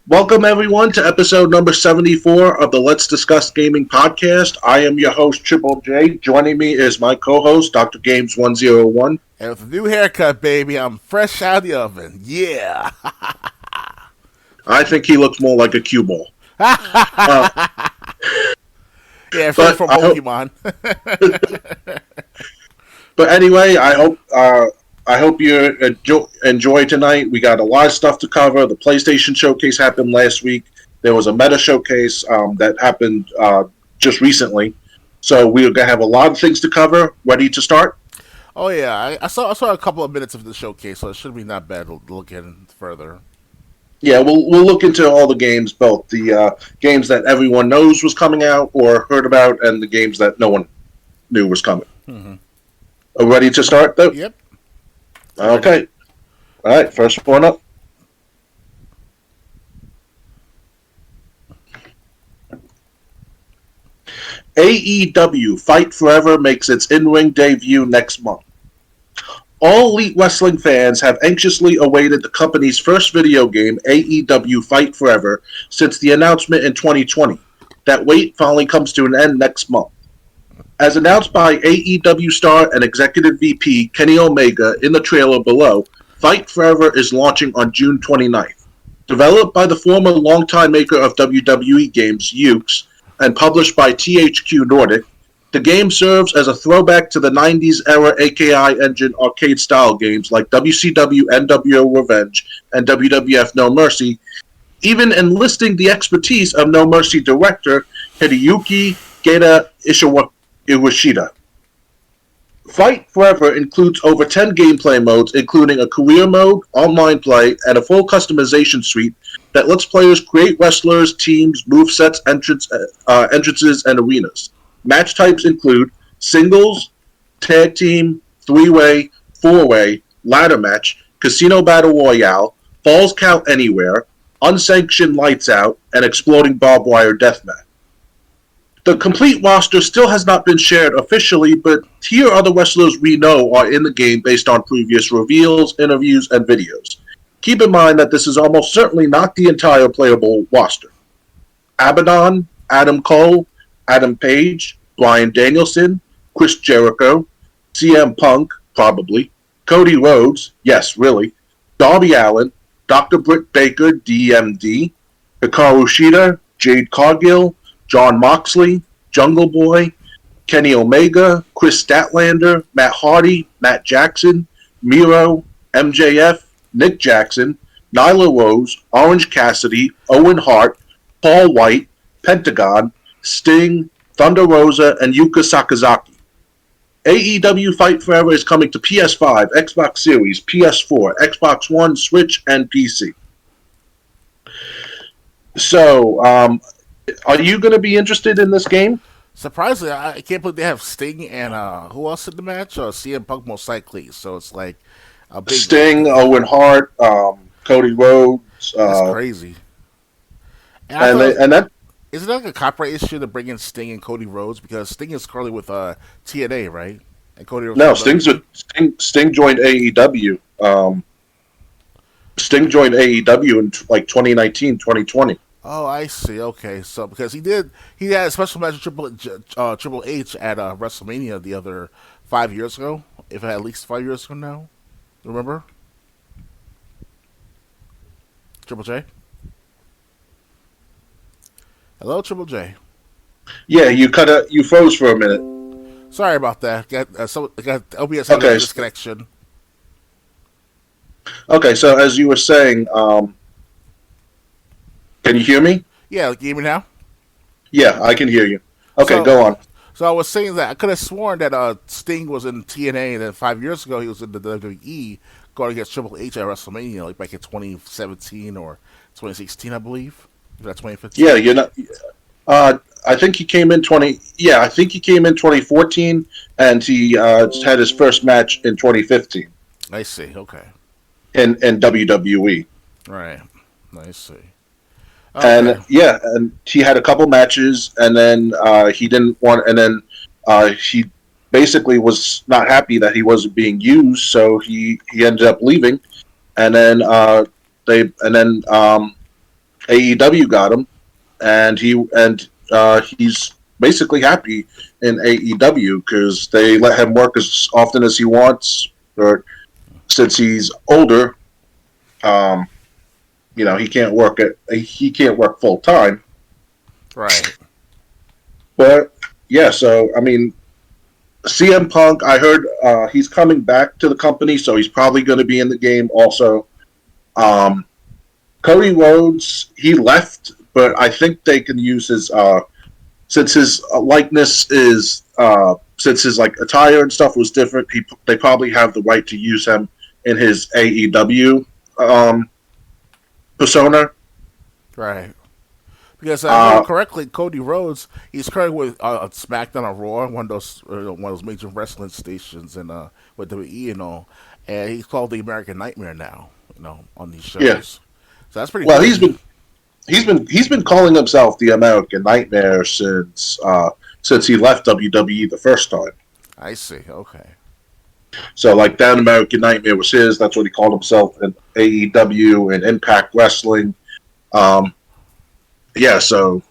Welcome, everyone, to episode number 74 of the Let's Discuss Gaming podcast. I am your host, Triple J. Joining me is my co-host, Dr. Games101. And with a new haircut, baby, I'm fresh out of the oven. Yeah. I think he looks more like a cue ball. Yeah, fresh from Pokemon. But anyway, I hope you enjoy tonight. We got a lot of stuff to cover. The PlayStation Showcase happened last week. There was a Meta Showcase that happened just recently. So we're going to have a lot of things to cover. Ready to start? Oh, yeah. I saw a couple of minutes of the showcase, so it should be not bad to look in further. Yeah, we'll look into all the games, both the games that everyone knows was coming out or heard about, and the games that no one knew was coming. Mm-hmm. Ready to start, though? Yep. Okay. All right, first one up. AEW Fight Forever makes its in-ring debut next month. All Elite Wrestling fans have anxiously awaited the company's first video game, AEW Fight Forever, since the announcement in 2020. That wait finally comes to an end next month. As announced by AEW star and executive VP Kenny Omega in the trailer below, Fight Forever is launching on June 29th. Developed by the former longtime maker of WWE games, Yuke's, and published by THQ Nordic, the game serves as a throwback to the 90s era AKI engine arcade-style games like WCW NWO Revenge and WWF No Mercy, even enlisting the expertise of No Mercy director Hideyuki Geta Iwashida. Fight Forever includes over 10 gameplay modes, including a career mode, online play, and a full customization suite that lets players create wrestlers, teams, movesets, entrances, and arenas. Match types include singles, tag team, three-way, four-way, ladder match, casino battle royale, falls count anywhere, unsanctioned lights out, and exploding barbed wire deathmatch. The complete roster still has not been shared officially, but here are the wrestlers we know are in the game based on previous reveals, interviews, and videos. Keep in mind that this is almost certainly not the entire playable roster. Abaddon, Adam Cole, Adam Page, Bryan Danielson, Chris Jericho, CM Punk, probably, Cody Rhodes, yes, really, Darby Allin, Dr. Britt Baker, DMD, Hikaru Shida, Jade Cargill, Jon Moxley, Jungle Boy, Kenny Omega, Chris Statlander, Matt Hardy, Matt Jackson, Miro, MJF, Nick Jackson, Nyla Rose, Orange Cassidy, Owen Hart, Paul White, Pentagon, Sting, Thunder Rosa, and Yuka Sakazaki. AEW Fight Forever is coming to PS5, Xbox Series, PS4, Xbox One, Switch, and PC. So, are you going to be interested in this game? Surprisingly, I can't believe they have Sting and who else in the match? CM Punk most likely. So it's like a big Sting, Owen Hart, Cody Rhodes. That's crazy. And that is it like a copyright issue to bring in Sting and Cody Rhodes because Sting is currently with TNA, right? And Cody Rhodes. No, Sting joined AEW. Sting joined AEW in like 2019, 2020. Oh, I see. Okay, so because he had a special match with Triple H at WrestleMania the other 5 years ago, if at least 5 years ago now. Remember? Triple J? Hello, Triple J. Yeah, you froze for a minute. Sorry about that. Got OBS had a disconnection. Okay, so as you were saying, can you hear me? Yeah, can you hear me now? Yeah, I can hear you. Okay, go on. So I was saying that I could have sworn that Sting was in TNA, and then 5 years ago he was in the WWE going against Triple H at WrestleMania, like back in 2017 or 2016, I believe. Was that 2015? Yeah, you're not. I think he came in 2014, and he had his first match in 2015. I see. Okay. In WWE. Right. I see. Okay. And he had a couple matches, and then he didn't want, and then he basically was not happy that he wasn't being used, so he ended up leaving, and then AEW got him, and he's basically happy in AEW because they let him work as often as he wants. Or since he's older, um, he can't work full time. Right. But yeah, so I mean, CM Punk, I heard he's coming back to the company, so he's probably going to be in the game also. Um, Cody Rhodes, he left, but I think they can use his since his likeness is since his like attire and stuff was different. They probably have the right to use him in his AEW persona. Right. Because I remember correctly, Cody Rhodes, he's currently with SmackDown or Raw, one of those major wrestling stations, and with WWE and all, and he's called the American Nightmare now. On these shows. Yeah. So that's pretty. Well, cool. he's been calling himself the American Nightmare since he left WWE the first time. I see. Okay. So like that American Nightmare was his. That's what he called himself in AEW and Impact Wrestling. Yeah, so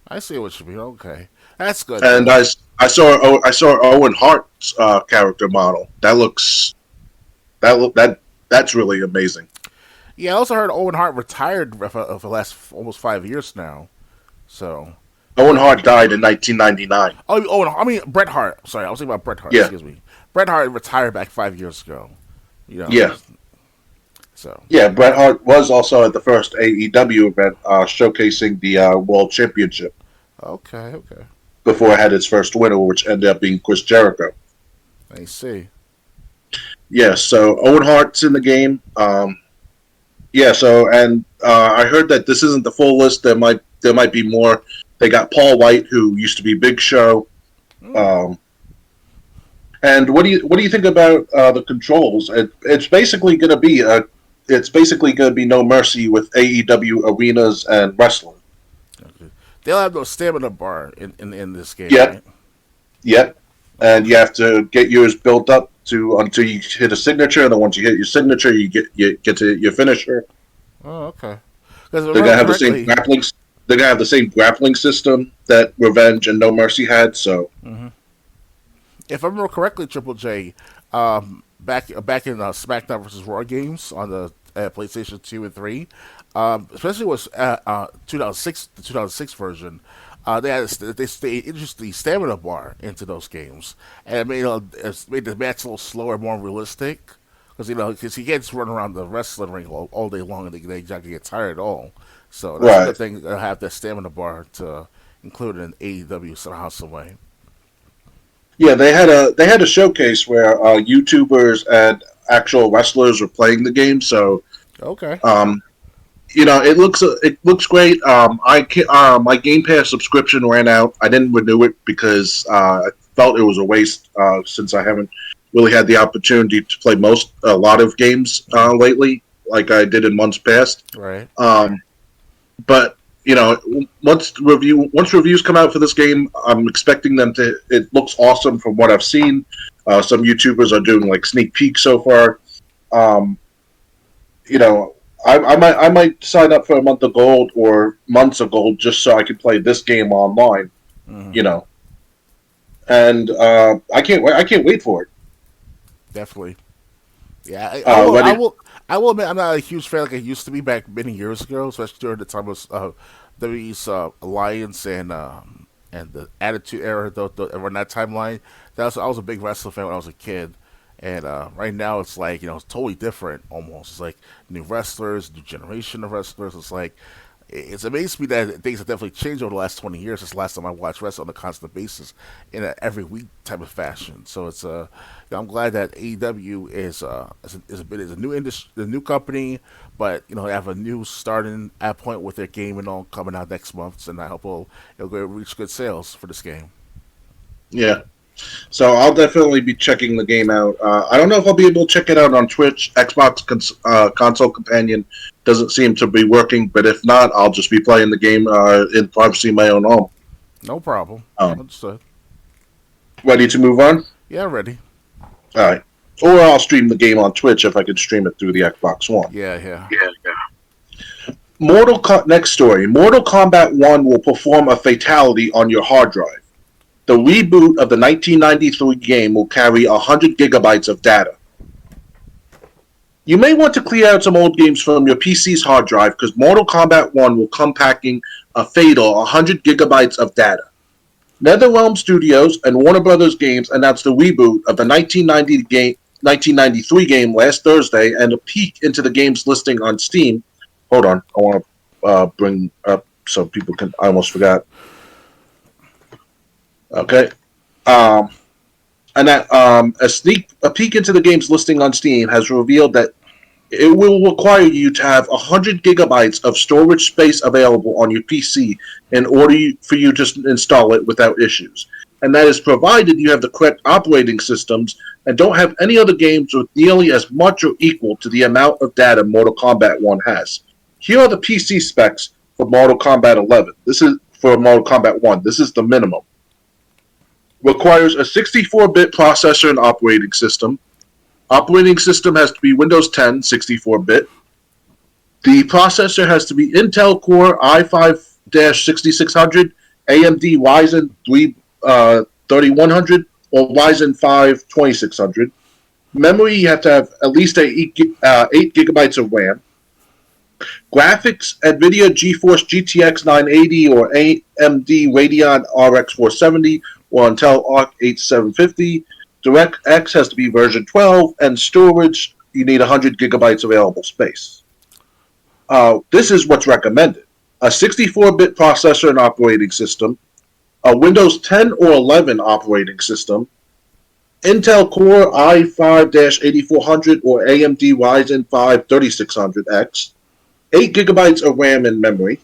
I see what you mean. Okay, that's good. and I saw Owen Hart's character model. That's really amazing. Yeah, I also heard Owen Hart retired for the last almost 5 years now. So Owen Hart died in 1999. I mean Bret Hart. Sorry, I was thinking about Bret Hart. Yeah. Excuse me. Bret Hart retired back 5 years ago. Yeah. So Yeah, Bret Hart was also at the first AEW event showcasing the World Championship okay. before it had its first winner, which ended up being Chris Jericho. I see. Yeah, so Owen Hart's in the game. Yeah, so and I heard that this isn't the full list. There might be more. They got Paul White, who used to be Big Show. And what do you think about the controls? It's basically going to be No Mercy with AEW arenas and wrestling. Okay. They'll have no stamina bar in this game. Yep. Right? Yep. And you have to get yours built up until you hit a signature, and then once you hit your signature, you get to your finisher. Oh, okay. They're gonna have the same grappling. They're gonna have the same grappling system that Revenge and No Mercy had. So, if I remember correctly, Triple J, back in SmackDown versus Raw games on the PlayStation 2 and 3, especially with 2006 the 2006 version. They introduced the stamina bar into those games, and it made the match a little slower, more realistic. Because you can't just run around the wrestling ring all day long and they exactly get tired at all. So that's a good thing to have that stamina bar to include in AEW somehow, some way. Yeah, they had a showcase where YouTubers and actual wrestlers were playing the game. So, okay. It looks great. My Game Pass subscription ran out. I didn't renew it because I felt it was a waste since I haven't really had the opportunity to play a lot of games lately, like I did in months past. Right. But once reviews come out for this game, I'm expecting them to. It looks awesome from what I've seen. Some YouTubers are doing like sneak peeks so far. I might sign up for a month of gold or months of gold just so I can play this game online. And I can't wait for it. Definitely. Yeah, I will admit I'm not a huge fan like I used to be back many years ago, especially during the time of WWE's Alliance and the Attitude Era. Around that timeline, I was a big wrestling fan when I was a kid. And right now, it's like it's totally different. Almost, it's like new wrestlers, new generation of wrestlers. It's like it's amazed me that things have definitely changed over the last 20 years. Since the last time I watched wrestling on a constant basis in an every week type of fashion. So it's I'm glad that AEW is a new industry, a new company, but they have a new starting at point with their game and all coming out next month, and I hope it'll reach good sales for this game. Yeah. So I'll definitely be checking the game out. I don't know if I'll be able to check it out on Twitch. Xbox Console Companion doesn't seem to be working, but if not, I'll just be playing the game in privacy of my own home. No problem. Understood. Ready to move on? Yeah, ready. All right. Or I'll stream the game on Twitch if I could stream it through the Xbox One. Yeah. Next story. Mortal Kombat 1 will perform a fatality on your hard drive. The reboot of the 1993 game will carry 100 gigabytes of data. You may want to clear out some old games from your PC's hard drive because Mortal Kombat 1 will come packing a fatal 100 gigabytes of data. NetherRealm Studios and Warner Brothers Games announced a reboot of the 1993 game last Thursday and a peek into the game's listing on Steam. Hold on, I want to bring up so people can. I almost forgot. Okay, um, and that a peek into the game's listing on Steam has revealed that it will require you to have 100 gigabytes of storage space available on your PC in order for you to install it without issues. And that is provided you have the correct operating systems and don't have any other games with nearly as much or equal to the amount of data Mortal Kombat 1 has. Here are the PC specs for Mortal Kombat 11. This is for Mortal Kombat 1. This is the minimum. Requires a 64-bit processor and operating system. Operating system has to be Windows 10 64-bit. The processor has to be Intel Core i5-6600, AMD Ryzen 3100, or Ryzen 5 2600. Memory, you have to have at least 8 gigabytes of RAM. Graphics, NVIDIA GeForce GTX 980 or AMD Radeon RX 470 or Intel Arc 8750. DirectX has to be version 12, and storage, you need 100 gigabytes available space. This is what's recommended. A 64-bit processor and operating system, a Windows 10 or 11 operating system, Intel Core i5-8400 or AMD Ryzen 5 3600X, 8 gigabytes of RAM and memory,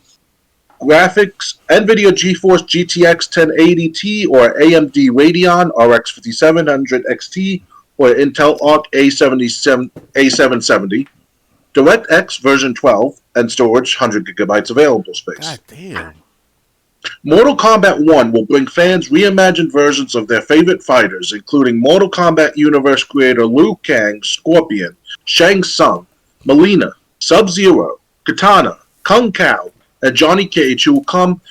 graphics, NVIDIA GeForce GTX 1080 Ti or AMD Radeon RX 5700 XT or Intel Arc A770, DirectX version 12, and storage 100 gigabytes available space. God damn. Mortal Kombat 1 will bring fans reimagined versions of their favorite fighters, including Mortal Kombat Universe creator Liu Kang, Scorpion, Shang Tsung, Mileena, Sub-Zero, Katana, Kung Kao, and Johnny Cage, who will come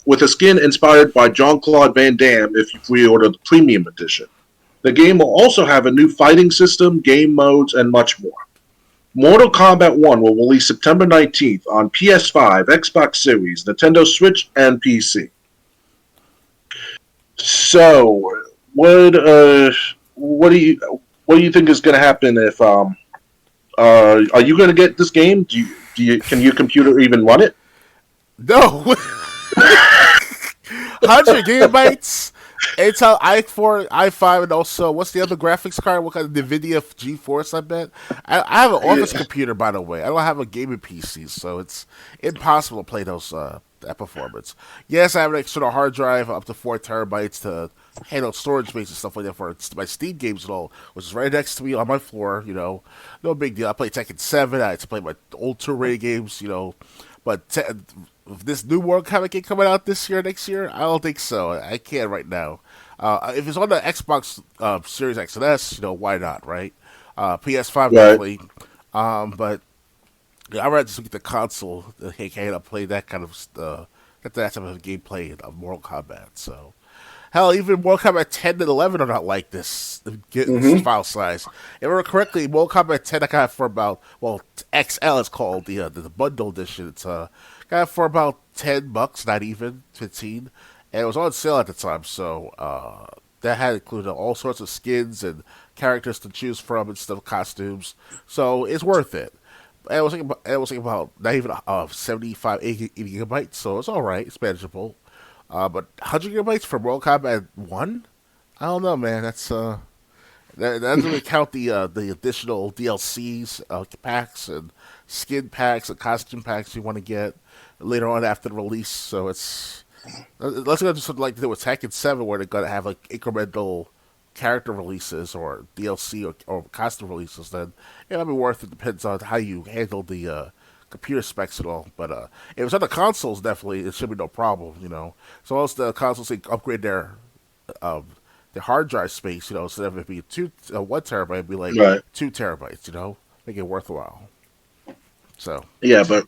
with a skin inspired by Jean-Claude Van Damme if you pre-order the Premium Edition. The game will also have a new fighting system, game modes, and much more. Mortal Kombat 1 will release September 19th on PS5, Xbox Series, Nintendo Switch, and PC. So, what do you think is going to happen if are you going to get this game? Can your computer even run it? No. 100 gigabytes. Intel i4, i5, and also what's the other graphics card? What kind of NVIDIA GeForce? I bet. I have an office computer, by the way. I don't have a gaming PC, so it's impossible to play that performance. Yes, I have an external hard drive up to 4 terabytes to handle storage space and stuff like that for my Steam games and all, which is right next to me on my floor. No big deal. I play Tekken 7. I had to play my old 2-rated games. But this new World Kombat game coming out this year, next year, I don't think so. I can't right now. If it's on the Xbox Series X and S, why not, right? PS5 definitely. But I'd rather just get the console to play that kind of that type of gameplay of Mortal Kombat. So, hell, even Mortal Kombat 10 and 11 are not like this. This file size. If I remember correctly, Mortal Kombat 10 I got for about, XL is called the bundle edition. It's got it for about $10, not even 15, and it was on sale at the time. So that had included all sorts of skins and characters to choose from and stuff, costumes. So it's worth it. And it was about not even 75, 80 gigabytes. So it's all right. It's manageable. But 100 gigabytes for Mortal Kombat 1? I don't know, man. That doesn't really count the additional DLCs, packs, and skin packs and costume packs you want to get later on after the release. So let's go to something like they do with Tekken 7, where they're gonna have like incremental character releases or DLC or costume releases. Then it might be worth it. Depends on how you handle the computer specs and all. But if it's on the consoles, definitely it should be no problem. So once the consoles they upgrade their hard drive space, instead of it being 1 terabyte, it'd be like Right. 2 terabytes. Make it worthwhile. So Yeah, but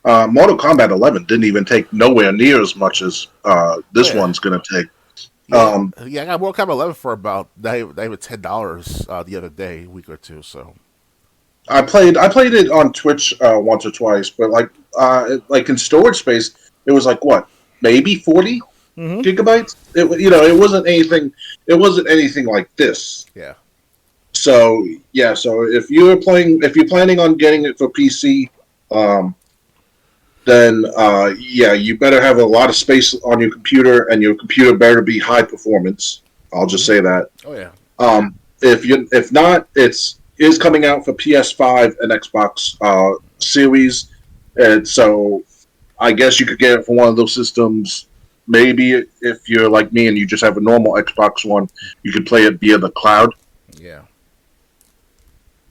Mortal Kombat 11 didn't even take nowhere near as much as oh this yeah, one's going to take. yeah, Um, yeah. I got World Cup 11 for about not even $10 the other day, a week or two. So I played it on Twitch once or twice, but like in storage space, it was like what, maybe 40 hmm gigabytes. It wasn't anything. It wasn't anything like this. yeah, So yeah, so if you're planning on getting it for PC, um, then yeah, you better have a lot of space on your computer, and your computer better be high performance. I'll just hmm say that. oh yeah, If not, it's is coming out for PS5 and Xbox Series, and so I guess you could get it for one of those systems. Maybe if you're like me and you just have a normal Xbox One, you could play it via the cloud. yeah,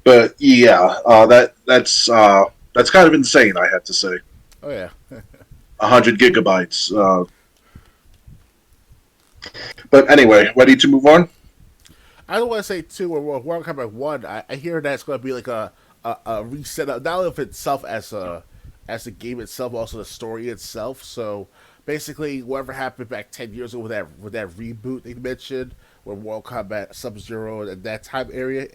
But yeah, that's kind of insane. I have to say, oh yeah. 100 gigabytes. But anyway, ready to move on? I don't want to say too. With World Cup 1, I hear that it's going to be like a reset of not only of itself as the game itself, also the story itself. So basically, whatever happened back 10 years ago with that reboot they mentioned, with World Combat Sub Zero and that time area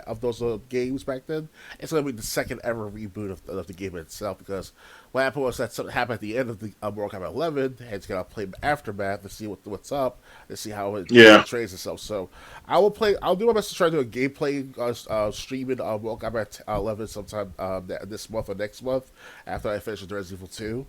of those games back then, it's going to be the second ever reboot of the game itself. Because what happened was that something happened at the end of the World Combat 11, and it's going to play aftermath to see what's up, to see how it Yeah, portrays itself. So I will play. I'll do my best to try to do a gameplay streaming World Combat 11 sometime this month or next month after I finish with Resident Evil 2.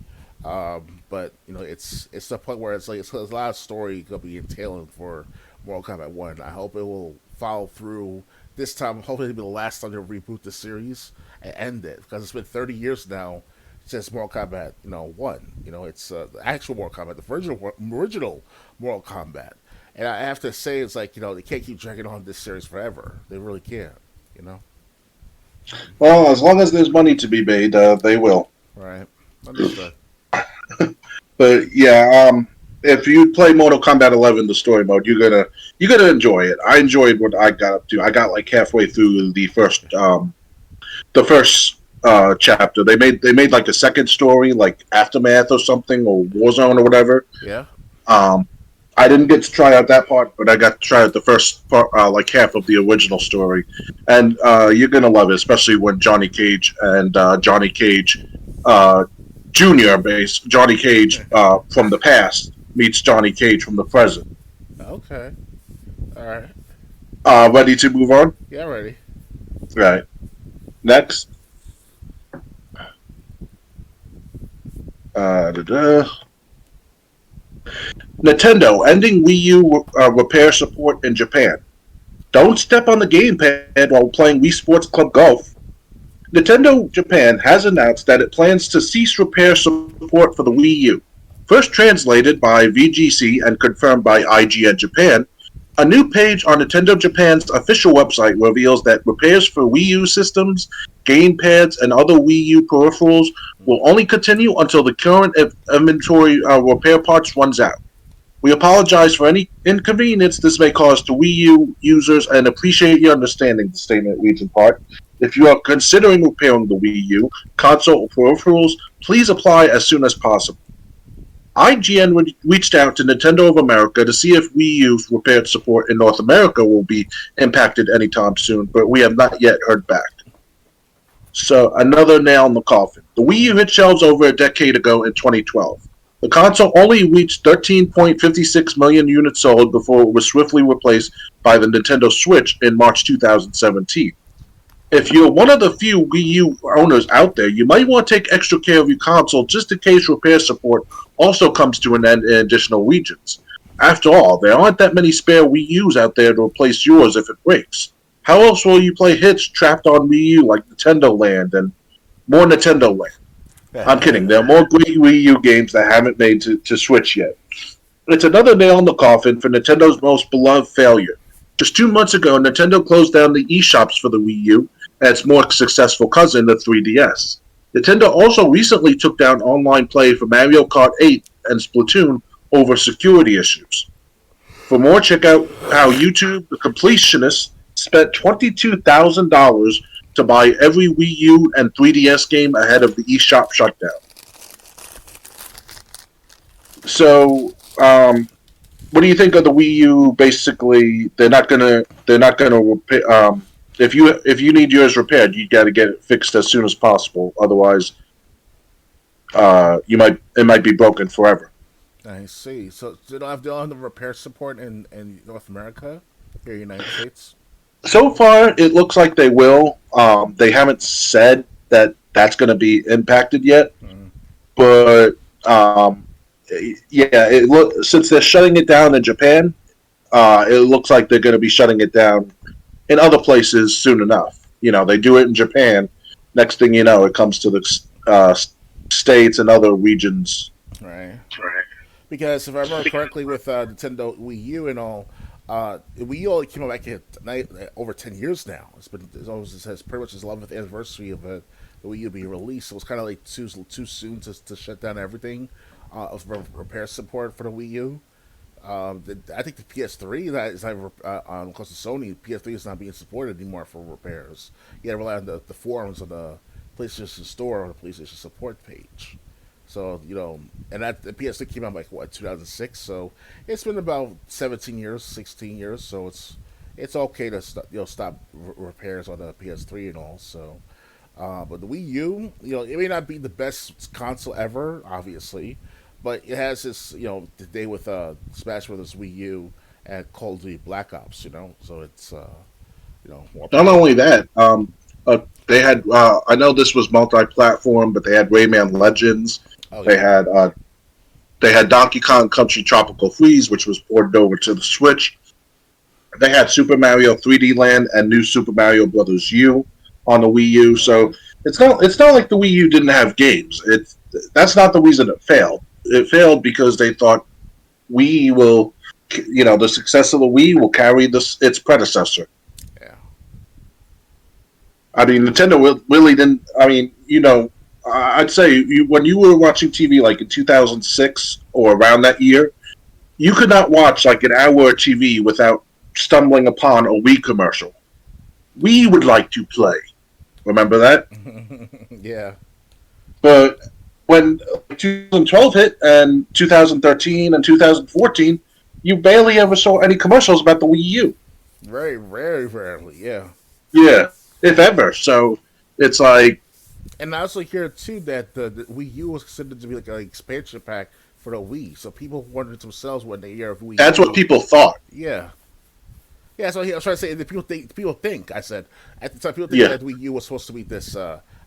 But it's the point where it's like there's a lot of story gonna be entailing for Mortal Kombat 1. I hope it will follow through this time. Hopefully, it'll be the last time to reboot the series and end it, because it's been 30 years now since Mortal Kombat 1. It's the actual Mortal Kombat, the original Mortal Kombat. And I have to say, it's like they can't keep dragging on this series forever. They really can't. You know, well, as long as there's money to be made, they will. right? Understood. But yeah, if you play Mortal Kombat 11, the story mode, you're gonna enjoy it. I enjoyed what I got up to. I got like halfway through the first chapter. They made like a second story, like Aftermath or something, or Warzone or whatever. Yeah. Um, I didn't get to try out that part, but I got to try out the first part, like half of the original story, and you're gonna love it, especially when Johnny Cage and Johnny Cage Junior base Johnny Cage from the past meets Johnny Cage from the present. Okay. All right. Ready to move on? Yeah, ready. Right. Next. Da-da. Nintendo ending Wii U repair support in Japan. Don't step on the gamepad while playing Wii Sports Club Golf. Nintendo Japan has announced that it plans to cease repair support for the Wii U. First translated by VGC and confirmed by IGN Japan, a new page on Nintendo Japan's official website reveals that repairs for Wii U systems, gamepads, and other Wii U peripherals will only continue until the current inventory repair parts runs out. We apologize for any inconvenience this may cause to Wii U users and appreciate your understanding, the statement reads in part. If you are considering repairing the Wii U console or peripherals, please apply as soon as possible. IGN reached out to Nintendo of America to see if Wii U's repair support in North America will be impacted anytime soon, but we have not yet heard back. So, another nail in the coffin. The Wii U hit shelves over a decade ago in 2012. The console only reached 13.56 million units sold before it was swiftly replaced by the Nintendo Switch in March 2017. If you're one of the few Wii U owners out there, you might want to take extra care of your console just in case repair support also comes to an end in additional regions. After all, there aren't that many spare Wii U's out there to replace yours if it breaks. How else will you play hits trapped on Wii U like Nintendo Land and more Nintendo Land? I'm kidding. There are more great Wii U games that haven't made to Switch yet. It's another nail in the coffin for Nintendo's most beloved failure. Just 2 months ago, Nintendo closed down the eShops for the Wii U and its more successful cousin, the 3DS. Nintendo also recently took down online play for Mario Kart 8 and Splatoon over security issues. For more, check out how YouTube, the completionist, spent $22,000 to buy every Wii U and 3DS game ahead of the eShop shutdown. So, what do you think of the Wii U? Basically, they're not gonna if you need yours repaired, you got to get it fixed as soon as possible. Otherwise, it might be broken forever. I see. So they don't have the repair support in North America, here in the United States. So far, it looks like they will. They haven't said that that's going to be impacted yet, Mm. but yeah, since they're shutting it down in Japan, it looks like they're going to be shutting it down in other places soon enough. They do it in Japan. Next thing you know, it comes to the states and other regions. Right. Because if I remember correctly, with Nintendo Wii U and all, Wii U only came out back in over 10 years now. It has pretty much its 11th anniversary of the Wii U being released. So it's kind of like too soon to shut down everything of repair support for the Wii U. I think the PS3 that is close to Sony. PS3 is not being supported anymore for repairs. You got to rely on the forums of the PlayStation Store or the PlayStation support page. So and that the PS3 came out like 2006. So it's been about 17 years, 16 years. So it's okay to stop repairs on the PS3 and all. So, but the Wii U, it may not be the best console ever, obviously, but it has this the day with Smash Brothers Wii U and Call of Duty Black Ops. So it's more Not powerful. only that, they had. I know this was multi-platform, but they had Rayman Legends. Oh They yeah. had they had Donkey Kong Country Tropical Freeze, which was ported over to the Switch. They had Super Mario 3D Land and New Super Mario Brothers U on the Wii U. So it's not like the Wii U didn't have games. That's not the reason it failed. It failed because they thought Wii will, the success of the Wii will carry its predecessor. Yeah. I mean, Nintendo really didn't. I mean, I'd say when you were watching TV like in 2006 or around that year, you could not watch like an hour of TV without stumbling upon a Wii commercial. We would like to play. Remember that? Yeah. But when 2012 hit and 2013 and 2014, you barely ever saw any commercials about the Wii U. Very, very rarely. Yeah. Yeah, if ever. So it's like, And I also hear too that the Wii U was considered to be like an expansion pack for the Wii. So people wondered themselves when they hear of Wii that's what U. people thought. Yeah. Yeah, so I was trying to say that people think, I said, at the time, people think Yeah, that Wii U was supposed to be this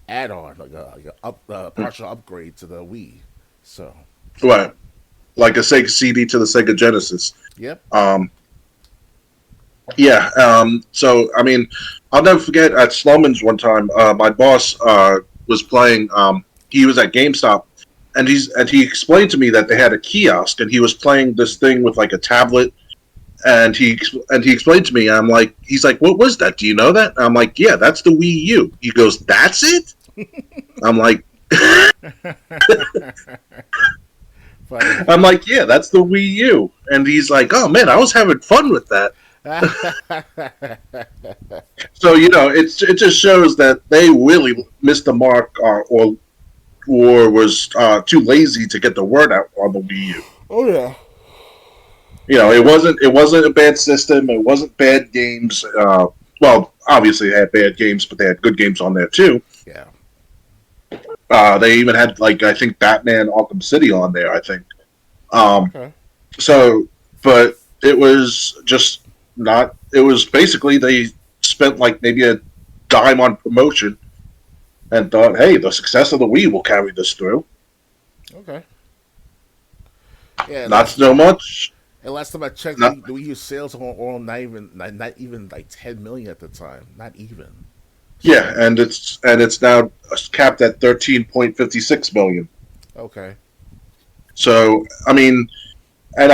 add-on, like a partial upgrade to the Wii. So, right. Like a Sega CD to the Sega Genesis. yep. Um, Yeah. So I mean, I'll never forget at Sloman's one time. My boss was playing. He was at GameStop, and he explained to me that they had a kiosk, and he was playing this thing with like a tablet. And he explained to me. He's like, what was that? Do you know that? I'm like, yeah, that's the Wii U. He goes, that's it. I'm like, Funny. yeah, that's the Wii U. And he's like, oh man, I was having fun with that. So it just shows that they really missed the mark, or was too lazy to get the word out on the Wii U. Oh yeah. It wasn't a bad system. It wasn't bad games. Well, obviously they had bad games, but they had good games on there too. Yeah. They even had I think Batman Arkham City on there. I think. Um, Okay. so, but it was just not. It was basically they spent maybe a dime on promotion and thought, hey, the success of the Wii will carry this through. Okay. Yeah. Not so much. And last time I checked, Not, the Wii U sales were not even like 10 million at the time. Not even. yeah, So and it's now capped at 13.56 million. okay. So I mean, and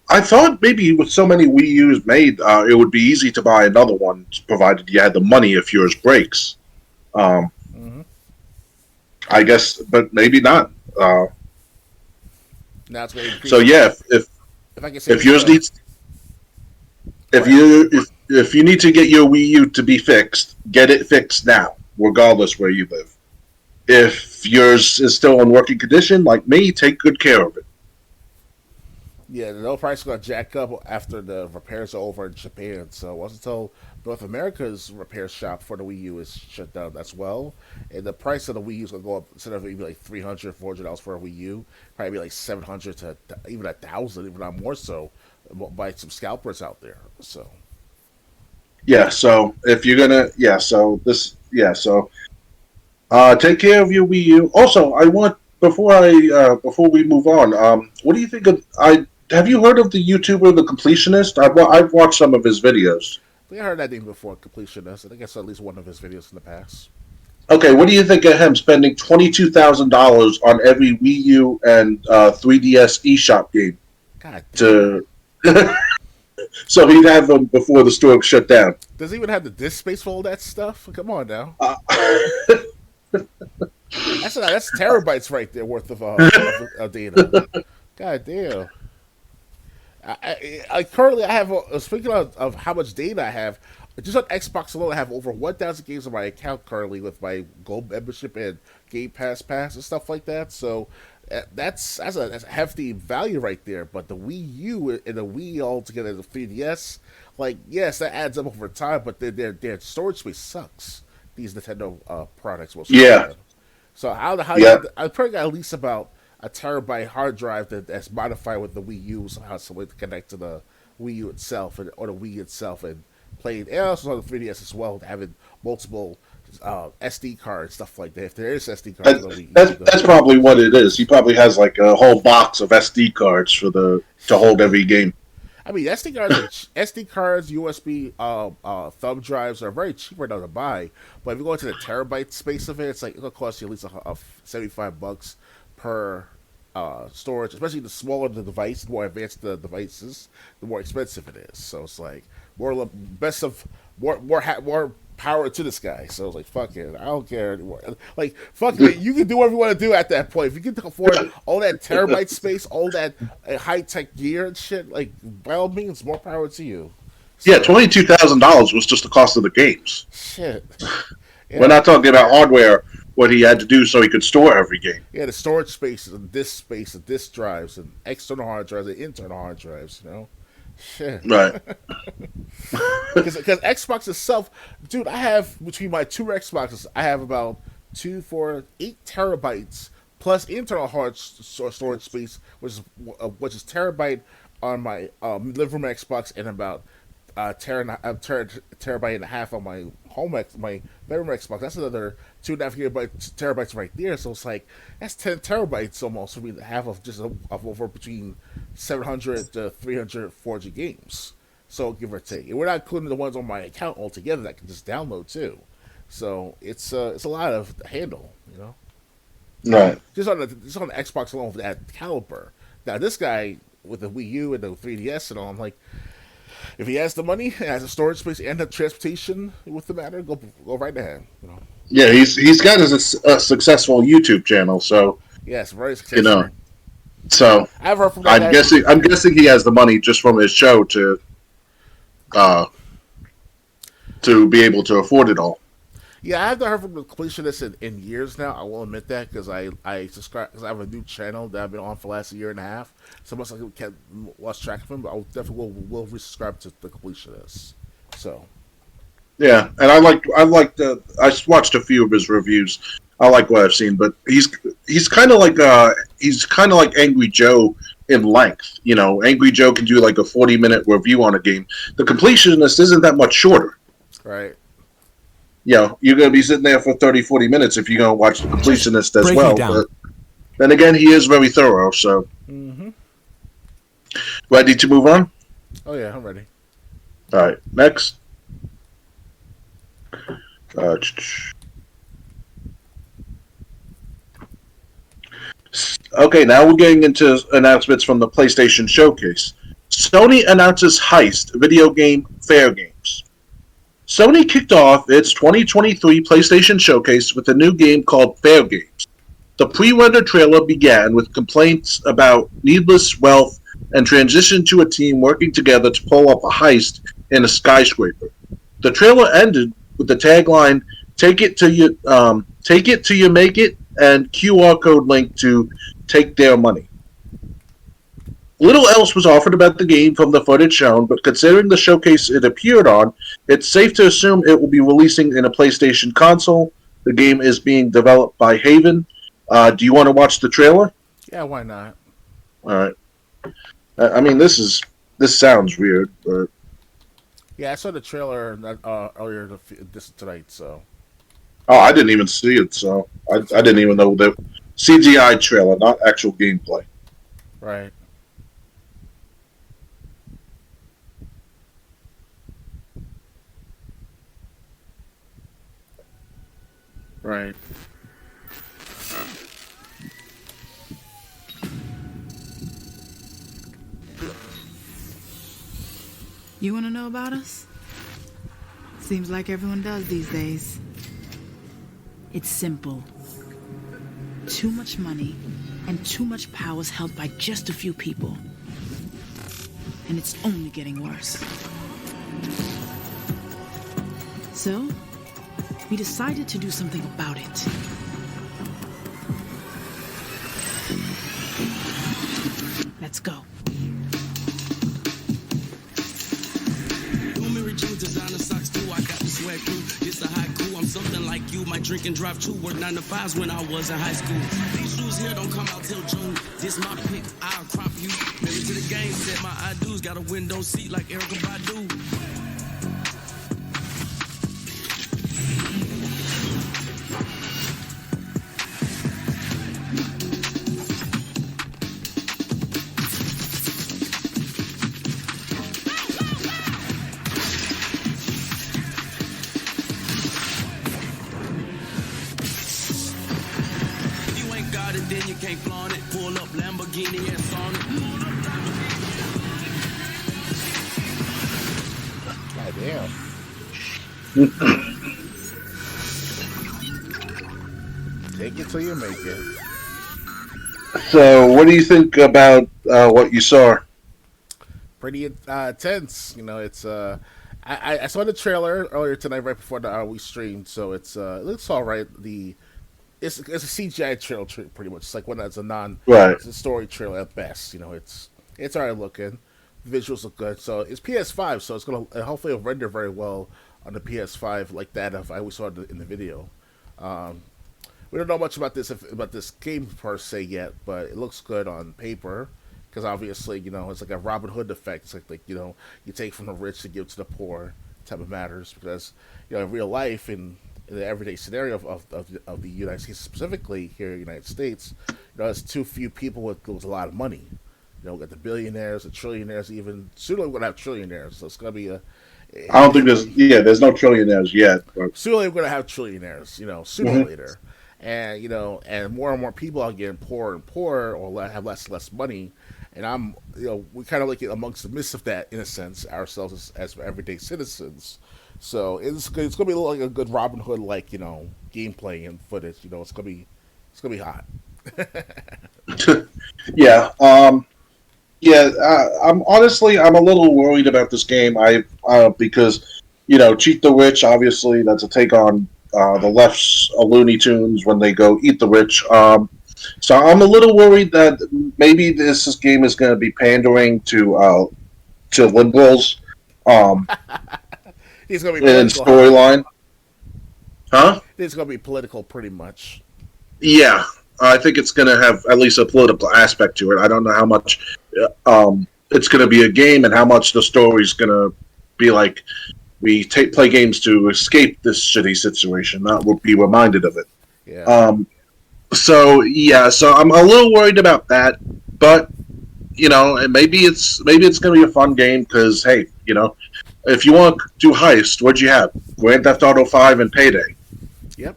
I thought maybe with so many Wii U's made, it would be easy to buy another one, provided you had the money if yours breaks. Um, Hmm. I guess, but maybe not. Now it's going to increase. So yeah, if If I can say if this, yours needs go if ahead. you if you need to get your Wii U to be fixed, get it fixed now, regardless where you live. If yours is still in working condition, like me, take good care of it. Yeah, the price is going to jack up after the repairs are over in Japan. So it wasn't until North America's repair shop for the Wii U is shut down as well. And the price of the Wii U is going to go up instead of maybe like $300, $400 for a Wii U, probably be like 700 to even 1,000, even not more so, by some scalpers out there. So Yeah, so if you're gonna, so take care of your Wii U. Also, I want before we move on, what do you think of? Have you heard of the YouTuber The Completionist? I've watched some of his videos. I think I heard that name before, Completionist. I think I saw at least one of his videos in the past. Okay, what do you think of him spending $22,000 on every Wii U and 3DS eShop game God damn. to so he'd have them before the store shut down? Does he even have the disk space for all that stuff? Come on now. Uh, That's terabytes right there worth of data. God damn. I currently I have speaking of how much data I have, just on Xbox alone I have over 1,000 games on my account currently with my Gold membership and Game Pass and stuff like that. So that's a hefty value right there. But the Wii U and the Wii altogether, the 3DS, like yes, that adds up over time, but their storage space sucks. These Nintendo products will. yeah, So how yeah. I probably got at least about a terabyte hard drive that's modified with the Wii U somehow, so it to connect to the Wii U itself or the Wii itself and played. And also on the 3DS as well, having multiple SD cards, stuff like that. If there is SD cards, on the Wii That's probably what it is. He probably has like a whole box of SD cards to hold every game. I mean, SD cards, USB thumb drives are very cheap right now to buy. But if you go into the terabyte space of it, it's like it'll cost you at least $75 per storage. Especially the smaller the device, the more advanced the devices, the more expensive it is. So it's like more power to this guy. So it's like fuck it, I don't care anymore. Like fuck it, you can do whatever you want to do at that point. If you can afford all that terabyte space, all that high tech gear and shit, like by all means, more power to you. So, Yeah, $22,000 was just the cost of the games. shit. Yeah. We're not talking about hardware. What he had to do so he could store every game. Yeah, the storage space and disk drives and external hard drives and internal hard drives. You know, shit. Right. Because Xbox itself, dude, I have between my two Xboxes, I have about 8 terabytes plus internal storage space, which is terabyte on my living room Xbox and about terabyte and a half on my my bedroom Xbox. That's another 2.5 terabytes right there. So it's like that's 10 terabytes almost for me to have of just of over between 700 to 300, 400 games. So give or take, and we're not including the ones on my account altogether that I can just download too. So it's a lot of handle, you know. Right. Just on the Xbox alone for that caliber. Now this guy with the Wii U and the 3DS and all, I'm like, if he has the money, has the storage space and the transportation with the matter, go right ahead. You know. Yeah, he's got a successful YouTube channel, so Yes, very successful. you know. So I've heard from that I'm guy. guessing he has the money just from his show uh to be able to afford it all. Yeah, I haven't heard from the completionist in years now. I will admit that because I subscribe because I have a new channel that I've been on for the last year and a half. So much I can't lost track of him, but I definitely will resubscribe to the completionist. So Yeah, and I watched a few of his reviews. I like what I've seen, but he's kind of like Angry Joe in length. You know, Angry Joe can do like a 40-minute review on a game. The completionist isn't that much shorter. right. You know, you're going to be sitting there for 30, 40 minutes if you're going to watch the completionist as Break well. it down. But then again, he is very thorough. So, ready to move on? Oh yeah, I'm ready. All right, next. Okay, now we're getting into announcements from the PlayStation Showcase. Sony announces Heist video game Fair Games. Sony kicked off its 2023 PlayStation Showcase with a new game called Fair Games. The pre-render trailer began with complaints about needless wealth and transitioned to a team working together to pull off a heist in a skyscraper. The trailer ended with the tagline take it till you make it," and QR code link to take their money. Little else was offered about the game from the footage shown, but considering the showcase it appeared on, it's safe to assume it will be releasing in a PlayStation console. The game is being developed by Haven. Do you want to watch the trailer? Yeah, why not? All right. I mean, this sounds weird, but Yeah, I saw the trailer earlier this tonight. So oh, I didn't even see it, so that's I didn't even know the CGI trailer, not actual gameplay. right, right. You want to know about us? Seems like everyone does these days. It's simple. Too much money and too much power is held by just a few people. And it's only getting worse. So, we decided to do something about it. Let's go. Designer socks too, I got the swag crew. It's a haiku, I'm something like you. Might drink and drive too, work 9 to 5s when I was in high school. These shoes here don't come out till June. This my pick, I'll crop you. Maybe to the game, said my I do's. Got a window seat like Erica Badu. Then you can't flaunt it. Pull up Lamborghini and Sonic. God damn. Take it till you make it. So, what do you think about what you saw? Pretty tense. You know, it's I saw the trailer earlier tonight, right before we streamed. So it looks all right. It's a CGI trailer, pretty much. It's like one that's a Right. it's a story trailer at best. You know, it's alright looking. The visuals look good. So it's PS5, so it's gonna hopefully it'll render very well on the PS5 like that if I always saw it in the video. Um, we don't know much about this game per se yet, but it looks good on paper. Because obviously, you know, it's like a Robin Hood effect. It's like you know, you take from the rich to give to the poor type of matters. Because you know, in real life, in the everyday scenario of the United States, specifically here in the United States, you know, there's too few people with a lot of money. You know, we got the billionaires, the trillionaires, even soon we're gonna have trillionaires. So it's gonna be I don't think there's no trillionaires yet. But. soon we're gonna have trillionaires. You know, sooner or Mhm. later, and you know, and more people are getting poorer and poorer, or have less and less money. And you know, we kind of like amongst the midst of that in a sense ourselves as everyday citizens. So it's gonna be like a good Robin Hood like you know gameplay and footage. You know, it's gonna be hot. Yeah. Yeah. I'm a little worried about this game. Because Cheat the Rich. Obviously, that's a take on the left's Looney Tunes when they go eat the rich. So I'm a little worried that maybe this game is going to be pandering to liberals. He's gonna be In political. storyline, huh? It's gonna be political, pretty much. Yeah, I think it's going to have at least a political aspect to it. I don't know how much it's going to be a game and how much the story's going to be like. Play games to escape this shitty situation, not be reminded of it. Yeah. So I'm a little worried about that, but and maybe it's going to be a fun game because hey, if you want to do heist, what'd you have? Grand Theft Auto 5 and Payday. Yep.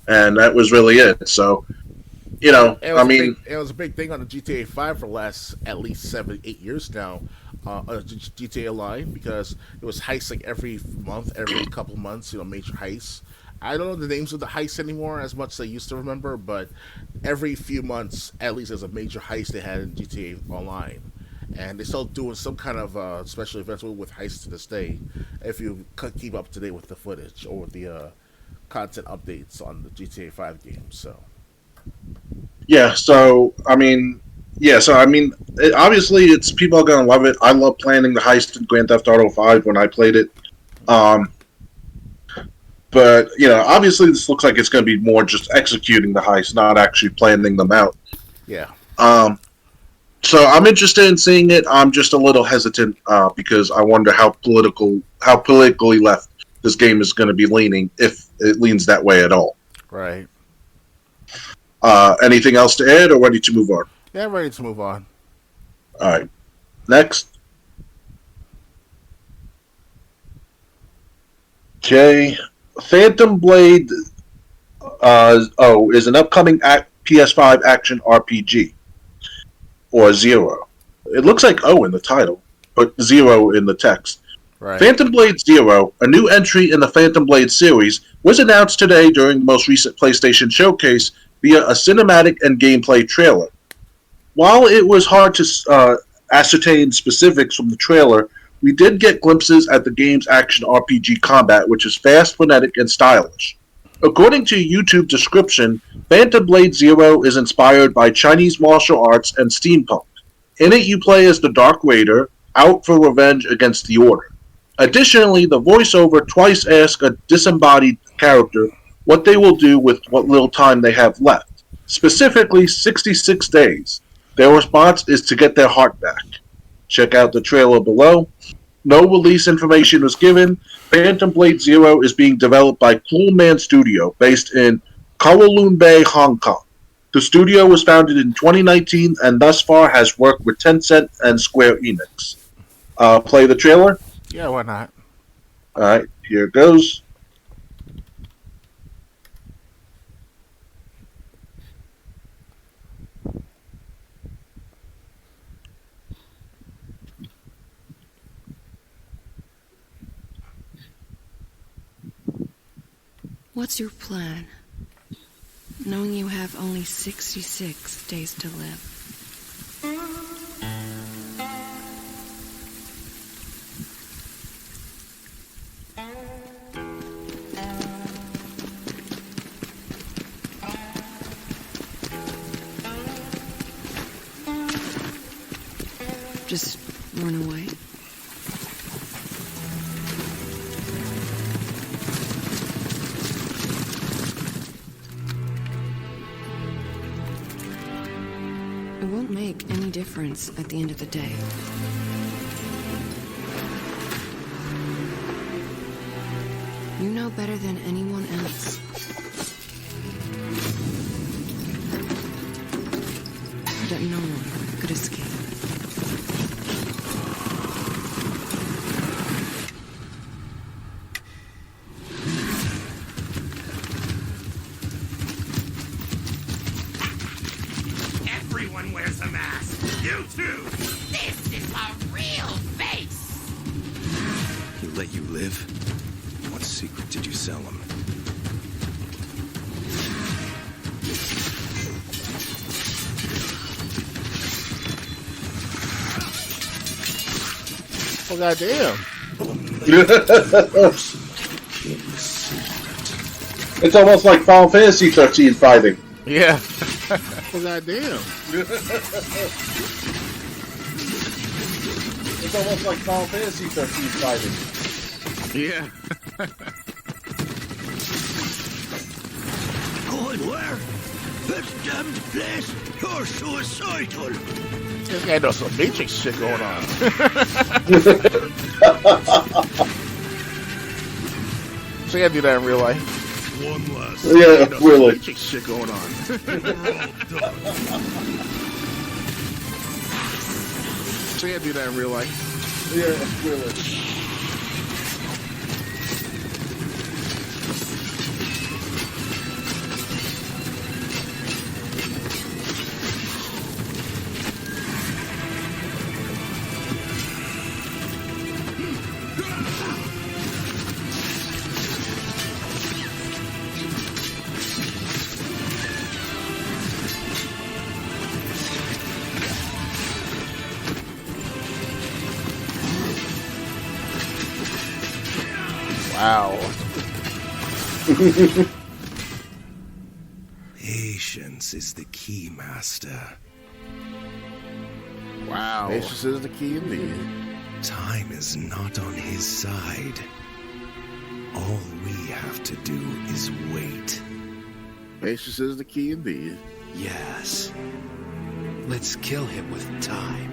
And that was really it. So, It was a big thing on the GTA 5 for the last at least 7, 8 years now. GTA Online because it was heists like every month, every couple months. Major heists. I don't know the names of the heists anymore as much as I used to remember, but every few months, at least, there's a major heist they had in GTA Online, and they're still doing some kind of special events with heists to this day. If you keep up to date with the footage or with the content updates on the GTA 5 game, so Yeah, so I mean, obviously, it's people are gonna love it. I love planning the heist in Grand Theft Auto 5 when I played it. Um, but obviously, this looks like it's gonna be more just executing the heist, not actually planning them out. yeah. Um, so I'm interested in seeing it. I'm just a little hesitant because I wonder how politically left this game is going to be leaning, if it leans that way at all. Right. Anything else to add, or ready to move on? Yeah, ready to move on. All right. Next. Okay. Phantom Blade is an upcoming PS5 action RPG. Or Zero. It looks like O in the title, but Zero in the text. Right. Phantom Blade Zero, a new entry in the Phantom Blade series, was announced today during the most recent PlayStation Showcase via a cinematic and gameplay trailer. While it was hard to ascertain specifics from the trailer, we did get glimpses at the game's action RPG combat, which is fast, frenetic, and stylish. According to a YouTube description, Phantom Blade Zero is inspired by Chinese martial arts and steampunk. In it, you play as the Dark Raider, out for revenge against the Order. Additionally, the voiceover twice asks a disembodied character what they will do with what little time they have left, specifically 66 days. Their response is to get their heart back. Check out the trailer below. No release information was given. Phantom Blade Zero is being developed by Cool Man Studio, based in Kowloon Bay, Hong Kong. The studio was founded in 2019 and thus far has worked with Tencent and Square Enix. Play the trailer? Yeah, why not? Alright, here it goes. What's your plan? Knowing you have only 66 days to live. Just run away? It won't make any difference at the end of the day. You know better than anyone else that no one could escape. Everyone wears a mask. You too. This is a real face. He let you live? What secret did you sell him? Oh, goddamn. It's almost like Final Fantasy 13 fighting. Yeah. Oh, goddamn. It's almost like Final Fantasy 13 fighting. Yeah. Going where? This damned place? You're suicidal. This guy knows some Matrix shit going on. So you gotta do that in real life. One last. Yeah, really. Matrix shit going on. So you gotta do that in real life. Yeah, really. Wow. Patience is the key, Master. Wow. Patience is the key indeed. Time is not on his side. All we have to do is wait. Patience is the key indeed. Yes. Let's kill him with time.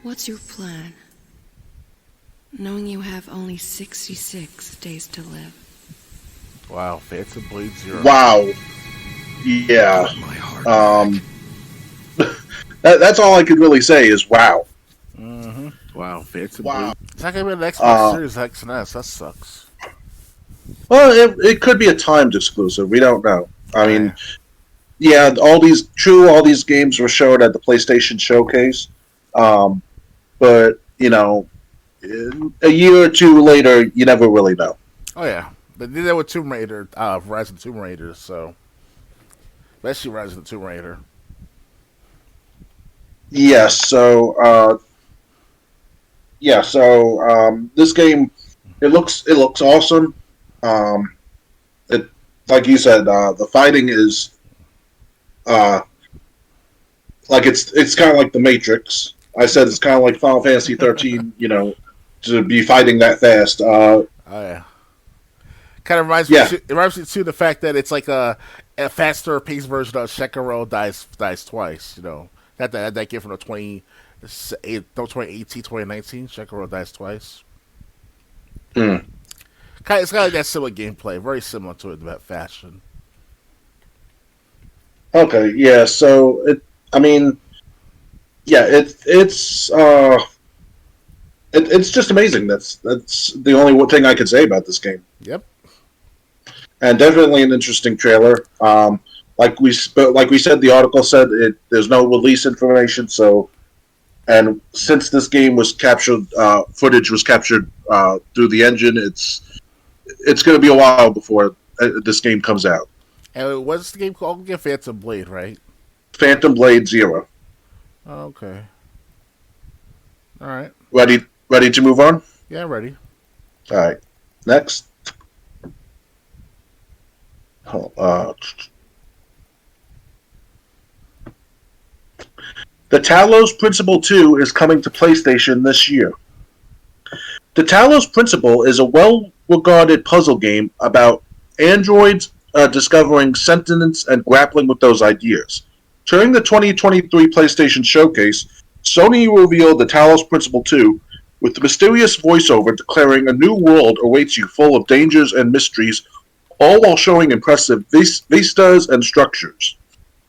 What's your plan? Knowing you have only 66 days to live. Wow, Phantom Blade Zero. Wow. Yeah. My heart. That's all I could really say is wow. Mm-hmm. Wow, Phantom Wow. Blade. It's not going to be an Xbox Series X and S. That sucks. Well, it could be a timed exclusive. We don't know. I mean, yeah, all these games were shown at the PlayStation Showcase. But, you know, a year or two later, you never really know. Oh, yeah. They did that with Tomb Raider, Rise of the Tomb Raider, so. Especially Rise of the Tomb Raider. Yes, so, this game, it looks awesome. It, like you said, the fighting is, like it's kind of like the Matrix. I said it's kind of like Final Fantasy 13, you know, to be fighting that fast. Oh, yeah. Kind of reminds me. It reminds me too of the fact that it's like a faster paced version of Sekiro dies twice. You know that game from the 2018, 2019. Sekiro dies twice. Mm. It's kind of like that similar gameplay, very similar to it in that fashion. Okay, yeah. So it's just amazing. That's the only thing I could say about this game. Yep. And definitely an interesting trailer. Like we said, the article said there's no release information. So, and since this game was captured, footage was captured through the engine, it's going to be a while before this game comes out. And what's the game called? Phantom Blade, right? Phantom Blade Zero. Oh, okay. All right. Ready to move on? Yeah, ready. All right. Next. The Talos Principle 2 is coming to PlayStation this year. The Talos Principle is a well-regarded puzzle game about androids discovering sentience and grappling with those ideas. During the 2023 PlayStation Showcase, Sony revealed the Talos Principle 2 with the mysterious voiceover declaring a new world awaits you full of dangers and mysteries, all while showing impressive vistas and structures.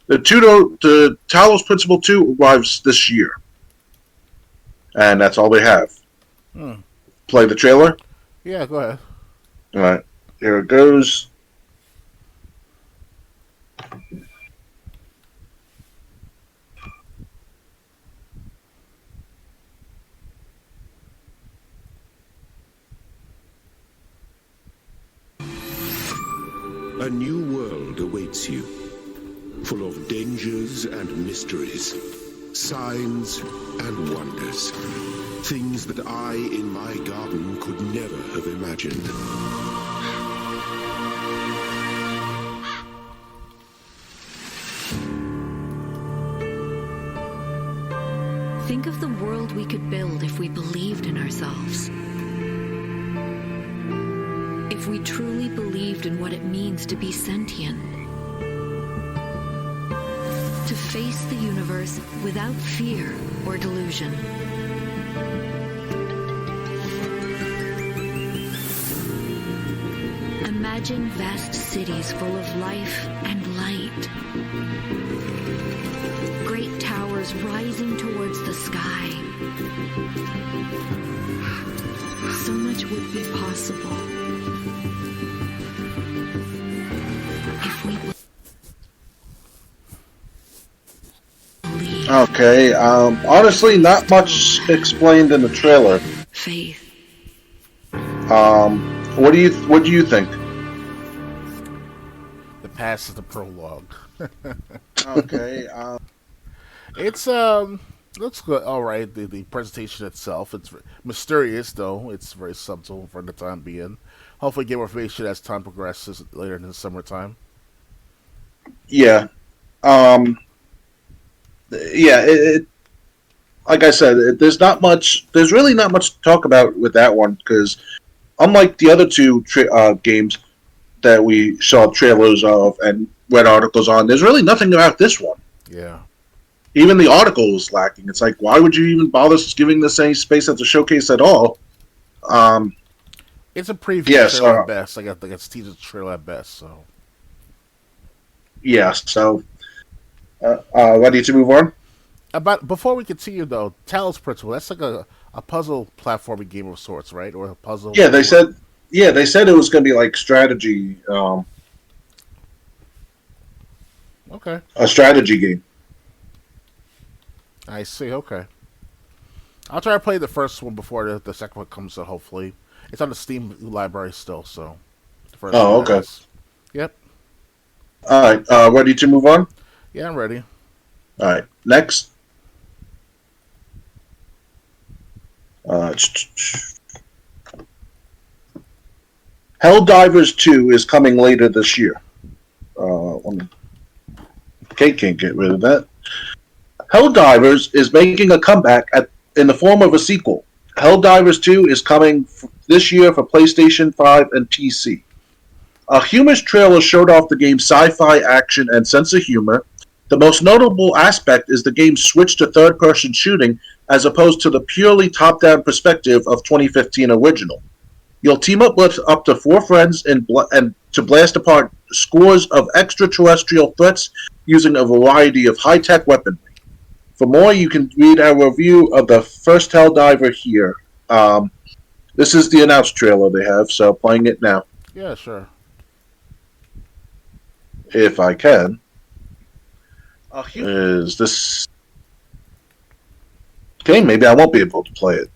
The Talos Principle 2 arrives this year. And that's all we have. Play the trailer? Yeah, go ahead. All right. Here it goes. A new world awaits you, full of dangers and mysteries, signs and wonders, things that I in my garden could never have imagined. Think of the world we could build if we believed in ourselves. If we truly believed in what it means to be sentient. To face the universe without fear or delusion. Imagine vast cities full of life and light. Great towers rising towards the sky. So much would be possible if we believe. Okay, honestly, not much explained in the trailer. Faith. What do you think? Pass is the prologue. Okay. It's looks good. All right, the presentation itself, it's mysterious though. It's very subtle for the time being. Hopefully, get more information as time progresses later in the summertime. Yeah. Yeah. Like I said, there's not much. There's really not much to talk about with that one because, unlike the other two games that we saw trailers of and read articles on, there's really nothing about this one. Yeah. Even the article was lacking. It's like, why would you even bother giving this any space at the showcase at all? It's a preview Yes, trailer at best. I think it's a teaser trailer at best. So. Yeah. So, ready to move on? Before we continue though, Talos Principle, that's like a puzzle platforming game of sorts, right? Or a puzzle. Yeah, they said it was going to be like strategy. Okay. A strategy game. I see. Okay. I'll try to play the first one before the second one comes out. Hopefully, it's on the Steam library still. So. The first one okay. Yep. All right. Ready to move on? Yeah, I'm ready. All right. Next. Helldivers 2 is coming later this year. Kate can't get rid of that. Helldivers is making a comeback in the form of a sequel. Helldivers 2 is coming this year for PlayStation 5 and PC. A humorous trailer showed off the game's sci-fi action and sense of humor. The most notable aspect is the game's switch to third-person shooting as opposed to the purely top-down perspective of 2015 original. You'll team up with up to 4 friends and to blast apart scores of extraterrestrial threats using a variety of high-tech weaponry. For more, you can read our review of the first Helldiver here. This is the announced trailer they have, so playing it now. Yeah, sure. If I can. Is this... Okay, maybe I won't be able to play it.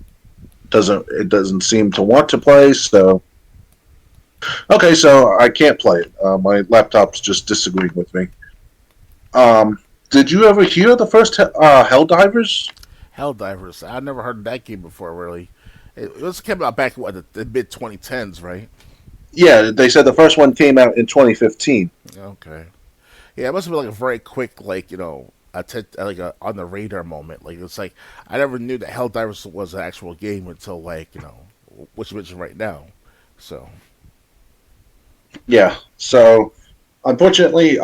It doesn't seem to want to play, so... Okay, so I can't play it. My laptop's just disagreeing with me. Did you ever hear the first Helldivers? Helldivers. I never heard of that game before, really. It was came out back in the mid-2010s, right? Yeah, they said the first one came out in 2015. Okay. Yeah, it must have been like a very quick, like, on the radar moment. Like, it's like, I never knew that Helldivers was an actual game until, like, what you mentioned right now. So. Yeah, so, unfortunately,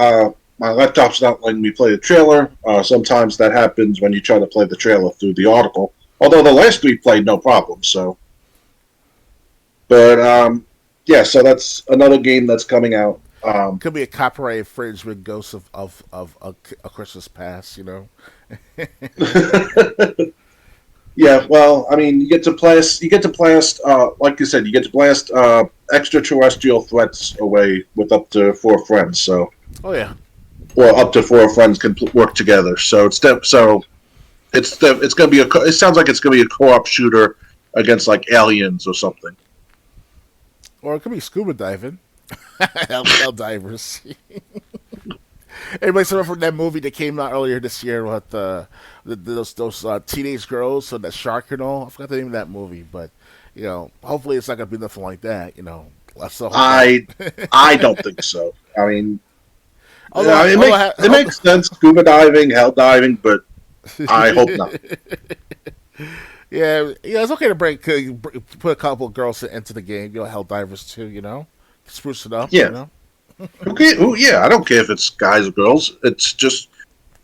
my laptop's not letting me play the trailer. Sometimes that happens when you try to play the trailer through the article. Although the last week played no problem, so. But, yeah, so that's another game that's coming out. Could be a copyright infringement ghost of a Christmas Past, Yeah, well, I mean, you get to blast, like you said, you get to blast extraterrestrial threats away with up to 4 friends. So. Oh yeah. Well, up to 4 friends can work together. So it's gonna be it sounds like it's gonna be a co-op shooter against like aliens or something. Or it could be scuba diving. Helldivers. Everybody saw from that movie that came out earlier this year with those teenage girls and that shark and all. I forgot the name of that movie, but hopefully it's not gonna be nothing like that. I don't think so. I mean, it makes sense, scuba diving, hell diving, but I hope not. Yeah, it's okay to put a couple of girls into the game. Helldivers too. Spruce it up. Yeah. Okay. Yeah, I don't care if it's guys or girls. It's just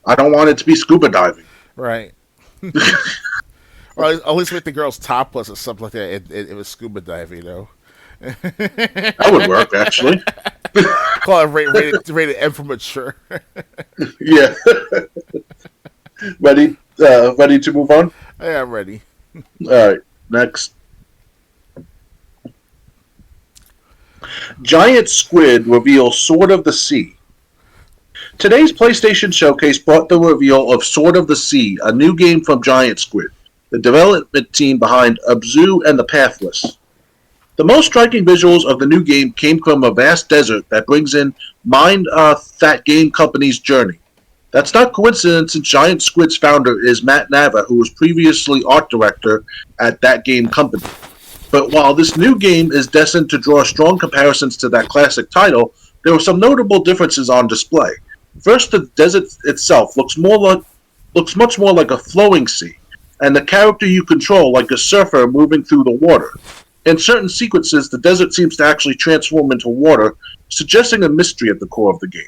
I don't want it to be scuba diving. Right. Or at least make the girls topless or something like that. It was scuba diving, That would work, actually. Call it rated M for mature. Yeah. Ready to move on? Yeah, I'm ready. All right. Next. Giant Squid reveals Sword of the Sea. Today's PlayStation Showcase brought the reveal of Sword of the Sea, a new game from Giant Squid, the development team behind Abzu and The Pathless. The most striking visuals of the new game came from a vast desert that brings in mind that game company's journey. That's not coincidence since Giant Squid's founder is Matt Nava, who was previously art director at that game company. But while this new game is destined to draw strong comparisons to that classic title, there were some notable differences on display. First, the desert itself looks much more like a flowing sea, and the character you control like a surfer moving through the water. In certain sequences, the desert seems to actually transform into water, suggesting a mystery at the core of the game.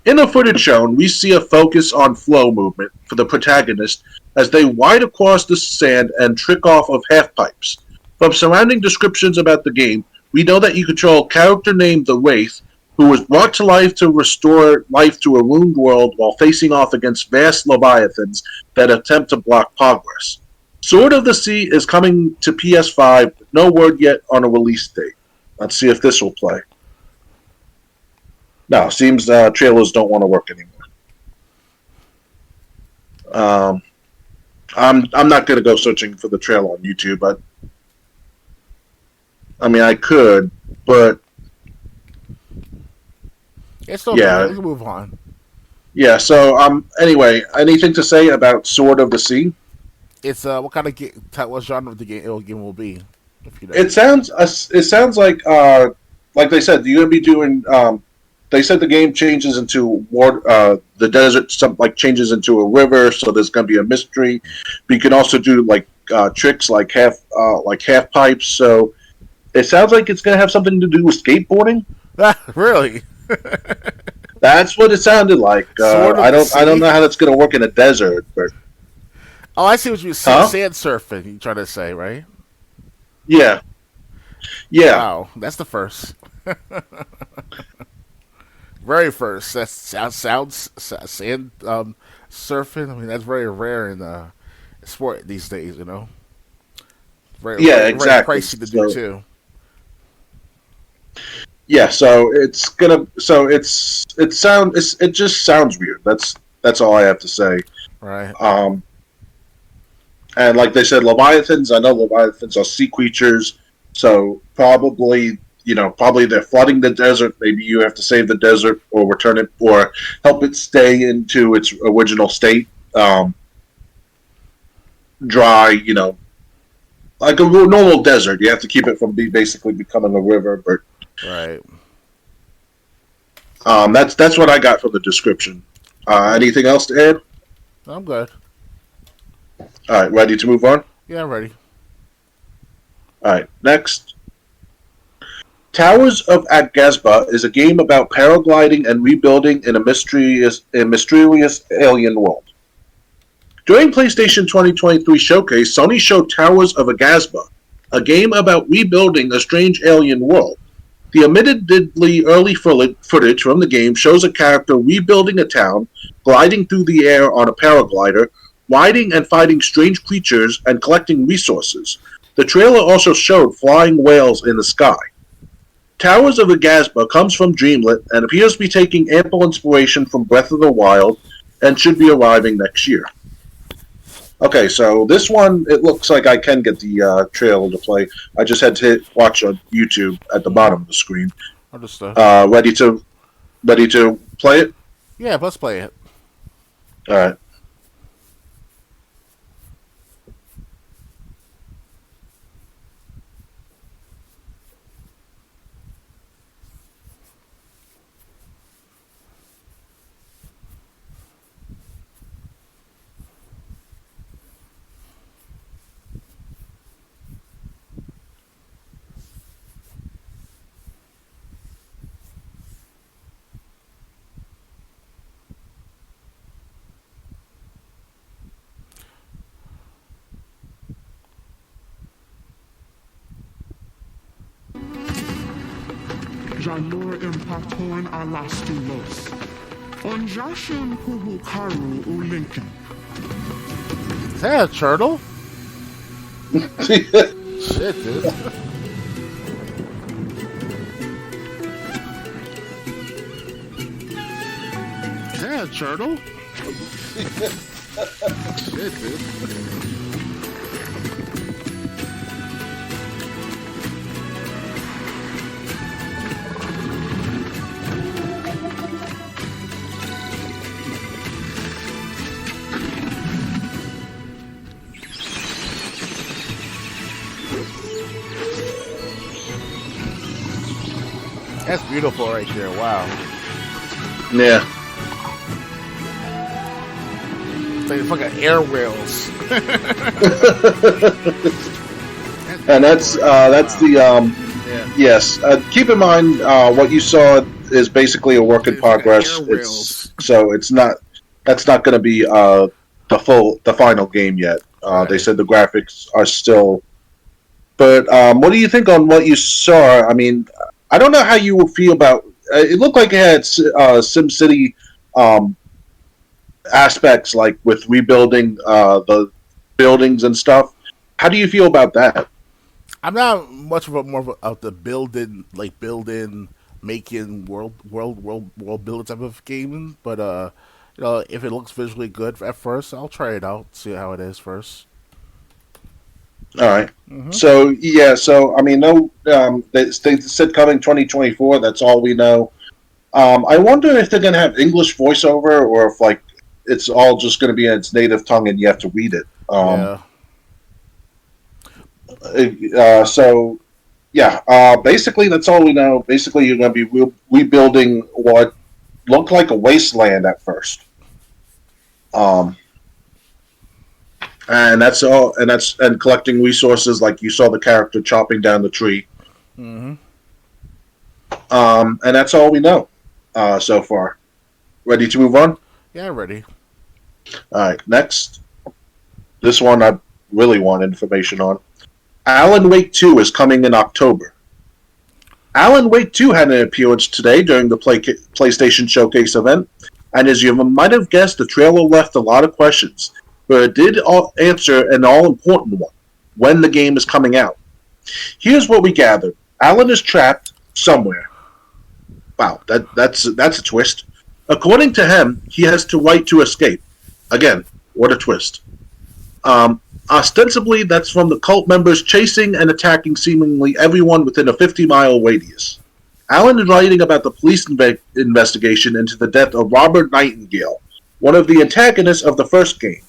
In the footage shown, we see a focus on flow movement for the protagonist as they wide across the sand and trick off of half-pipes. From surrounding descriptions about the game, we know that you control a character named the Wraith, who was brought to life to restore life to a ruined world while facing off against vast leviathans that attempt to block progress. Sword of the Sea is coming to PS5, but no word yet on a release date. Let's see if this will play. No, seems trailers don't want to work anymore. I'm not going to go searching for the trailer on YouTube, but I mean I could, but it's still we can move on. Yeah. So anyway, anything to say about Sword of the Sea? It's what kind of what genre of the game will be? If you know. It sounds like they said you're gonna be doing. They said the game changes into water. The desert changes into a river, so there's gonna be a mystery. But you can also do tricks like half pipes. So it sounds like it's gonna have something to do with skateboarding. Really? That's what it sounded like. I don't know how that's gonna work in a desert, but. Oh, I see what you said. Sand surfing, you trying to say, right? Yeah. Yeah. Wow, that's the first. Very first. That sounds sand surfing. I mean, that's very rare in sport these days. You know. Exactly. Very pricey to do too. Yeah, so it just sounds weird. That's all I have to say. Right. And like they said, leviathans. I know leviathans are sea creatures, so probably they're flooding the desert. Maybe you have to save the desert or return it or help it stay into its original state, dry. Like a normal desert. You have to keep it from basically becoming a river, but. Right. That's what I got from the description. Anything else to add? I'm good. All right, ready to move on? Yeah, I'm ready. All right, next. Towers of Aghasba is a game about paragliding and rebuilding in a mysterious alien world. During PlayStation 2023 Showcase, Sony showed Towers of Aghasba, a game about rebuilding a strange alien world. The admittedly early footage from the game shows a character rebuilding a town, gliding through the air on a paraglider, riding and fighting strange creatures, and collecting resources. The trailer also showed flying whales in the sky. Towers of Aghasba comes from Dreamlit and appears to be taking ample inspiration from Breath of the Wild and should be arriving next year. Okay, so this one, it looks like I can get the trailer to play. I just had to watch on YouTube at the bottom of the screen. Understood. Ready to play it? Yeah, let's play it. All right. Jalur Impaton Alastulos. Onjashim Hubukaru Ulinkin. Is that a turtle? Shit, dude. Is that a turtle? Shit, dude. That's beautiful right there. Wow. Yeah. It's like fucking air wheels. And that's the yes. Keep in mind what you saw is basically a work in progress. It's not that's not going to be the final game yet. They said the graphics are still. But what do you think on what you saw? I mean, I don't know how you will feel about. It looked like it had SimCity aspects, like with rebuilding the buildings and stuff. How do you feel about that? I'm not much of the building, making world building type of gaming, but if it looks visually good at first, I'll try it out, see how it is first. All right. Mm-hmm. So I mean, no, they said coming 2024. That's all we know. I wonder if they're gonna have English voiceover, or if like it's all just gonna be in its native tongue and you have to read it. Basically, that's all we know. Basically, you're going to be rebuilding what looked like a wasteland at first. And that's all. And collecting resources, like you saw the character chopping down the tree. Mm-hmm. And that's all we know so far. Ready to move on? Yeah, ready. All right, next. This one I really want information on. Alan Wake 2 is coming in October. Alan Wake 2 had an appearance today during the PlayStation Showcase event, and as you might have guessed, the trailer left a lot of questions, but it did answer an all-important one: when the game is coming out. Here's what we gathered. Alan is trapped somewhere. Wow, that's a twist. According to him, he has to right to escape. Again, what a twist. Ostensibly, that's from the cult members chasing and attacking seemingly everyone within a 50-mile radius. Alan is writing about the police investigation into the death of Robert Nightingale, one of the antagonists of the first game.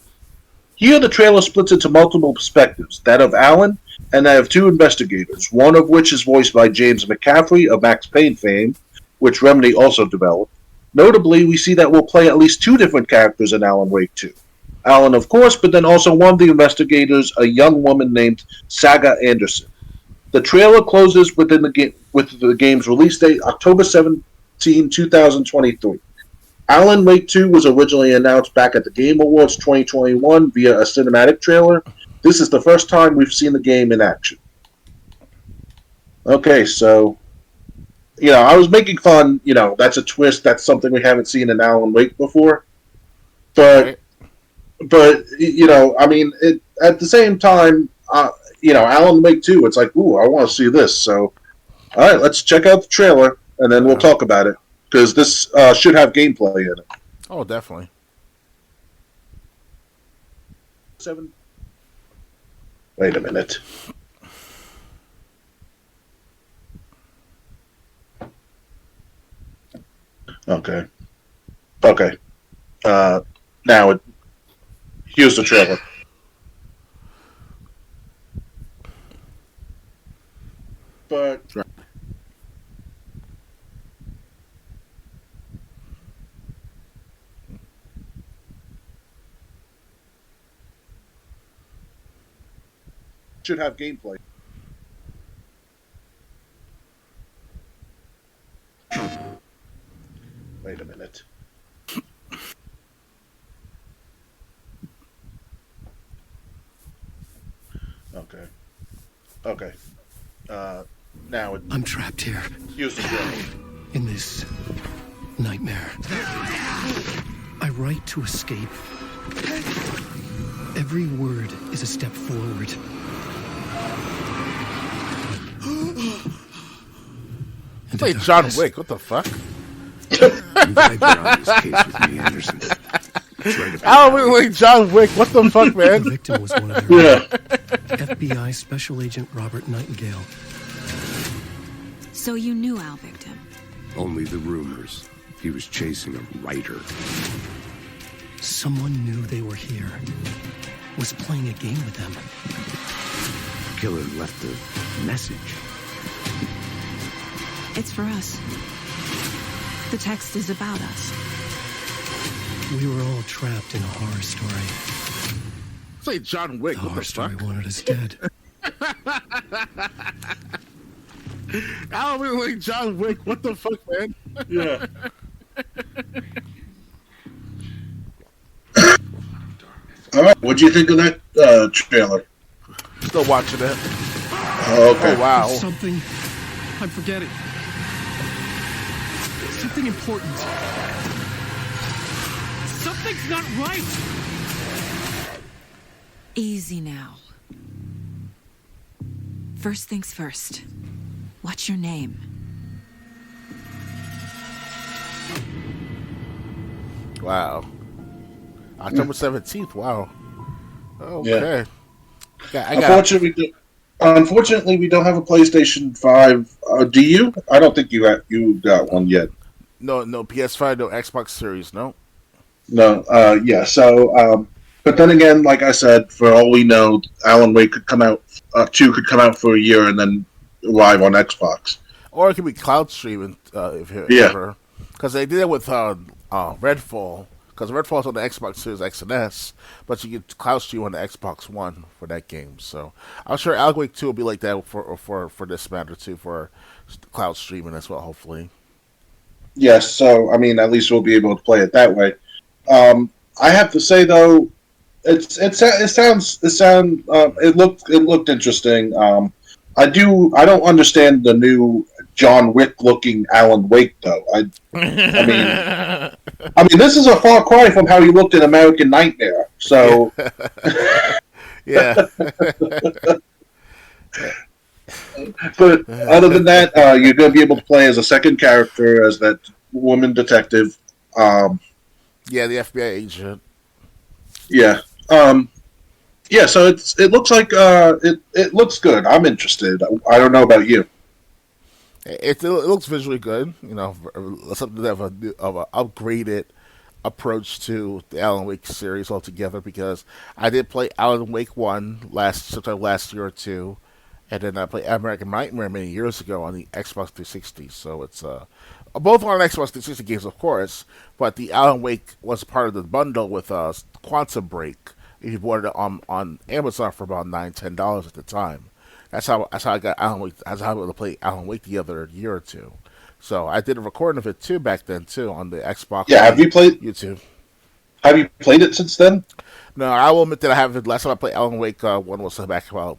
Here, the trailer splits into multiple perspectives, that of Alan and that of two investigators, one of which is voiced by James McCaffrey of Max Payne fame, which Remedy also developed. Notably, we see that we'll play at least two different characters in Alan Wake 2. Alan, of course, but then also one of the investigators, a young woman named Saga Anderson. The trailer closes with the game's release date, October 17, 2023. Alan Wake 2 was originally announced back at the Game Awards 2021 via a cinematic trailer. This is the first time we've seen the game in action. Okay, so, I was making fun, that's a twist, that's something we haven't seen in Alan Wake before. But I mean, at the same time, Alan Wake 2, it's like, ooh, I want to see this. So, all right, let's check out the trailer, and then we'll talk about it. Because this should have gameplay in it. Oh, definitely. Wait a minute. Okay. Now, here's the trailer. But should have gameplay. Wait a minute. Okay. Now I'm trapped here. Use the trailer. In this nightmare. I write to escape. Every word is a step forward. It's like John Wick. What the fuck? You've had your honest case with me, Anderson. I don't like John Wick. What the fuck, man? The victim was one of their own. FBI Special Agent Robert Nightingale. So you knew Al Victim? Only the rumors. He was chasing a writer. Someone knew they were here. Was playing a game with them. Killer left a message. It's for us. The text is about us. We were all trapped in a horror story. It's like John Wick. The What horror the story fuck? wanted us dead. I don't really like John Wick. What the fuck, man? Yeah. All right. What'd you think of that trailer? Still watching it. Oh, okay. Oh, wow. Something I'm forgetting. Something important. Something's not right. Easy now. First things first. What's your name? Wow. October 17th. Wow. Okay. Yeah. Unfortunately, we don't have a PlayStation 5. Do you? I don't think you got one yet. No PS5, no Xbox Series, no. No. Yeah. So, but then again, like I said, for all we know, Alan Wake could come out. 2 could come out for a year and then arrive on Xbox. Or it could be cloud streaming, if ever. Because they did it with Redfall. Because Redfall's on the Xbox Series X and S, but you get cloud stream on the Xbox One for that game. So I'm sure Alan Wake 2 will be like that for this matter too, for cloud streaming as well. Hopefully. Yes. So I mean, at least we'll be able to play it that way. I have to say though, it looked interesting. I don't understand the new John Wick looking Alan Wake though. I mean, this is a far cry from how he looked in American Nightmare. So, yeah. But other than that, you're going to be able to play as a second character as that woman detective. Yeah, the FBI agent. Yeah. Yeah. So it looks like it looks good. I'm interested. I don't know about you. It looks visually good, you know, something of an upgraded approach to the Alan Wake series altogether. Because I did play Alan Wake 1 sometime last year or two, and then I played American Nightmare many years ago on the Xbox 360. So it's both on Xbox 360 games, of course, but the Alan Wake was part of the bundle with Quantum Break. If you bought it on Amazon for about $9-10 at the time. That's how I got Alan Wake. That's how I was able to play Alan Wake the other year or two. So I did a recording of it too back then too on the Xbox. Yeah, have you played YouTube? Have you played it since then? No, I will admit that I haven't. Last time I played Alan Wake 1 was back about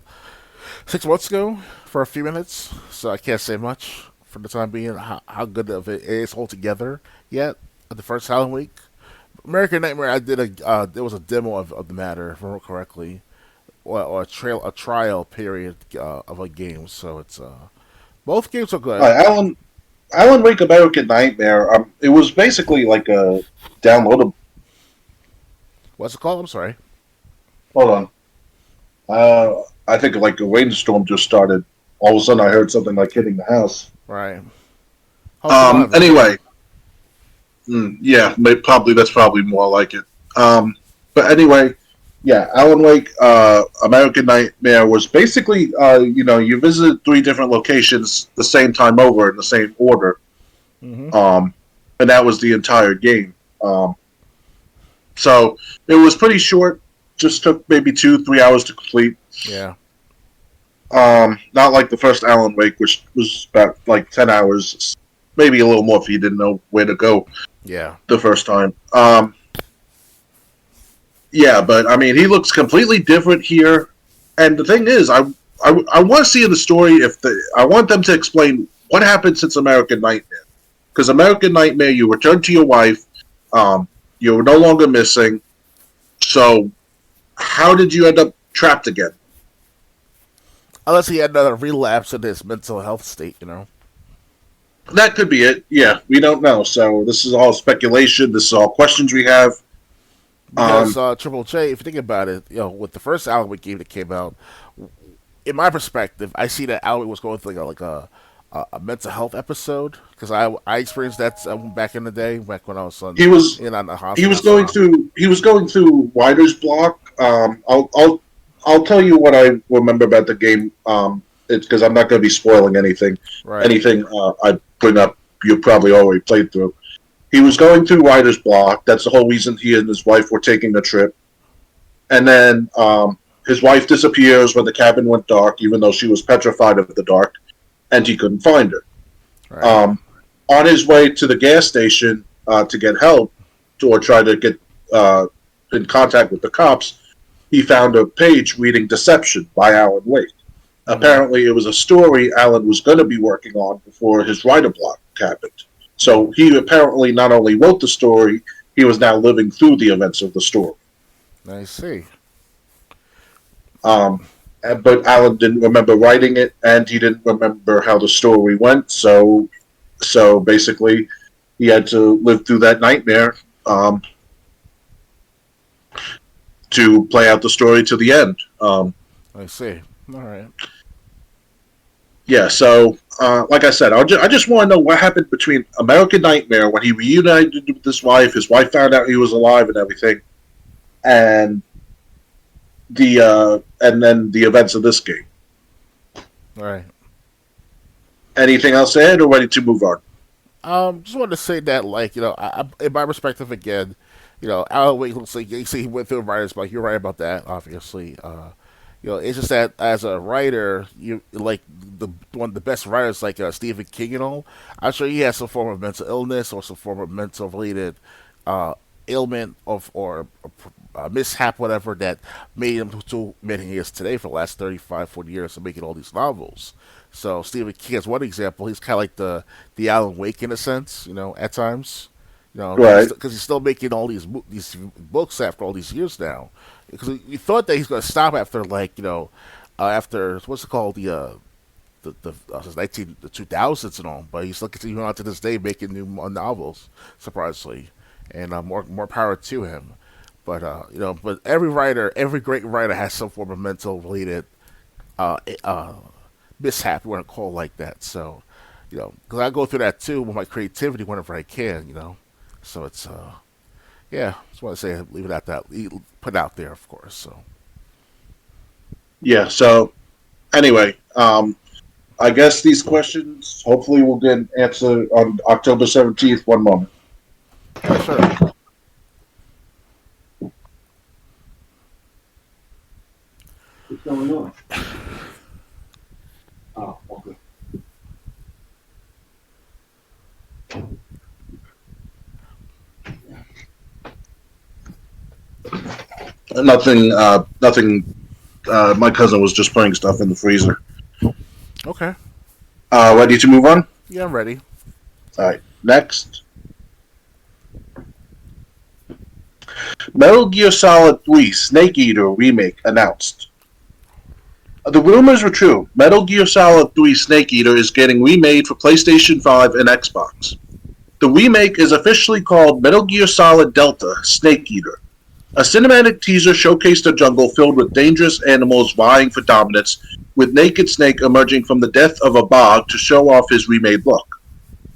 6 months ago for a few minutes. So I can't say much for the time being. How good of it is altogether yet? The first Alan Wake, American Nightmare. I did there was a demo of the matter, if I remember correctly. Or a trial period of a game, so it's both games are good. Alan Wake American Nightmare. It was basically like a downloadable. What's it called? I'm sorry. Hold on. I think like a rainstorm just started. All of a sudden, I heard something like hitting the house. Right. Anyway. Yeah, that's probably more like it. But anyway. Yeah, Alan Wake, American Nightmare was basically, you visit 3 different locations the same time over in the same order. Mm-hmm. And that was the entire game. So it was pretty short, just took maybe 2-3 hours to complete. Yeah. Not like the first Alan Wake, which was about like 10 hours, maybe a little more if you didn't know where to go. Yeah. The first time. Yeah, but I mean, he looks completely different here. And the thing is, I want to see in the story I want them to explain what happened since American Nightmare. Because American Nightmare, you returned to your wife, you were no longer missing. So, how did you end up trapped again? Unless he had another relapse in his mental health state, you know. That could be it. Yeah, we don't know. So this is all speculation. This is all questions we have. Because Triple J, if you think about it, with the first Alan Wake game that came out, in my perspective, I see that Alan Wake was going through like a mental health episode, because I experienced that back in the day, back when I was on the hospital. He was going through writer's block. I'll tell you what I remember about the game. It's because I'm not going to be spoiling anything. Right. Anything bring up you probably already played through. He was going through writer's block. That's the whole reason he and his wife were taking a trip. And then his wife disappears when the cabin went dark, even though she was petrified of the dark, and he couldn't find her. Right. On his way to the gas station to get help or try to get in contact with the cops, he found a page reading Deception by Alan Wake. Apparently, it was a story Alan was going to be working on before his writer block happened. So he apparently not only wrote the story, he was now living through the events of the story. I see. But Alan didn't remember writing it, and he didn't remember how the story went. So basically, he had to live through that nightmare to play out the story to the end. I see. All right. Yeah, so like I said, I just want to know what happened between American Nightmare when he reunited with his wife found out he was alive and everything, and then the events of this game. All right. Anything else to add, or ready to move on? Just wanted to say that, like, you know, in my perspective again, you know, Alan Wake looks like he went through a writer's block. You're right about that, obviously. You know, it's just that as a writer, you like one of the best writers, like Stephen King and all. I'm sure he has some form of mental illness or some form of mental related ailment or mishap, whatever, that made him to many he is today for the last 35, 40 years of making all these novels. So Stephen King is one example. He's kind of like the Alan Wake in a sense, you know, at times. You know, right? Because he's still making all these books after all these years now. Because you thought that he's going to stop after, like, you know, after what's it called, the 2000s and all, but he's still continuing on to this day making new novels, surprisingly, and more power to him. But you know, but every great writer has some form of mental related mishap, you want to call it like that. So, you know, because I go through that too with my creativity whenever I can, you know. So it's yeah, just want to say, leave it at that. Put it out there, of course. So yeah. So anyway, I guess these questions hopefully will get answered on October 17th. One moment. Yeah, sure. What's going on? Oh, okay. Nothing. My cousin was just putting stuff in the freezer. Okay. Ready to move on? Yeah, I'm ready. All right. Next. Metal Gear Solid 3 Snake Eater remake announced. The rumors were true. Metal Gear Solid 3 Snake Eater is getting remade for PlayStation 5 and Xbox. The remake is officially called Metal Gear Solid Delta Snake Eater. A cinematic teaser showcased a jungle filled with dangerous animals vying for dominance, with Naked Snake emerging from the depth of a bog to show off his remade look.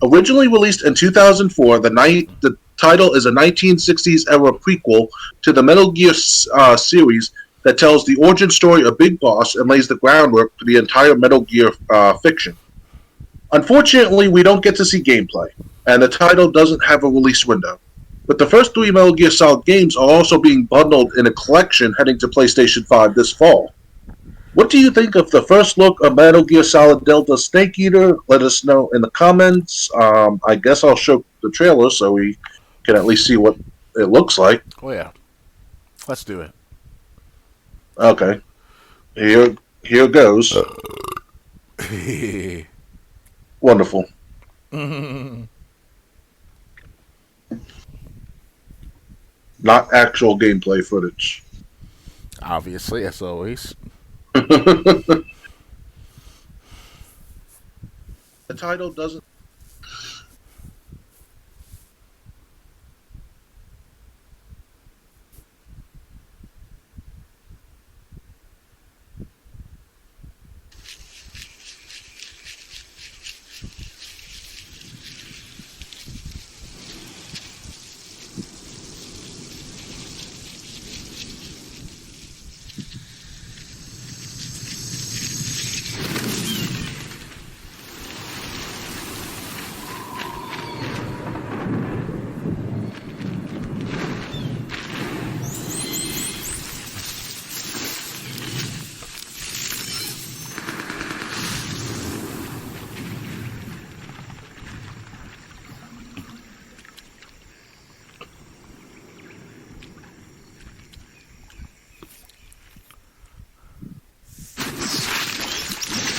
Originally released in 2004, the title is a 1960s-era prequel to the Metal Gear series that tells the origin story of Big Boss and lays the groundwork for the entire Metal Gear fiction. Unfortunately, we don't get to see gameplay, and the title doesn't have a release window. But the first 3 Metal Gear Solid games are also being bundled in a collection heading to PlayStation 5 this fall. What do you think of the first look of Metal Gear Solid Delta Snake Eater? Let us know in the comments. I guess I'll show the trailer so we can at least see what it looks like. Oh yeah, let's do it. Okay, here goes. Wonderful. Not actual gameplay footage. Obviously, as always. The title doesn't.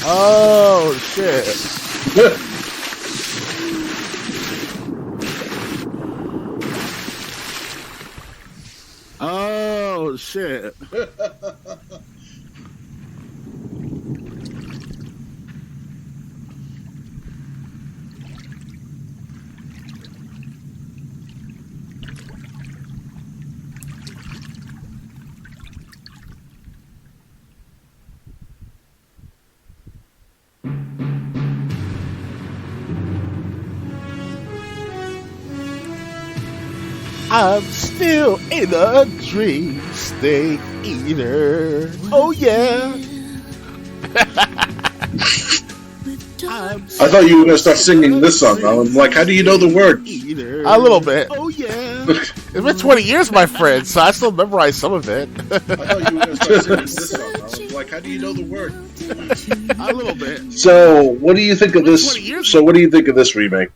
Oh shit! Oh shit! I'm still in a dream, steak eater. Oh yeah. I thought you were gonna start singing this song. I'm like, how do you know the words? A little bit. Oh yeah. It's been 20 years, my friend, so I still memorize some of it. I thought you were gonna start singing this song. I was like, how do you know the words? A little bit. So, what do you think of this? So, what do you think of this remake?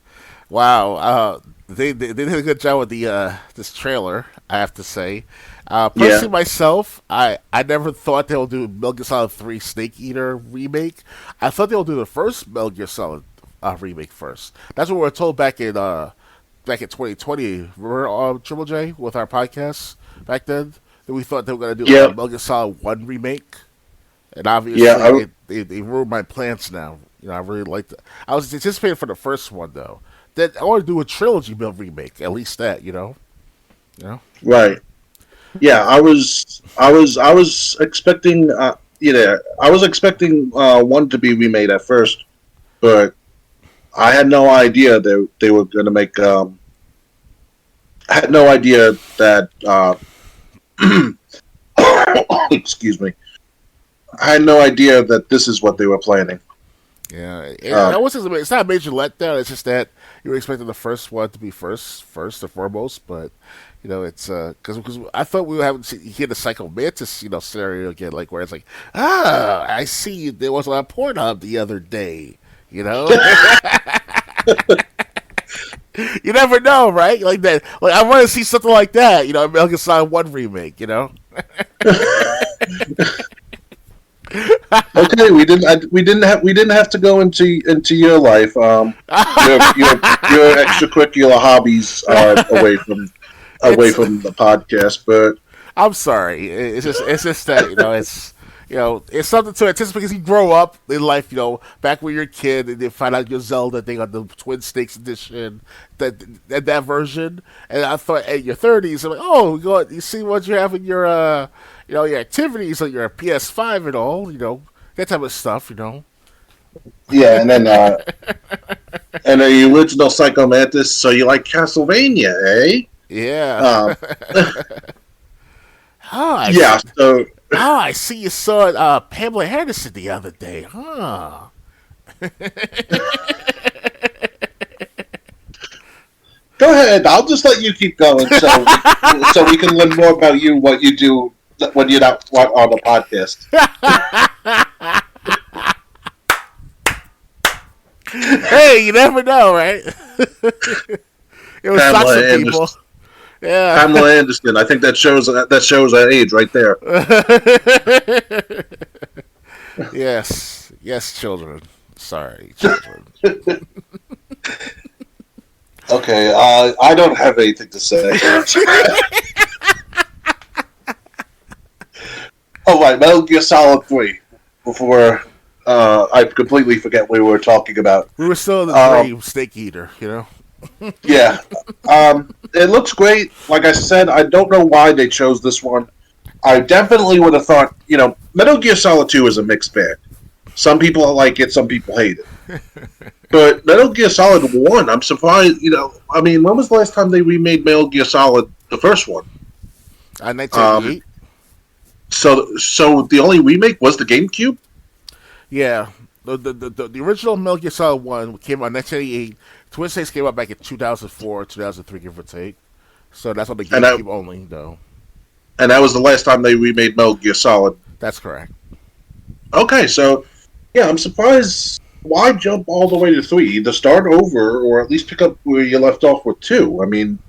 Wow. They did a good job with the this trailer, I have to say. Personally, myself, I never thought they would do Metal Gear Solid 3 Snake Eater remake. I thought they would do the first Metal Gear Solid remake first. That's what we were told back in 2020. Remember Triple J with our podcast back then? That we thought they were going to do a Metal Gear Solid 1 remake. And obviously, they ruined my plans now. You know, I really liked it. I was anticipating for the first one though. That I want to do a trilogy build remake, at least that, you know. Right. Yeah, I was expecting, I was expecting one to be remade at first, but I had no idea that they were going to make. I had no idea that. Excuse me. I had no idea that this is what they were planning. Yeah, it's not a major letdown. It's just that you were expecting the first one to be first and foremost, but you know it's because I thought we would have hear the Psycho Mantis scenario again, like where it's like, I see there was on Pornhub the other day, you know. You never know, right? Like that. Like I want to see something like that, Metal Gear Solid 1 remake, Okay, we didn't have to go into your life. Your extracurricular hobbies are away from the podcast, but I'm sorry. It's just that it's something to anticipate because you grow up in life, back when you're a kid and you find out your Zelda thing on the Twin Snakes edition, that version, and I thought at your 30s, I'm like, oh, you see what you have in your your activities on your PS5 and all, that type of stuff, Yeah, and then and the original Psycho Mantis. So you like Castlevania, eh? Yeah. I see you saw Pamela Anderson the other day, huh? Go ahead. I'll just let you keep going, so we can learn more about you, what you do when you're not on the podcast. Hey, you never know, right? It was Pamela some Anderson. people. Yeah, Pamela Anderson. I think that shows our age right there. Yes, children. Sorry, children. Okay, I don't have anything to say. All right, Metal Gear Solid 3. Before I completely forget what we were talking about. We were still in the dream Snake Eater, Yeah. It looks great. Like I said, I don't know why they chose this one. I definitely would have thought, Metal Gear Solid 2 is a mixed bag. Some people like it, some people hate it. But Metal Gear Solid 1, I'm surprised, when was the last time they remade Metal Gear Solid, the first one? 1988. So the only remake was the GameCube? Yeah. The original Metal Gear Solid 1 came out in 1988. Twin Snakes came out back in 2004, 2003, give or take. So that's on the GameCube only, though. And that was the last time they remade Metal Gear Solid? That's correct. Okay, so, yeah, I'm surprised. Why jump all the way to 3? Either start over or at least pick up where you left off with 2. I mean...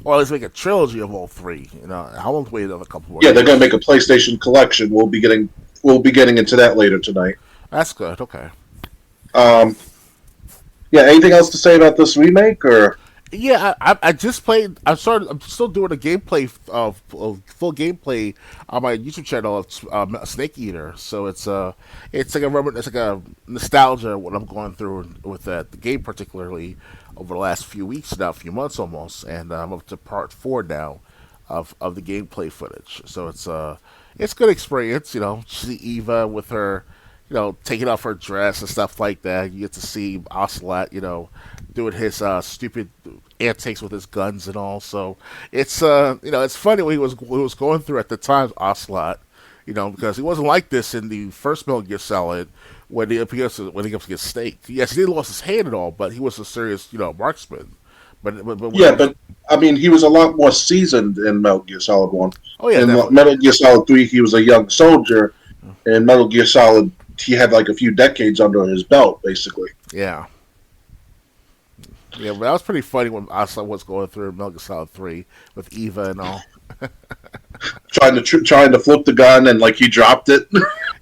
Well, let's make a trilogy of all 3. I won't wait another couple more years. They're going to make a PlayStation collection. We'll be getting into that later tonight. That's good. Okay. Um, yeah. Anything else to say about this remake, or? Yeah, I just played. I'm still doing a gameplay of full gameplay on my YouTube channel. It's Snake Eater, so it's like it's like a nostalgia of what I'm going through with the game, particularly over the last few weeks now, a few months almost, and I'm up to part 4 now of the gameplay footage. So it's good experience. You know, see Eva with her, you know, taking off her dress and stuff like that. You get to see Ocelot, you know, doing his stupid antics with his guns and all. So it's you know, it's funny what he was going through at the time, Ocelot. You know, because he wasn't like this in the first Metal Gear Solid when he appears when he comes to get staked. Yes, he didn't lose his hand at all, but he was a serious, you know, marksman. But Yeah, but I mean, he was a lot more seasoned in Metal Gear Solid 1. Oh yeah, in definitely. Metal Gear Solid 3, he was a young soldier. In Metal Gear Solid, he had like a few decades under his belt, basically. Yeah. Yeah, but that was pretty funny when Ocelot was going through Metal Gear Solid 3 with Eva and all. Trying to flip the gun, and like he dropped it.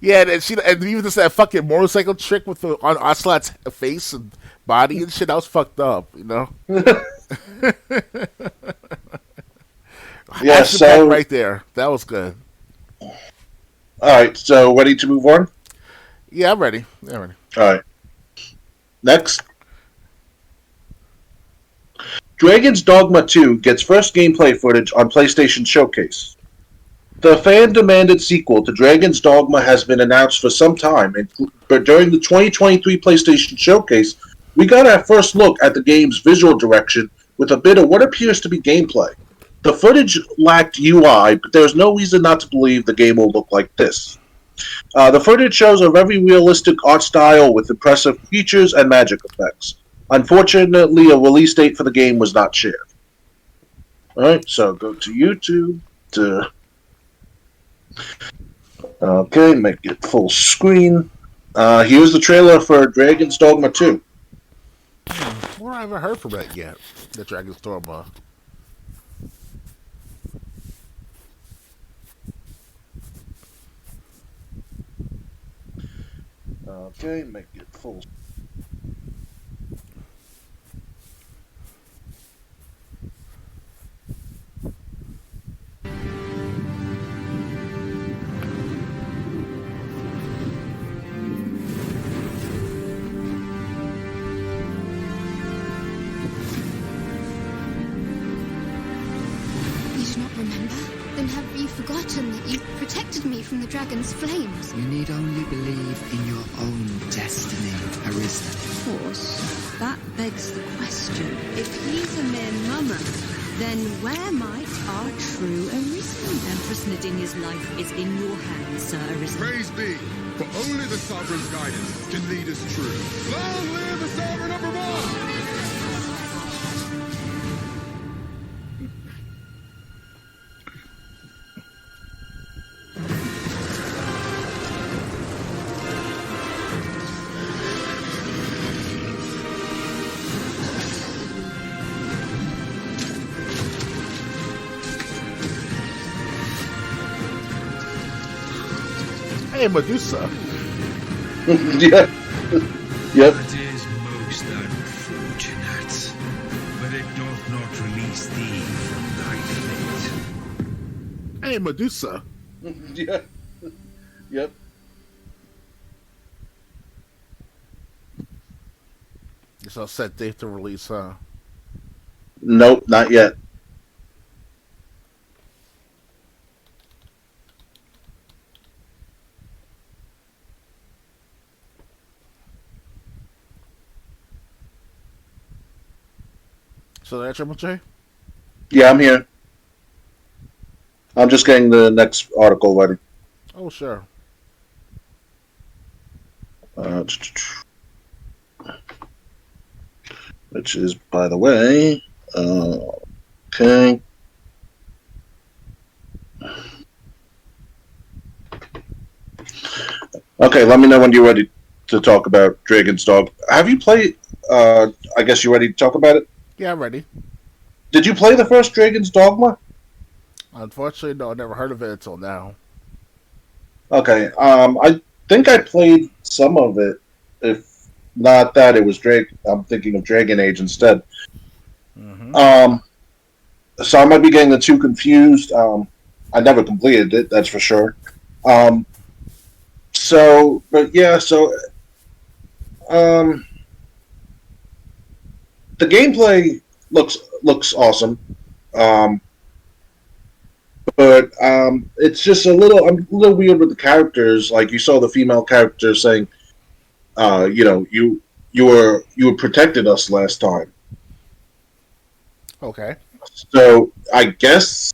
Yeah, and even just that fucking motorcycle trick with on Ocelot's face and body and shit, that was fucked up, you know? Yeah, Action so pack right there. That was good. Alright, so ready to move on? Yeah, I'm ready. Yeah, I'm ready. Alright. Next. Dragon's Dogma 2 gets first gameplay footage on PlayStation Showcase. The fan-demanded sequel to Dragon's Dogma has been announced for some time, but during the 2023 PlayStation Showcase, we got our first look at the game's visual direction with a bit of what appears to be gameplay. The footage lacked UI, but there is no reason not to believe the game will look like this. The footage shows a very realistic art style with impressive features and magic effects. Unfortunately, a release date for the game was not shared. Alright, so go to YouTube to... Okay, make it full screen. Here's the trailer for Dragon's Dogma 2. Well, I haven't heard from that yet, the Dragon's Dogma. Okay, make it full. You do not remember? Then have you forgotten that you protected me from the dragon's flames? You need only believe in your own destiny, Arista. Of course, that begs the question. If he's a mere mummer, then where might our true Arista? Empress Nadinia's life is in your hands, Sir Arista. Praise be, for only the Sovereign's guidance can lead us true. Long live the Sovereign of Vermont! Hey, Medusa. Yeah. Yep. That is most unfortunate, but it doth not release thee from thy fate. Hey, Medusa. Yeah. Yep. Guess I'll set date to release, huh? Nope, not yet. So that's Triple J? Yeah, I'm here. I'm just getting the next article ready. Oh, sure. Which is, by the way, okay. Okay, let me know when you're ready to talk about Dragon's Dog. Have you played? I guess you're ready to talk about it. Yeah, I'm ready. Did you play the first Dragon's Dogma? Unfortunately, no, I never heard of it until now. Okay, I think I played some of it. If not that, it was Drake. I'm thinking of Dragon Age instead. Mm-hmm. So I might be getting the two confused. I never completed it, that's for sure. But yeah, the gameplay looks awesome. But it's just I'm a little weird with the characters. Like you saw the female character saying, you were protected us last time. Okay. So I guess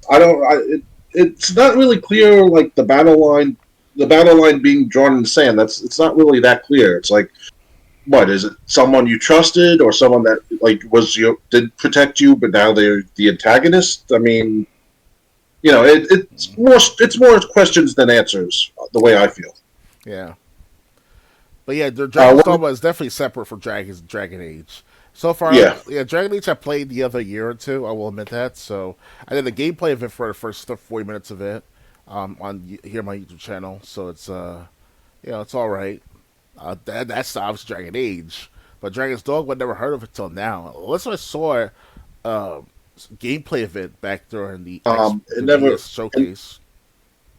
it's not really clear. Like the battle line being drawn in the sand. It's not really that clear. It's like, what is it? Someone you trusted, or someone that like did protect you, but now they're the antagonist? I mean, it's more questions than answers. The way I feel. Yeah. But yeah, the Dragon's Dogma is definitely separate from Dragon Age. So far, yeah, Dragon Age I played the other year or two. I will admit that. So I did the gameplay of it for the first 40 minutes of it on here on my YouTube channel. So it's it's all right. That's obviously Dragon Age, but Dragon's Dogma I never heard of it till now. Unless I saw gameplay of it back during the showcase.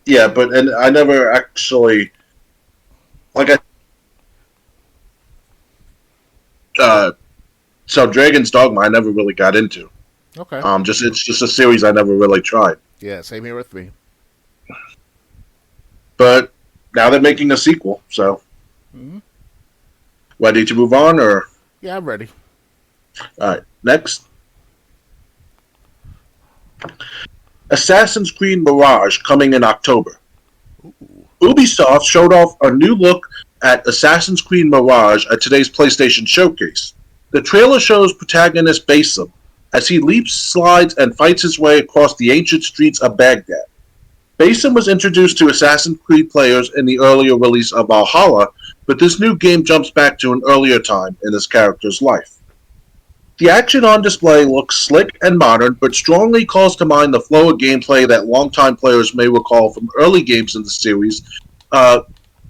But I never actually so Dragon's Dogma I never really got into. Okay. It's just a series I never really tried. Yeah, same here with me. But now they're making a sequel, so ready to move on, or? Yeah, I'm ready. All right, next. Assassin's Creed Mirage coming in October. Ooh. Ubisoft showed off a new look at Assassin's Creed Mirage at today's PlayStation Showcase. The trailer shows protagonist Basim as he leaps, slides, and fights his way across the ancient streets of Baghdad. Basim was introduced to Assassin's Creed players in the earlier release of Valhalla, but this new game jumps back to an earlier time in this character's life. The action on display looks slick and modern, but strongly calls to mind the flow of gameplay that longtime players may recall from early games in the series,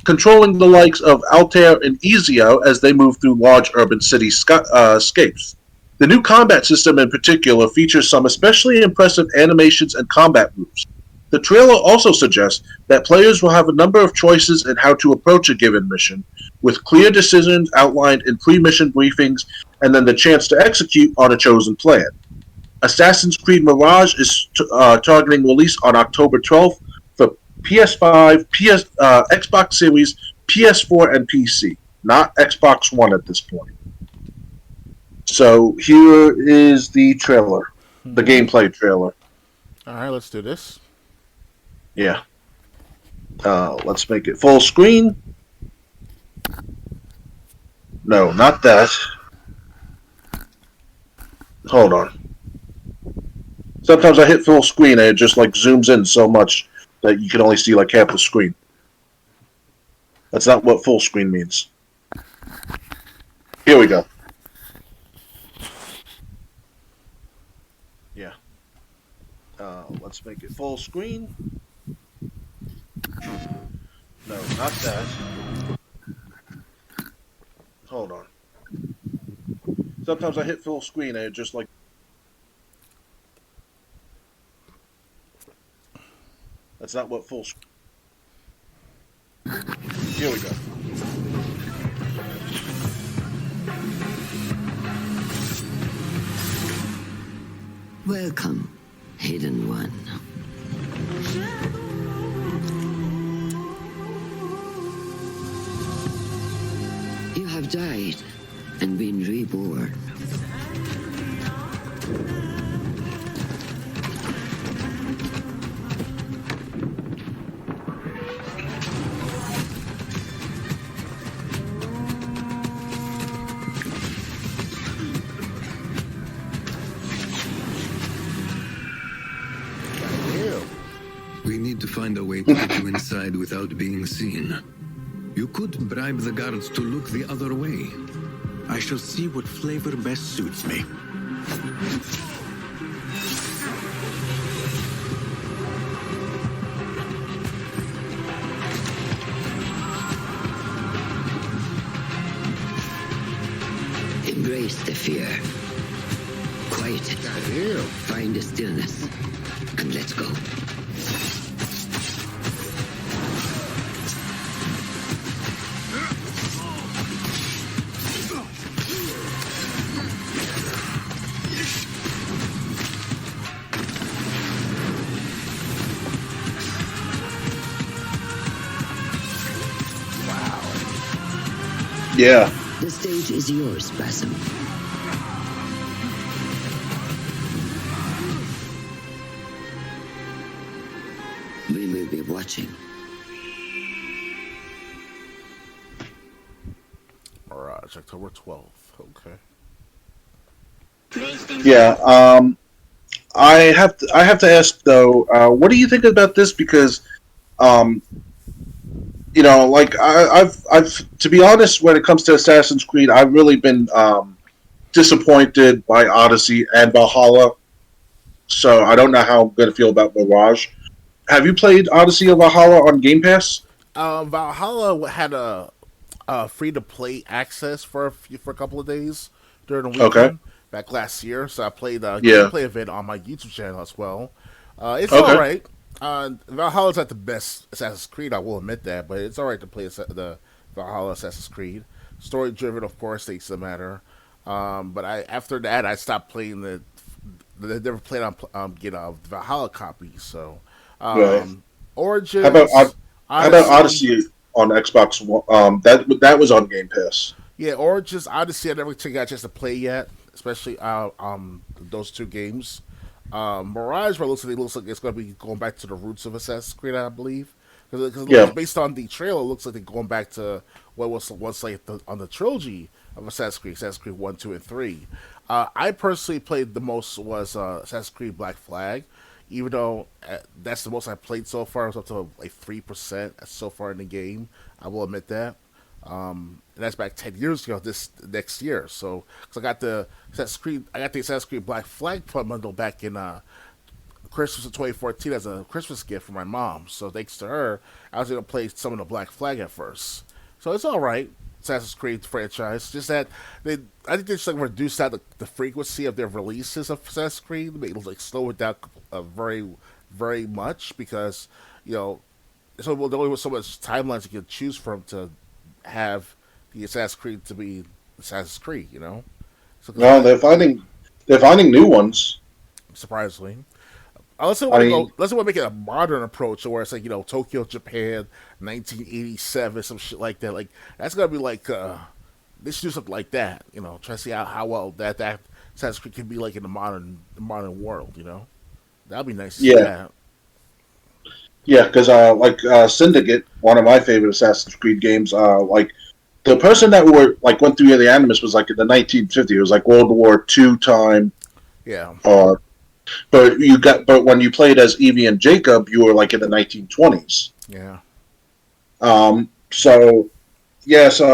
controlling the likes of Altair and Ezio as they move through large urban cityscapes. The new combat system in particular features some especially impressive animations and combat moves. The trailer also suggests that players will have a number of choices in how to approach a given mission, with clear decisions outlined in pre-mission briefings and then the chance to execute on a chosen plan. Assassin's Creed Mirage is targeting release on October 12th for PS5, Xbox Series, PS4, and PC, not Xbox One at this point. So here is the trailer, the gameplay trailer. All right, let's do this. Yeah. Let's make it full screen. No, not that. Hold on. Sometimes I hit full screen and it just like zooms in so much that you can only see like half the screen. That's not what full screen means. Here we go. Yeah. Let's make it full screen. No, not that. Hold on. Sometimes I hit full screen and it just like... That's not what full screen... Here we go. Welcome, Hidden One. You have died and been reborn. We need to find a way to get you inside without being seen. You could bribe the guards to look the other way. I shall see what flavor best suits me. Embrace the fear. Quiet it. Find the stillness. And let's go. Yeah. The stage is yours, Spasm. We will be watching. Mirage, October 12th. Okay. Yeah. I have to ask though. What do you think about this? Because, you know, like I've to be honest, when it comes to Assassin's Creed, I've really been disappointed by Odyssey and Valhalla. So I don't know how I'm going to feel about Mirage. Have you played Odyssey or Valhalla on Game Pass? Valhalla had a free to play access for a couple of days during the weekend back last year. So I played a gameplay event on my YouTube channel as well. It's all right. Valhalla's not the best Assassin's Creed, I will admit that, but it's all right to play the Valhalla Assassin's Creed. Story driven, of course, takes the matter. But after that, I stopped playing the. They never played on get a Valhalla copy. So, Origins. How about Odyssey on Xbox One? That was on Game Pass. Yeah, Origins, Odyssey, I never got a chance to play yet, especially those two games. Mirage, looks like it's going to be going back to the roots of Assassin's Creed, I believe. Because based on the trailer, it looks like they're going back to what was once like on the trilogy of Assassin's Creed 1, 2, and 3. I personally played the most was Assassin's Creed Black Flag, even though that's the most I played so far. It was up to like 3% so far in the game. I will admit that. And that's back 10 years ago. This next year, so because I got the Assassin's Creed Black Flag bundle back in Christmas of 2014 as a Christmas gift for my mom. So thanks to her, I was able to play some of the Black Flag at first. So it's all right. Assassin's Creed franchise. Just that I think they just like reduced out the frequency of their releases of Assassin's Creed. They like slow it down very, very much because there's only so much timelines you can choose from to have the Assassin's Creed to be Assassin's Creed. So, no, they're finding new ones. Surprisingly. Let's want to make it a modern approach where it's like, Tokyo, Japan, 1987, some shit like that. Like, that's going to be like, they should do something like that, try to see how well that Assassin's Creed can be like in the modern world, That'd be nice to see that. Yeah, because Syndicate, one of my favorite Assassin's Creed games, like, the person that went through the Animus was like in the 1950s. It was like World War II time. Yeah. But when you played as Evie and Jacob, you were like in the 1920s. Yeah. So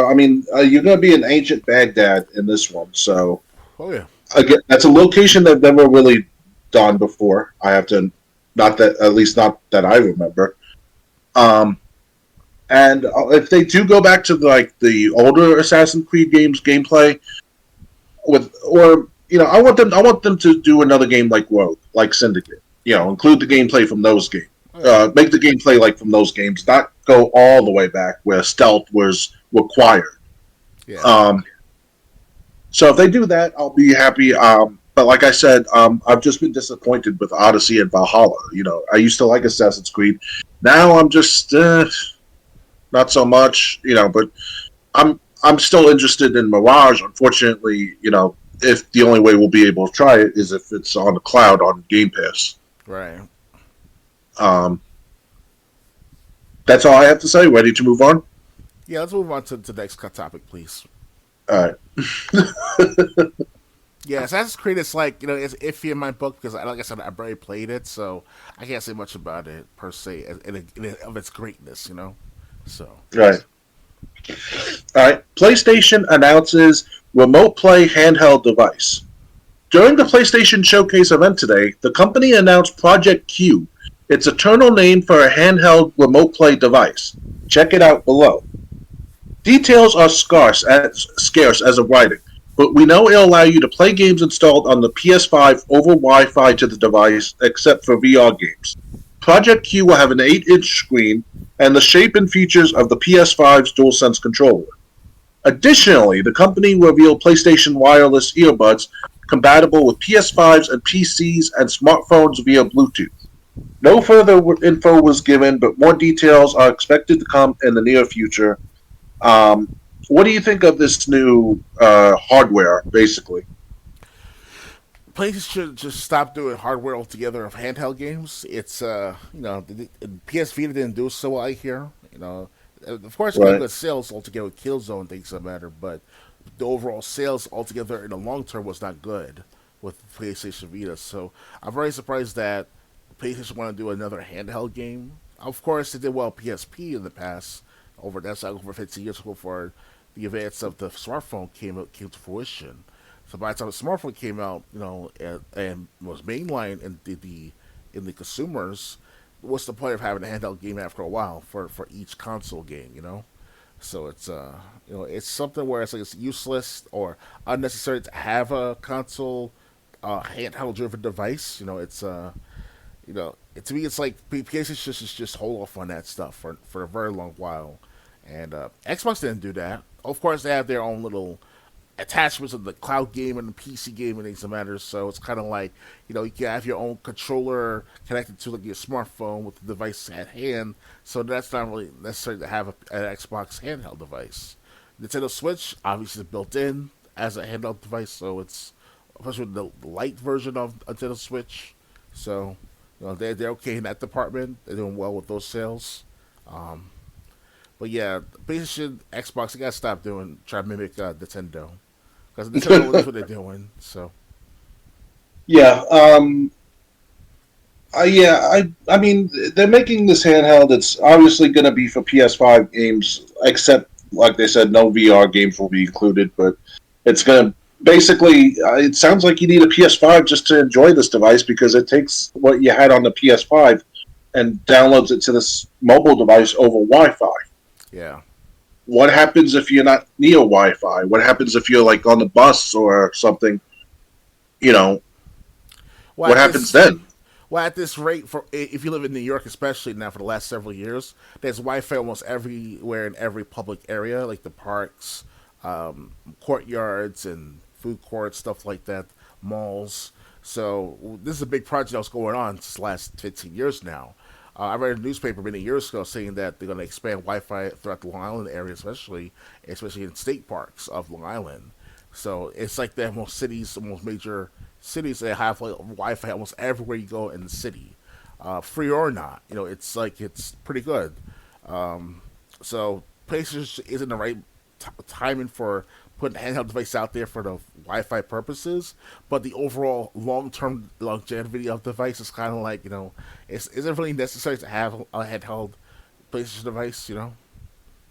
I mean, you're gonna be in ancient Baghdad in this one. So. Oh yeah. Again, that's a location they've never really done before. I have to, not that I remember. And if they do go back to the older Assassin's Creed games gameplay, I want them to do another game like Rogue, like Syndicate. Include the gameplay from those games. Make the gameplay like from those games, not go all the way back where stealth was required. Yeah. So if they do that, I'll be happy. But like I said, I've just been disappointed with Odyssey and Valhalla. I used to like Assassin's Creed. Now I'm just not so much. But I'm still interested in Mirage. Unfortunately, if the only way we'll be able to try it is if it's on the cloud on Game Pass. Right. That's all I have to say. Ready to move on? Yeah, let's move on to the next topic, please. All right. Yeah, Assassin's Creed is like, it's iffy in my book because, like I said, I've already played it, so I can't say much about it per se of its greatness, So. Right. All right. PlayStation announces Remote Play handheld device. During the PlayStation Showcase event today, the company announced Project Q, its eternal name for a handheld remote play device. Check it out below. Details are scarce as of writing, but we know it'll allow you to play games installed on the PS5 over Wi-Fi to the device, except for VR games. Project Q will have an 8-inch screen and the shape and features of the PS5's DualSense controller. Additionally, the company revealed PlayStation wireless earbuds compatible with PS5s and PCs and smartphones via Bluetooth. No further info was given, but more details are expected to come in the near future. What do you think of this new hardware, basically? PlayStation should just stop doing hardware altogether of handheld games. It's the PS Vita didn't do so well, I hear. Of course, Right. good sales altogether with Killzone and things that matter, but the overall sales altogether in the long term was not good with PlayStation Vita. So I'm very surprised that PlayStation want to do another handheld game. Of course, they did well PSP in the past. That's like over 15 years ago before the advance of the smartphone came to fruition. So by the time the smartphone came out, and was mainline in the consumers, what's the point of having a handheld game after a while for each console game? So it's something where it's useless or unnecessary to have a console handheld driven device. To me, it's like PlayStation should just hold off on that stuff for a very long while. And Xbox didn't do that. Of course, they have their own little attachments of the cloud game and the PC game and things that matter. So it's kind of like, you can have your own controller connected to like your smartphone with the device at hand. So that's not really necessary to have an Xbox handheld device. Nintendo Switch obviously is built in as a handheld device, so it's especially the light version of Nintendo Switch. So they're okay in that department. They're doing well with those sales. But yeah, PlayStation, Xbox, they gotta stop try to mimic Nintendo, because Nintendo knows what they're doing. So Yeah, I mean, they're making this handheld. It's obviously going to be for PS5 games, except, like they said, no VR games will be included. But it's going to basically, it sounds like you need a PS5 just to enjoy this device, because it takes what you had on the PS5 and downloads it to this mobile device over Wi-Fi. Yeah. What happens if you're not near Wi-Fi? What happens if you're like on the bus or something? What happens then? Well, at this rate, if you live in New York, especially now for the last several years, there's Wi-Fi almost everywhere in every public area, like the parks, courtyards, and food courts, stuff like that, malls. So this is a big project that was going on since the last 15 years now. I read a newspaper many years ago saying that they're going to expand Wi-Fi throughout the Long Island area, especially in state parks of Long Island. So it's like the most major cities that have like Wi-Fi almost everywhere you go in the city, free or not. It's pretty good. So PlayStation isn't the right timing for putting a handheld device out there for the Wi-Fi purposes, but the overall long-term longevity of the device is kind of like, is it really necessary to have a handheld PlayStation device?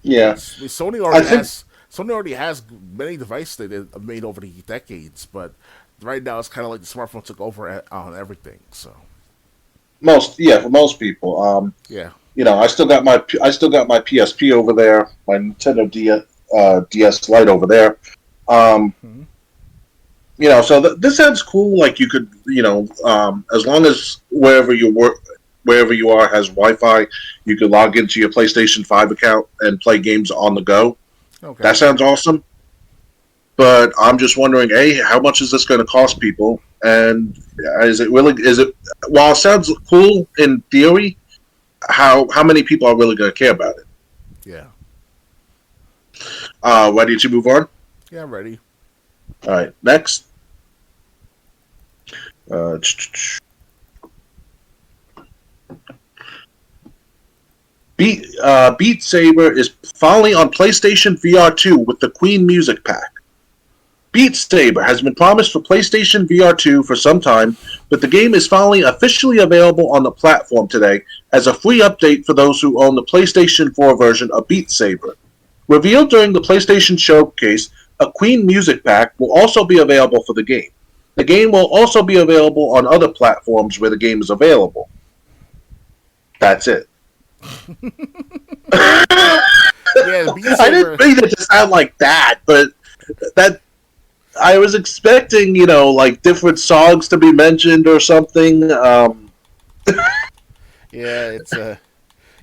Yeah. Sony already has many devices that they've made over the decades, but right now it's kind of like the smartphone took over on everything. So for most people. Yeah. I still got my PSP over there, my Nintendo DS Lite over there. So this sounds cool. Like you could, as long as wherever you are has Wi-Fi, you could log into your PlayStation 5 account and play games on the go. Okay. That sounds awesome. But I'm just wondering, how much is this going to cost people? And while it sounds cool in theory, how many people are really going to care about it? Yeah. Ready to move on? Yeah, I'm ready. All right, next. Beat Saber is finally on PlayStation VR 2 with the Queen Music Pack. Beat Saber has been promised for PlayStation VR 2 for some time, but the game is finally officially available on the platform today as a free update for those who own the PlayStation 4 version of Beat Saber. Revealed during the PlayStation Showcase, a Queen Music Pack will also be available for the game. The game will also be available on other platforms where the game is available. That's it. Yeah, I didn't mean it to sound like that, but that I was expecting, like different songs to be mentioned or something. Yeah, it's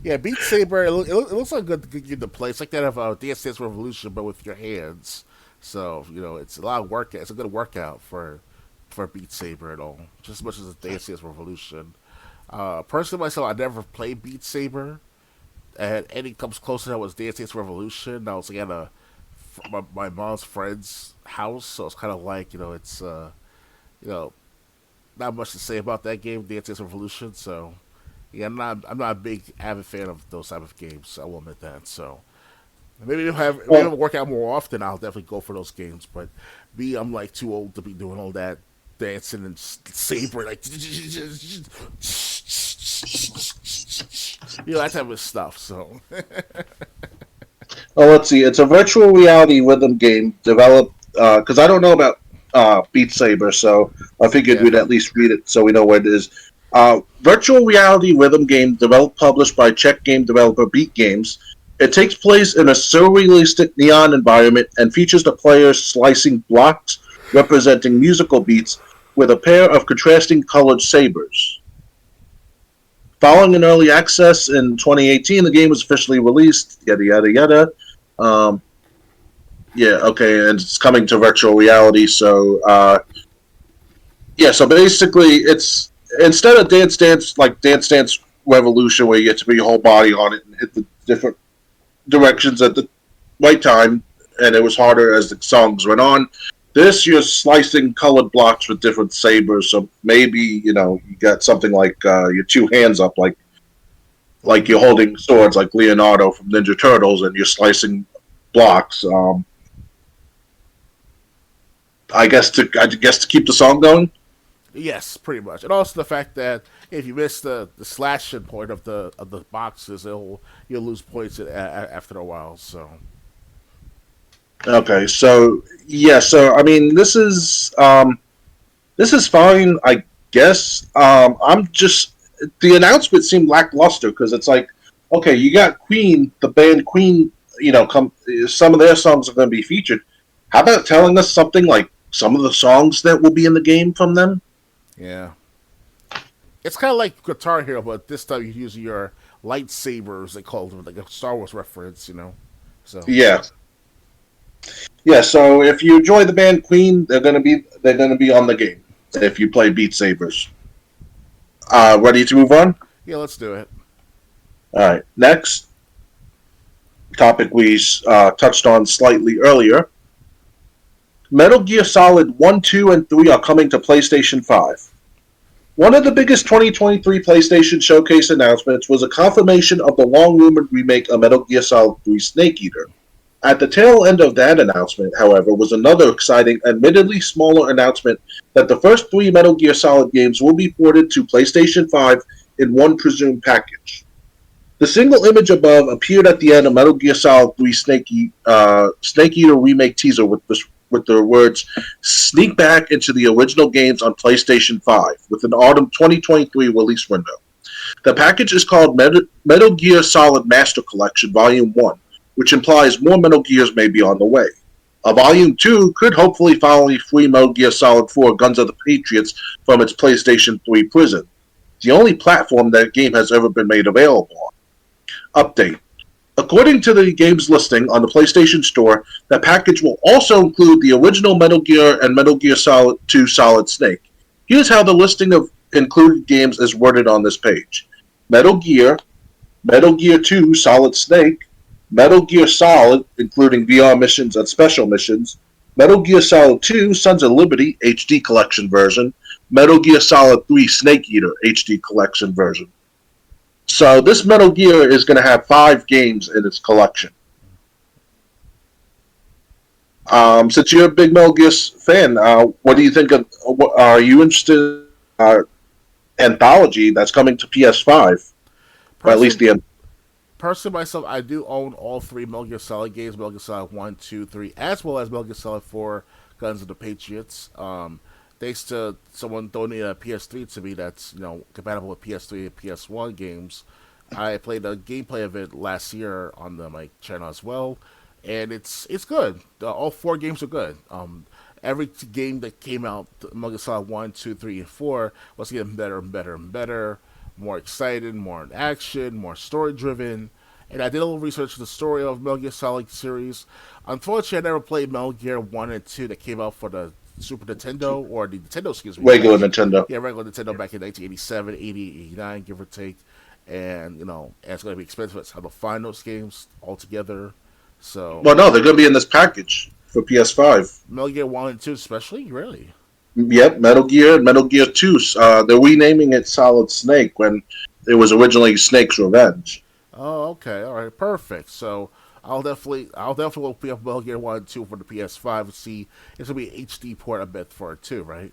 yeah, Beat Saber. It looks like a good game to play. It's like that of Dance Dance Revolution, but with your hands. So it's a lot of work. It's a good workout for Beat Saber and all, just as much as Dance Dance Revolution. Personally, myself, I never played Beat Saber, and any comes close to that was Dance Dance Revolution. I was like at my mom's friend's house, so it's kind of like it's you know not much to say about that game, Dance Dance Revolution. So yeah, I'm not a big avid fan of those type of games. I will admit that. So maybe I'll work out more often. I'll definitely go for those games. But me, I'm like too old to be doing all that dancing and saber like that type of stuff. So Oh, let's see. It's a virtual reality rhythm game developed because I don't know about Beat Saber, so I figured we'd at least read it so we know what it is. Virtual reality rhythm game developed published by Czech game developer Beat Games. It takes place in a surrealistic neon environment and features the players slicing blocks representing musical beats with a pair of contrasting colored sabers. Following an early access in 2018, the game was officially released. Yada yada yada. Um, yeah, okay, and it's coming to virtual reality. So, yeah, so basically, it's instead of Dance Dance Revolution, where you get to put your whole body on it and hit the different directions at the right time, and it was harder as the songs went on. This, you're slicing colored blocks with different sabers, so maybe, you got something like your two hands up, like you're holding swords like Leonardo from Ninja Turtles, and you're slicing blocks. I guess to keep the song going. yes, pretty much, and also the fact that if you miss the slashing point of the boxes, you'll lose points after a while. So Okay, so yeah, so I mean, this is fine, I guess. I'm just the announcement seemed lackluster because it's like, okay, you got Queen, the band Queen, come some of their songs are going to be featured. How about telling us something like some of the songs that will be in the game from them? yeah, it's kind of like Guitar Hero, but this time you use your lightsabers. They call them like a Star Wars reference. So Yeah, yeah. So if you enjoy the band Queen, they're gonna be on the game. If you play Beat Sabers, ready to move on? yeah, let's do it. All right. Next topic we touched on slightly earlier. Metal Gear Solid 1, 2, and 3 are coming to PlayStation 5. One of the biggest 2023 PlayStation Showcase announcements was a confirmation of the long-rumored remake of Metal Gear Solid 3 Snake Eater. At the tail end of that announcement, however, was another exciting, admittedly smaller announcement that the first three Metal Gear Solid games will be ported to PlayStation 5 in one presumed package. The single image above appeared at the end of Metal Gear Solid 3 Snake Eater remake teaser with the words "Sneak back into the original games on PlayStation 5" with an autumn 2023 release window. The package is called Metal Gear Solid Master Collection Volume 1, which implies more Metal Gears may be on the way. A Volume 2 could hopefully finally free Metal Gear Solid 4 Guns of the Patriots from its PlayStation 3 prison, the only platform that game has ever been made available on. Update. According to the game's listing on the PlayStation Store, the package will also include the original Metal Gear and Metal Gear Solid 2 Solid Snake. Here's how the listing of included games is worded on this page. Metal Gear 2 Solid Snake, Metal Gear Solid, including VR missions and special missions, Metal Gear Solid 2 Sons of Liberty HD Collection version, Metal Gear Solid 3 Snake Eater HD Collection version. So this Metal Gear is going to have 5 games in its collection. Since you're a big Metal Gear fan, what do you think of? Are you interested in anthology that's coming to PS5? Or at least the Personally, myself, I do own all 3 Metal Gear Solid games: Metal Gear Solid 1, 2, 3, as well as Metal Gear Solid 4 Guns of the Patriots. Thanks to someone donating a PS3 to me that's compatible with PS3 and PS1 games. I played a gameplay of it last year on my channel as well, and it's good. All 4 games are good. every game that came out, Metal Gear Solid 1, 2, 3, and 4 was getting better and better and better, more excited, more action, more story driven. And I did a little research on the story of Metal Gear Solid series. Unfortunately, I never played Metal Gear 1 and 2 that came out for the Super Nintendo, or the Nintendo, excuse me. Regular Nintendo. Yeah, regular Nintendo back in 1987, 80, 89, give or take. And, it's going to be expensive. It's how to find those games altogether. So. Well, no, they're going to be in this package for PS5. Metal Gear 1 and 2 especially? Really? Yep, Metal Gear and Metal Gear 2. They're renaming it Solid Snake when it was originally Snake's Revenge. Oh, okay. All right, perfect. So I'll definitely look up Metal Gear 1 and 2 for the PS5 and see. It's going to be an HD port, I bet, for it too, right?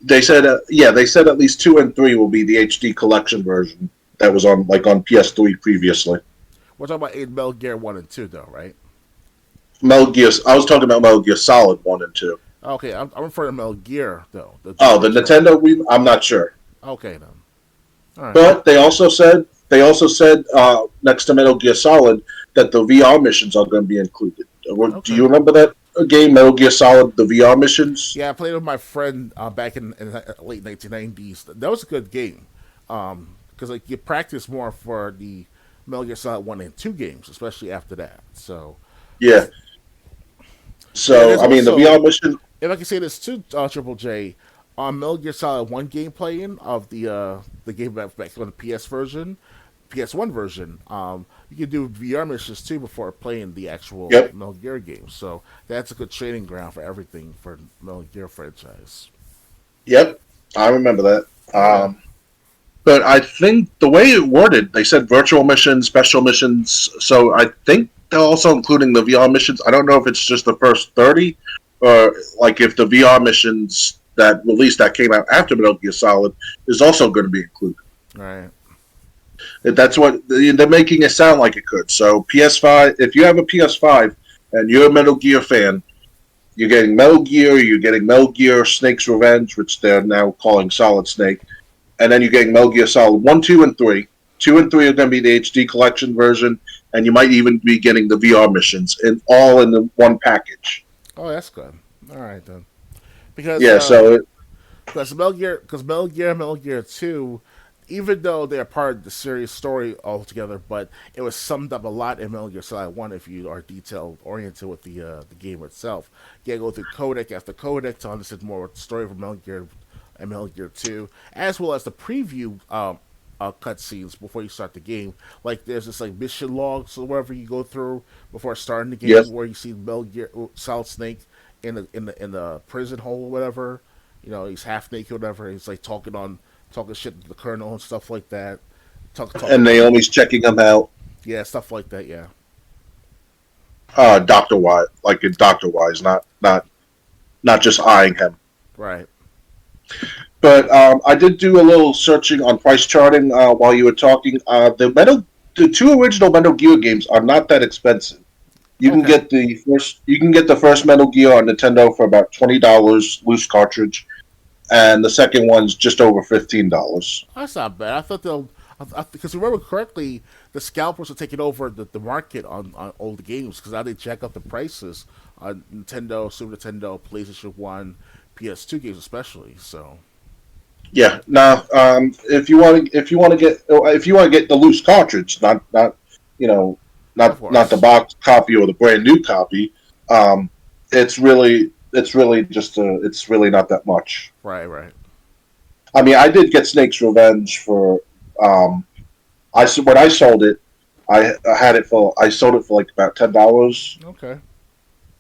They said, they said at least 2 and 3 will be the HD collection version that was on PS3 previously. We're talking about Metal Gear 1 and 2, though, right? Metal Gear. I was talking about Metal Gear Solid 1 and 2. Okay, I'm referring to Metal Gear, though. The Nintendo. I'm not sure. Okay, then. All right. But they also said next to Metal Gear Solid that the VR missions are going to be included. Okay. Do you remember that game, Metal Gear Solid, the VR missions? Yeah, I played with my friend back in the late 1990s. That was a good game because you practice more for the Metal Gear Solid 1 and 2 games, especially after that. So yeah. So I mean, the VR mission. If I can say this too, Triple J, on Metal Gear Solid 1 gameplay of the game back on the PS1 version, you can do VR missions too before playing the actual Metal Gear game. So that's a good training ground for everything for Metal Gear franchise. Yep, I remember that. But I think the way it worded, they said virtual missions, special missions. So I think they're also including the VR missions. I don't know if it's just the first 30, or if the VR missions that came out after Metal Gear Solid is also going to be included. Right. That's what they're making it sound like it could. So PS5, if you have a PS5 and you're a Metal Gear fan, you're getting Metal Gear, you're getting Metal Gear Snake's Revenge, which they're now calling Solid Snake, and then you're getting Metal Gear Solid 1, 2, and 3. 2 and 3 are going to be the HD collection version, and you might even be getting the VR missions all in the one package. Oh, that's good. All right then. Because because Metal Gear and Metal Gear 2, even though they're part of the series story altogether, but it was summed up a lot in Metal Gear Solid 1 if you are detail oriented with the game itself. You gotta go through codec after codec to understand more of the story from Metal Gear and Metal Gear 2, as well as the preview cutscenes before you start the game. Like there's this mission logs or wherever you go through before starting the game, where you see Metal Gear Solid Snake in the prison hole or whatever. He's half naked or whatever. He's talking shit to the colonel and stuff like that. And Naomi's checking him out. Yeah, stuff like that. Yeah. Dr. Wise, in Dr. Wise, not just eyeing him. Right. But I did do a little searching on price charting while you were talking. The two original Metal Gear games are not that expensive. You can get the first Metal Gear on Nintendo for about $20 loose cartridge, and the second one's just over $15. That's not bad. I thought because remember correctly, the scalpers are taking over the market on old games, because now they jack up the prices on Nintendo, Super Nintendo, PlayStation 1, PS2 games especially. So yeah, now if you want to get the loose cartridge, not the box copy or the brand new copy, it's really not that much. Right. I mean, I did get Snake's Revenge for when I sold it, I sold it for about $10. Okay.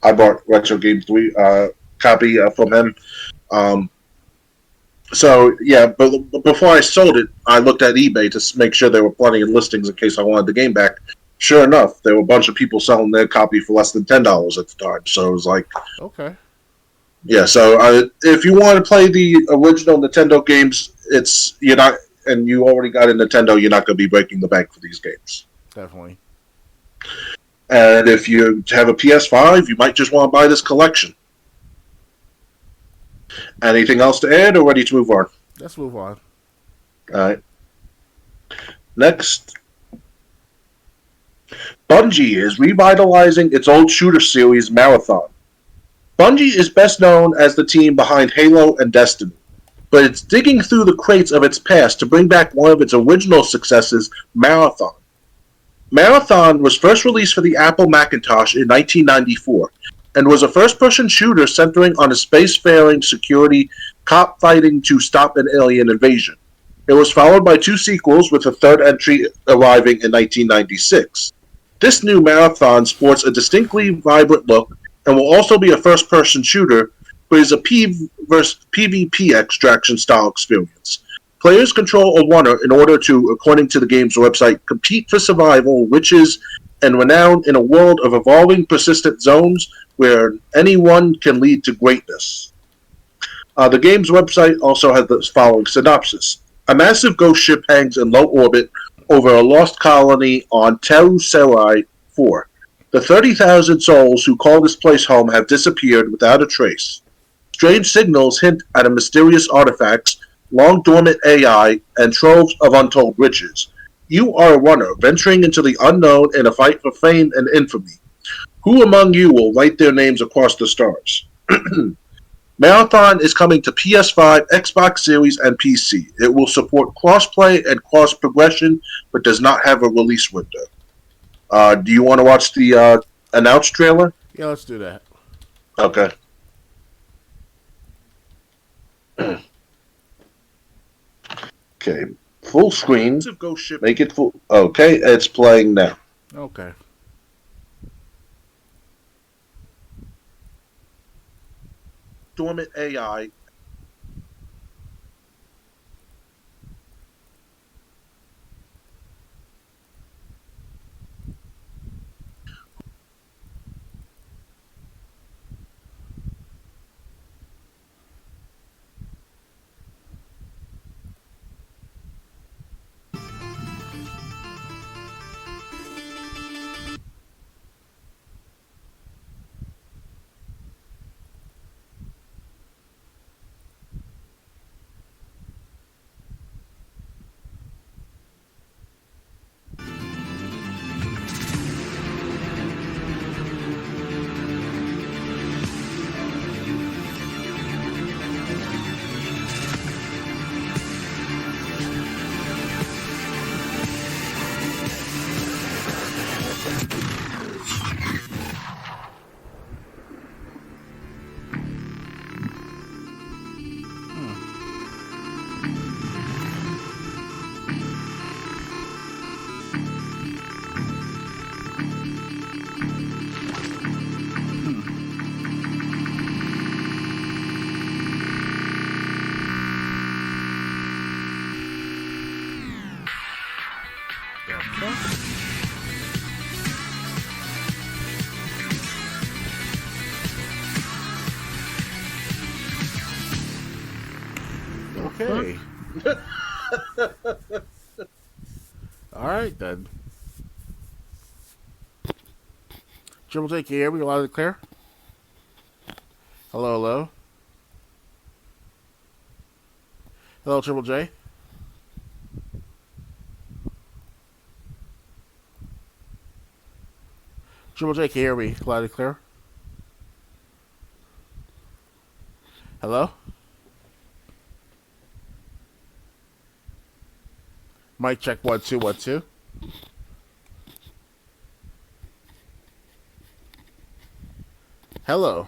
I bought Retro Game 3 copy from him. So yeah, but before I sold it, I looked at eBay to make sure there were plenty of listings in case I wanted the game back. Sure enough, there were a bunch of people selling their copy for less than $10 at the time. So it was like, okay, yeah. So if you want to play the original Nintendo games, you're not, and you already got a Nintendo, you're not going to be breaking the bank for these games. Definitely. And if you have a PS5, you might just want to buy this collection. Anything else to add, or ready to move on? Let's move on. All right. Next, Bungie is revitalizing its old shooter series Marathon. Bungie is best known as the team behind Halo and Destiny, but it's digging through the crates of its past to bring back one of its original successes, Marathon. Marathon was first released for the Apple Macintosh in 1994 and was a first-person shooter centering on a spacefaring security cop fighting to stop an alien invasion. It was followed by 2 sequels, with a third entry arriving in 1996. This new Marathon sports a distinctly vibrant look and will also be a first-person shooter, but is a PvP extraction style experience. Players control a runner in order to, according to the game's website, compete for survival, riches, and renown in a world of evolving, persistent zones where anyone can lead to greatness. The game's website also has the following synopsis. A massive ghost ship hangs in low orbit over a lost colony on Teru Serai 4. The 30,000 souls who call this place home have disappeared without a trace. Strange signals hint at a mysterious artifacts, long-dormant AI, and troves of untold riches. You are a runner, venturing into the unknown in a fight for fame and infamy. Who among you will write their names across the stars? Marathon is coming to PS5, Xbox Series, and PC. It will support cross-play and cross-progression, but does not have a release window. Do you want to watch the announced trailer? Yeah, let's do that. Okay. Okay, full screen. Make it full. Okay, it's playing now. Okay. Dormant AI. Okay. All right, then. Triple J, can you hear me loud and clear? Hello, hello. Hello, Triple J. Triple J, can you hear me loud and clear? Hello? Mic check 1 2 1 2. Hello.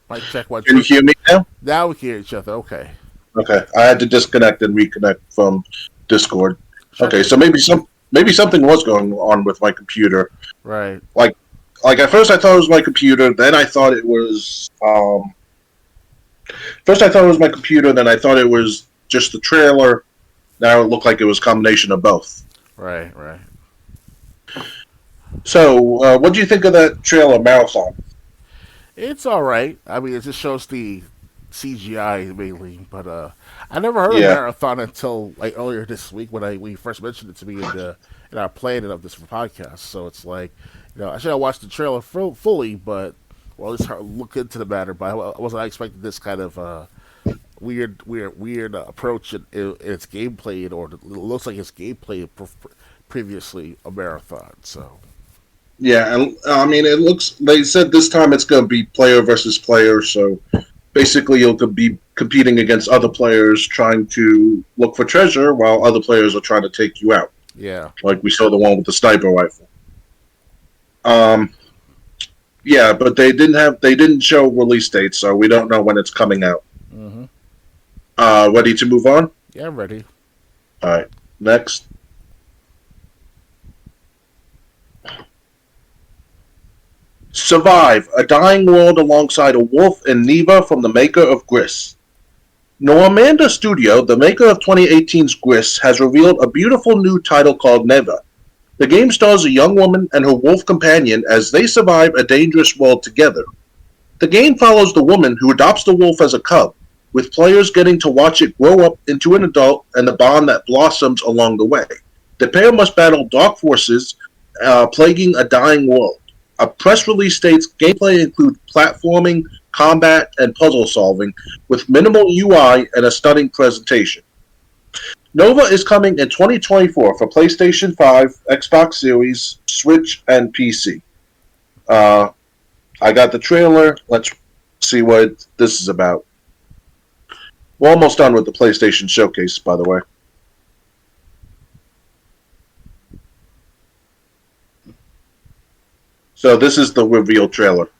Mic check 1 2. Can you hear me now? Now we can hear each other. Okay. Okay, I had to disconnect and reconnect from Discord. Okay, so maybe something was going on with my computer. Right. Like at first I thought it was my computer, then I thought it was first I thought it was my computer, then I thought it was just the trailer. Now it looked like it was a combination of both. Right, right. So, what do you think of that trailer, Marathon? It's all right. I mean, it just shows the CGI mainly, but I never heard of Marathon until like earlier this week when we first mentioned it to me in our planning of this podcast. So it's like, you know, I should have watched the trailer fully, but well, at least look into the matter. But I wasn't expecting this kind of weird approach in its gameplay, or it looks like its gameplay previously a marathon. So Yeah, and I mean, it looks. They said this time it's going to be player versus player, so basically you'll be competing against other players trying to look for treasure while other players are trying to take you out. yeah, Like we saw the one with the sniper rifle. Yeah, but they didn't show release dates, so we don't know when it's coming out. mm-hmm. Ready to move on? Yeah, I'm ready. All right, next. Survive, a dying world alongside a wolf and Neva from the maker of Gris. Normanda Studio, the maker of 2018's Gris, has revealed a beautiful new title called Neva. The game stars a young woman and her wolf companion as they survive a dangerous world together. The game follows the woman who adopts the wolf as a cub, with players getting to watch it grow up into an adult and the bond that blossoms along the way. The pair must battle dark forces plaguing a dying world. A press release states gameplay includes platforming, combat, and puzzle solving, with minimal UI and a stunning presentation. Nova is coming in 2024 for PlayStation 5, Xbox Series, Switch, and PC. I got the trailer. Let's see what this is about. We're almost done with the PlayStation Showcase, by the way. So this is the reveal trailer.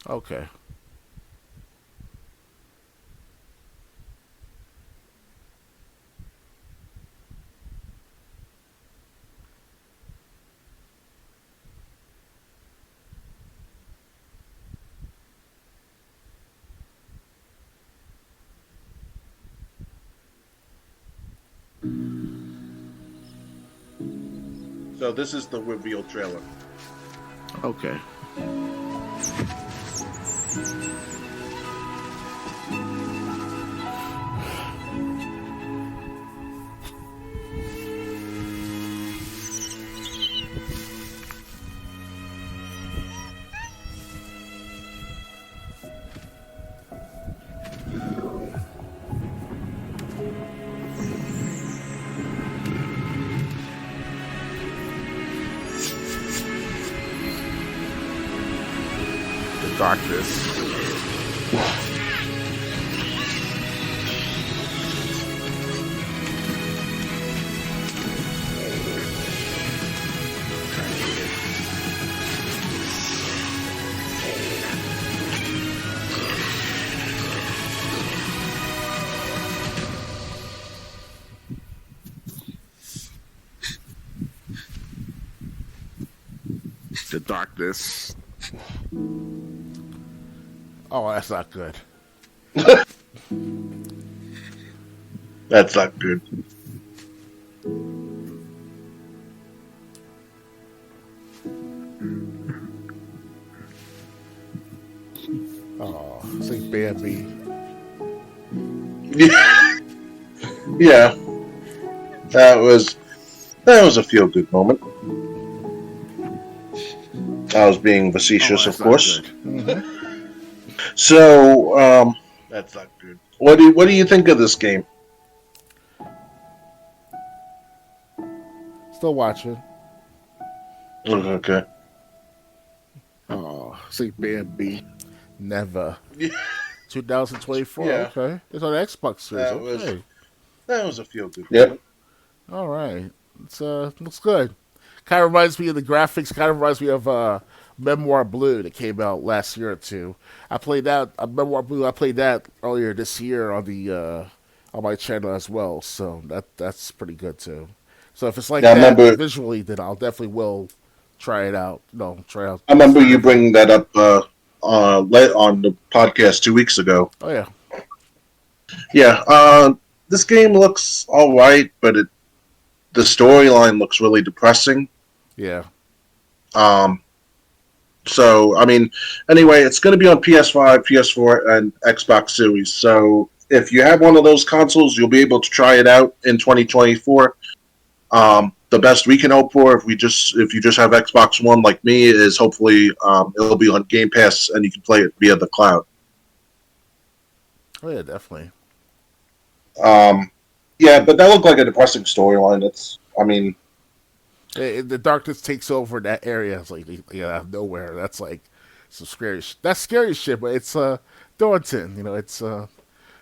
Okay. So this is the reveal trailer. Okay. Darkness. The darkness. Oh, that's not good. That's not good. Oh, it's like Bambi. Yeah. Yeah. That was a feel good moment. I was being facetious, of course. Mm-hmm. So, that's not good. What do you think of this game? Still watching. Okay. Oh, it's like Bambi. Never. 2024. Yeah. Okay. It's on the Xbox Series. That was a feel good. Yep. All right. It's looks good. Kind of reminds me of the graphics. Kind of reminds me of Memoir Blue that came out last year or two. I played that Memoir Blue. I played that earlier this year on the on my channel as well. So that's pretty good too. So if it's like that visually, then I'll definitely will try it out. Try out. I remember you bringing that up on the podcast 2 weeks ago. Oh yeah. Yeah. This game looks all right, but the storyline looks really depressing. Yeah. So, I mean, anyway, it's going to be on PS5, PS4, and Xbox Series. So, if you have one of those consoles, you'll be able to try it out in 2024. The best we can hope for, if you just have Xbox One like me, is hopefully it'll be on Game Pass and you can play it via the cloud. Oh yeah, definitely. Yeah, but that looked like a depressing storyline. The darkness takes over that area. It's like out of nowhere. That's like some scary. That's scary shit, but it's daunting. It's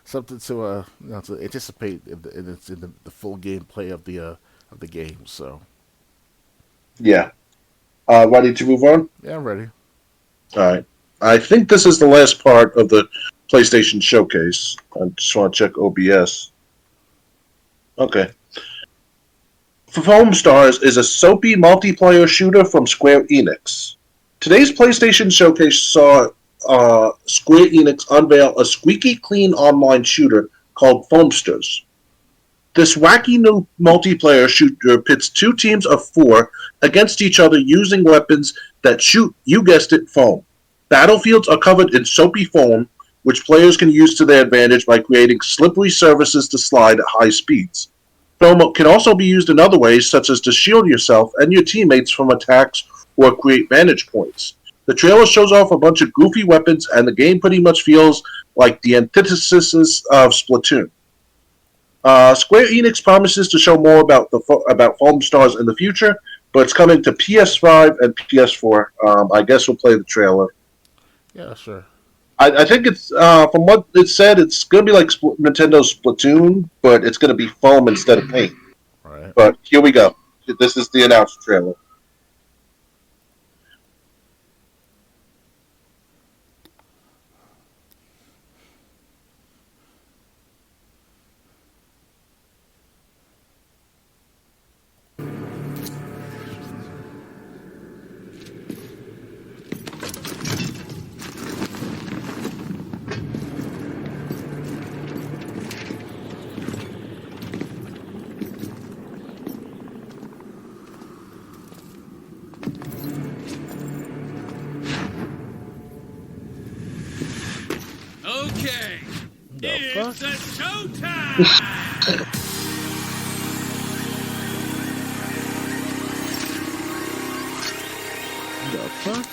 something to to anticipate in the full gameplay of the game. So yeah. Ready to move on? yeah, I'm ready. All right. I think this is the last part of the PlayStation Showcase. I just want to check OBS. Okay. Foam Stars is a soapy multiplayer shooter from Square Enix. Today's PlayStation Showcase saw Square Enix unveil a squeaky clean online shooter called Foamsters. This wacky new multiplayer shooter pits 2 teams of 4 against each other using weapons that shoot, you guessed it, foam. Battlefields are covered in soapy foam, which players can use to their advantage by creating slippery surfaces to slide at high speeds. Foam can also be used in other ways, such as to shield yourself and your teammates from attacks or create vantage points. The trailer shows off a bunch of goofy weapons, and the game pretty much feels like the antithesis of Splatoon. Square Enix promises to show more about Foam Stars in the future, but it's coming to PS5 and PS4. I guess we'll play the trailer. Yeah, sure. I think it's from what it said, it's going to be like Nintendo's Splatoon, but it's going to be foam instead of paint. Right. But here we go. This is the announced trailer. Okay, it's a showtime! The fuck?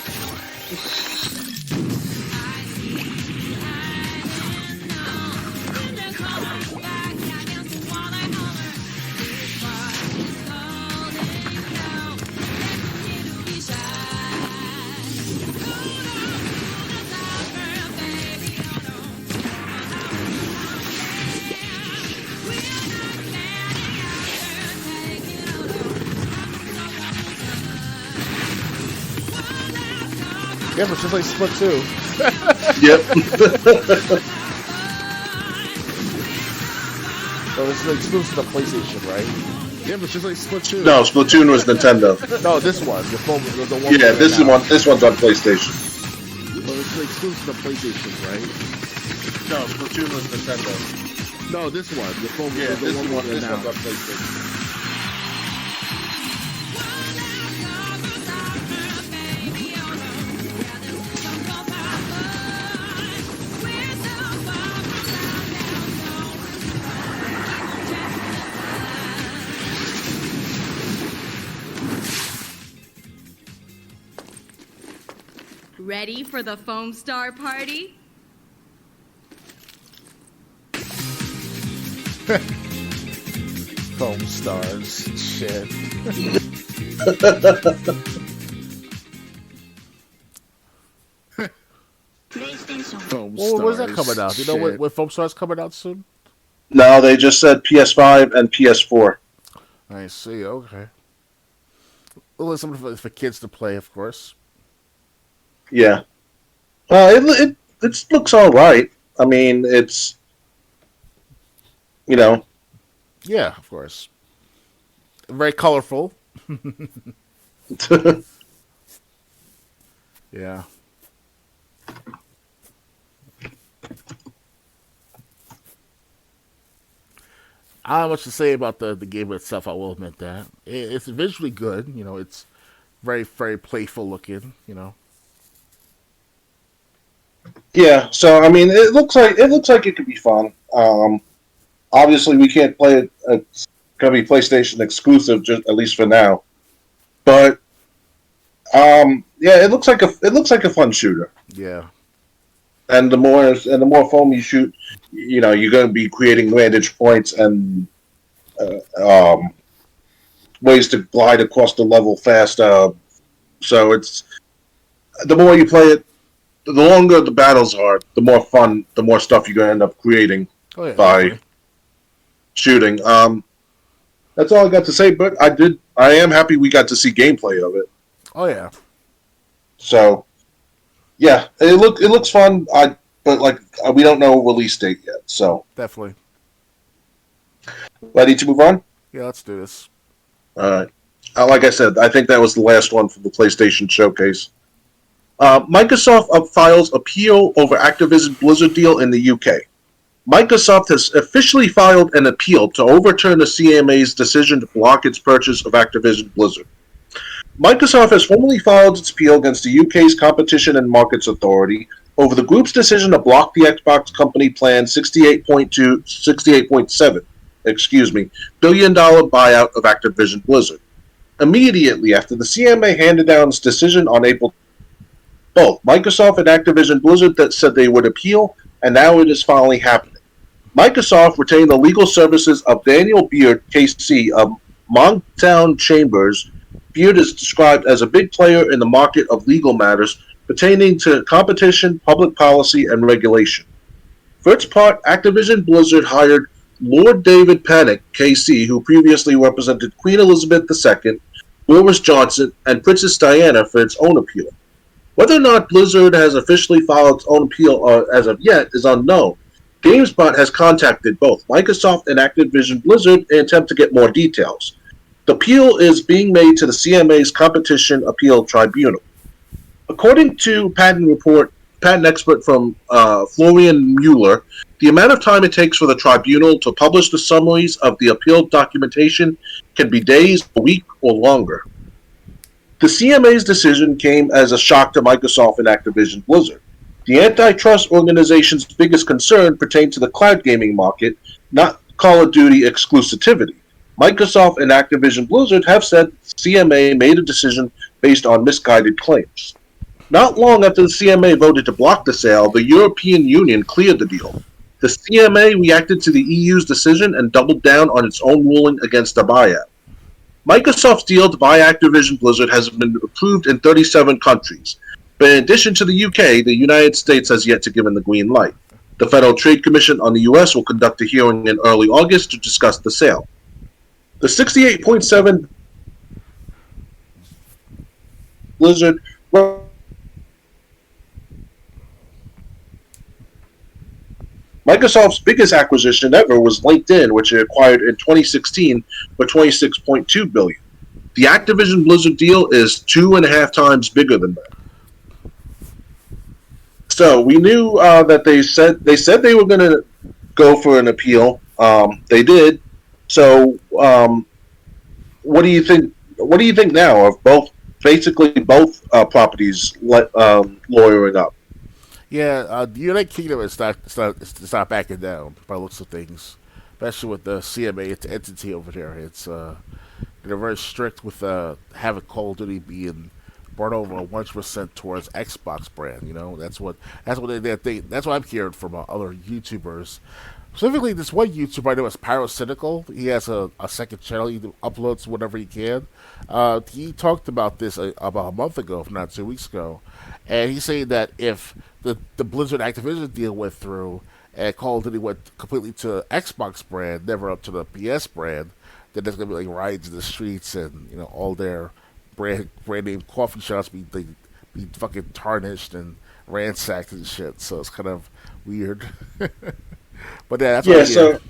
Yeah, but just like Splatoon. Yep. So this is exclusive to PlayStation, right? Yeah, but just like Splatoon. No, Splatoon was Nintendo. No, this one. The one Yeah, this one's on PlayStation. So it's exclusive to PlayStation, right? No, Splatoon was Nintendo. No, this one. This one's on PlayStation. Ready for the Foam Star Party? Foam Stars. Shit. Foam Well, where's that Stars. coming out? Do you know when Foam Stars coming out soon? No, they just said PS5 and PS4. I see. Okay. Well, it's something for kids to play, of course. Yeah. It looks all right. I mean, it's, you know. Yeah, of course. Very colorful. Yeah. I don't have much to say about the game itself, I will admit that. It's visually good, it's very, very playful looking, Yeah, so I mean, it looks like it could be fun. Obviously, we can't play it. It's gonna be PlayStation exclusive, just at least for now. But yeah, it looks like a fun shooter. Yeah. and the more foam you shoot, you're going to be creating vantage points and ways to glide across the level faster. So it's the more you play it, the longer the battles are, the more fun, the more stuff you're going to end up creating by definitely. shooting. That's all I got to say. But I am happy we got to see gameplay of it. Oh yeah. So yeah, it looks fun. But we don't know release date yet. So Definitely. ready to move on? Yeah, let's do this. All right. Like I said, I think that was the last one from the PlayStation Showcase. Microsoft files appeal over Activision Blizzard deal in the UK. Microsoft has officially filed an appeal to overturn the CMA's decision to block its purchase of Activision Blizzard. Microsoft has formally filed its appeal against the UK's Competition and Markets Authority over the group's decision to block the Xbox company planned $68.7 billion buyout of Activision Blizzard. Immediately after the CMA handed down its decision on April, both Microsoft and Activision Blizzard that said they would appeal, and now it is finally happening. Microsoft retained the legal services of Daniel Beard, KC, of Monktown Chambers. Beard is described as a big player in the market of legal matters pertaining to competition, public policy, and regulation. For its part, Activision Blizzard hired Lord David Panic, KC, who previously represented Queen Elizabeth II, Boris Johnson, and Princess Diana for its own appeal. Whether or not Blizzard has officially filed its own appeal as of yet is unknown. GameSpot has contacted both Microsoft and Activision Blizzard in an attempt to get more details. The appeal is being made to the CMA's Competition Appeal Tribunal. According to patent expert from Florian Mueller, the amount of time it takes for the tribunal to publish the summaries of the appeal documentation can be days, a week, or longer. The CMA's decision came as a shock to Microsoft and Activision Blizzard. The antitrust organization's biggest concern pertained to the cloud gaming market, not Call of Duty exclusivity. Microsoft and Activision Blizzard have said CMA made a decision based on misguided claims. Not long after the CMA voted to block the sale, the European Union cleared the deal. The CMA reacted to the EU's decision and doubled down on its own ruling against the buyout. Microsoft's deal to buy Activision Blizzard has been approved in 37 countries, but in addition to the UK, the United States has yet to give the green light. The Federal Trade Commission on the US will conduct a hearing in early August to discuss the sale. The 68.7 Blizzard Microsoft's biggest acquisition ever was LinkedIn, which it acquired in 2016 for $26.2 billion. The Activision Blizzard deal is 2.5 times bigger than that. So we knew that they said they were going to go for an appeal. They did. So what do you think? What do you think now of both properties lawyering up? Yeah, the United Kingdom is not backing down by the looks of things, especially with the CMA entity over there. It's they're very strict with having Call of Duty being brought over 100% towards Xbox brand. You know, that's what that's what I'm hearing from other YouTubers. Specifically, this one YouTuber I know is Pyrocynical. He has a second channel. He uploads whenever he can. He talked about this about a month ago, if not 2 weeks ago, and he's saying that if the Blizzard Activision deal went through and Call of Duty went completely to Xbox brand, never up to the PS brand, then there's gonna be like riots in the streets and all their brand name coffee shops be fucking tarnished and ransacked and shit. So it's kind of weird. But yeah, that's what so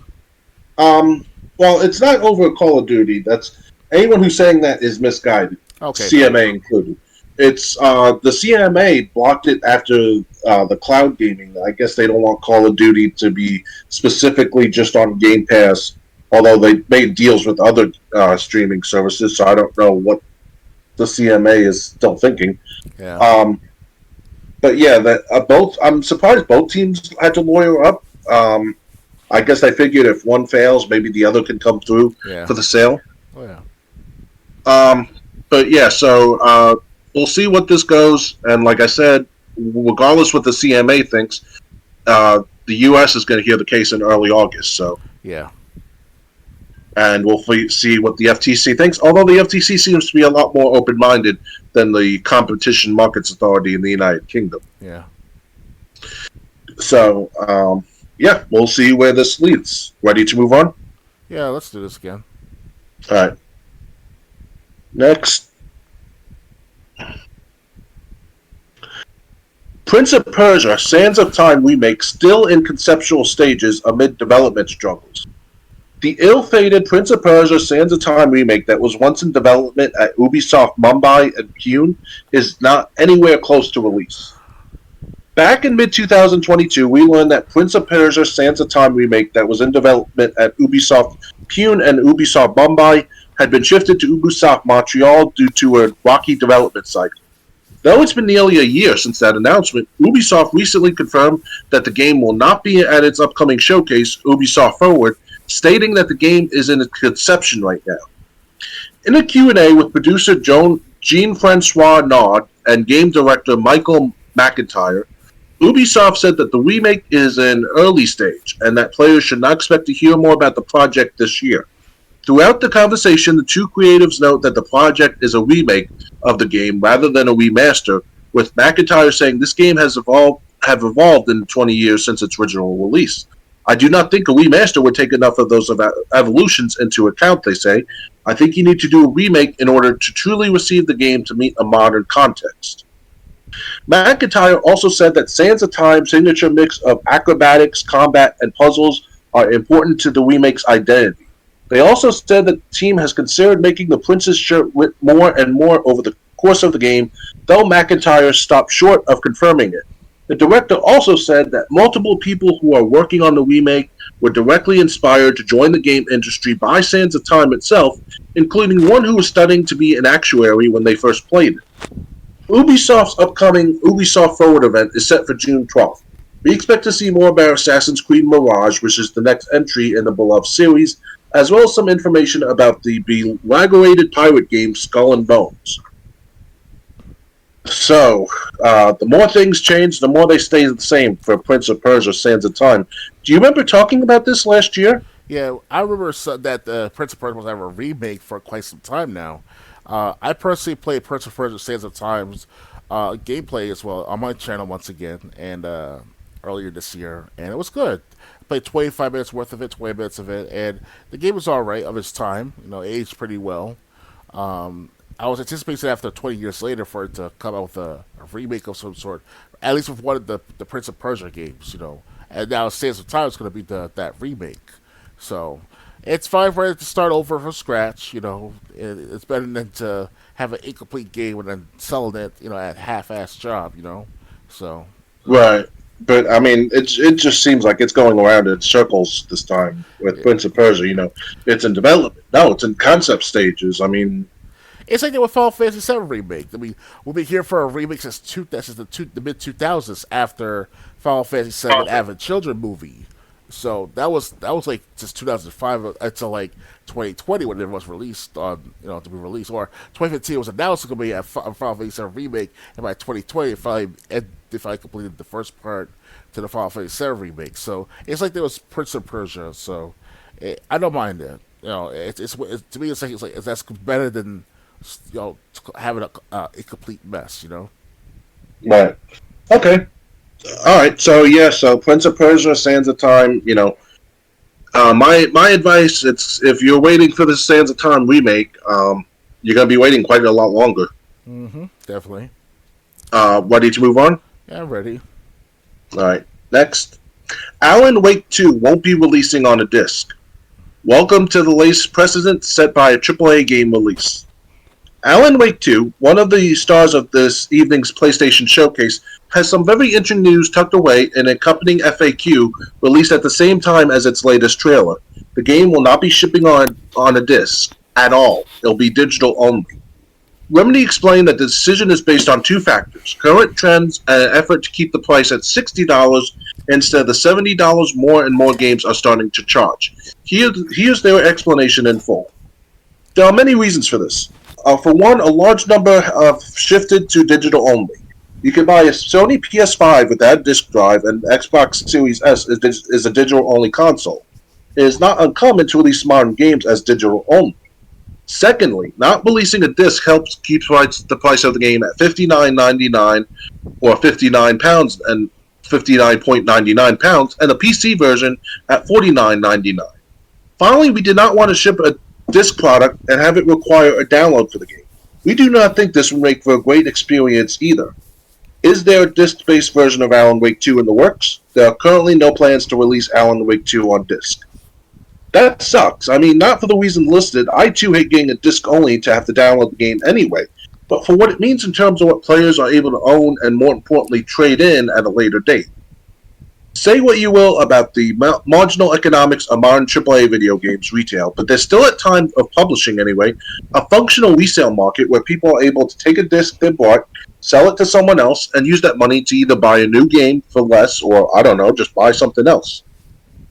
well, it's not over Call of Duty. That's anyone who's saying that is misguided. Okay, CMA included. It's the CMA blocked it after the cloud gaming. I guess they don't want Call of Duty to be specifically just on Game Pass, although they made deals with other streaming services. So I don't know what the CMA is still thinking. Yeah. But yeah, both. I'm surprised both teams had to lawyer up. I guess I figured if one fails, maybe the other can come through for the sale. Oh yeah. But yeah, so we'll see what this goes. And like I said, regardless what the CMA thinks, the U.S. is going to hear the case in early August. So yeah. And we'll see what the FTC thinks, although the FTC seems to be a lot more open-minded than the Competition Markets Authority in the United Kingdom. Yeah. So, yeah, we'll see where this leads. Ready to move on? Yeah, let's do this again. All right. Next. Prince of Persia: Sands of Time remake still in conceptual stages amid development struggles. The ill-fated Prince of Persia: Sands of Time remake that was once in development at Ubisoft Mumbai and Pune is not anywhere close to release. Back in mid-2022, we learned that Prince of Persia: Sands of Time remake that was in development at Ubisoft Pune and Ubisoft Mumbai had been shifted to Ubisoft Montreal due to a rocky development cycle. Though it's been nearly a year since that announcement, Ubisoft recently confirmed that the game will not be at its upcoming showcase, Ubisoft Forward, stating that the game is in its conception right now. In a Q&A with producer Jean-Francois Nard and game director Michael McIntyre, Ubisoft said that the remake is in early stage and that players should not expect to hear more about the project this year. Throughout the conversation, the two creatives note that the project is a remake of the game rather than a remaster, with McIntyre saying this game have evolved in 20 years since its original release. I do not think a remaster would take enough of those evolutions into account, they say. I think you need to do a remake in order to truly receive the game to meet a modern context. McIntyre also said that Sands of Time's signature mix of acrobatics, combat, and puzzles are important to the remake's identity. They also said that the team has considered making the prince's shirt lit more and more over the course of the game, though McIntyre stopped short of confirming it. The director also said that multiple people who are working on the remake were directly inspired to join the game industry by Sands of Time itself, including one who was studying to be an actuary when they first played it. Ubisoft's upcoming Ubisoft Forward event is set for June 12th. We expect to see more about Assassin's Creed Mirage, which is the next entry in the beloved series, as well as some information about the belaborated pirate game Skull and Bones. So, the more things change, the more they stay the same for Prince of Persia: Sands of Time. Do you remember talking about this last year? Yeah, I remember that Prince of Persia was having a remake for quite some time now. I personally played Prince of Persia: Sands of Time's gameplay as well on my channel once again, and earlier this year, and it was good. I played 25 minutes worth of it, 20 minutes of it, and the game was alright of its time. Aged pretty well. I was anticipating after 20 years later for it to come out with a remake of some sort, at least with one of the Prince of Persia games, And now Sands of Time is going to be that remake. So it's fine for it to start over from scratch, It's better than to have an incomplete game and then selling it, at half-assed job, So. Right. But, I mean, it just seems like it's going around in circles this time with Prince of Persia, It's in development. No, it's in concept stages. I mean... It's like that with Final Fantasy VII Remake. I mean, we've been here for a remake since the mid-2000s after Final Fantasy VII Advent Children movie. So that was like just 2005 until like 2020 when it was released to be released, or 2015 it was announced going to be a Final Fantasy VII Remake, and by 2020 it finally completed the first part to the Final Fantasy VII Remake. So it's like there was Prince of Persia. So I don't mind it. It's to me it's like that's better than having a complete mess, Right. Okay. All right. So Prince of Persia: Sands of Time. My advice: if you're waiting for the Sands of Time remake, you're gonna be waiting quite a lot longer. Mm-hmm. Definitely. Ready to move on? Yeah, I'm ready. All right. Next, Alan Wake 2 won't be releasing on a disc. Welcome to the latest precedent set by a AAA game release. Alan Wake 2, one of the stars of this evening's PlayStation Showcase, has some very interesting news tucked away in an accompanying FAQ released at the same time as its latest trailer. The game will not be shipping on a disc at all. It'll be digital only. Remedy explained that the decision is based on two factors: current trends and an effort to keep the price at $60 instead of the $70 more and more games are starting to charge. Here's their explanation in full. There are many reasons for this. For one, a large number have shifted to digital only. You can buy a Sony PS5 with that disc drive, and Xbox Series S is a digital-only console. It is not uncommon to release modern games as digital-only. Secondly, not releasing a disc helps keep the price of the game at $59.99 or £59 and £59.99, and the PC version at $49.99. Finally, we did not want to ship a disc product and have it require a download for the game. We do not think this will make for a great experience either. Is there a disc-based version of Alan Wake 2 in the works? There are currently no plans to release Alan Wake 2 on disc. That sucks. I mean, not for the reason listed. I too hate getting a disc only to have to download the game anyway, but for what it means in terms of what players are able to own and, more importantly, trade in at a later date. Say what you will about the marginal economics of modern AAA video games retail, but there's still, at time of publishing anyway, a functional resale market where people are able to take a disc they bought, sell it to someone else, and use that money to either buy a new game for less or, I don't know, just buy something else.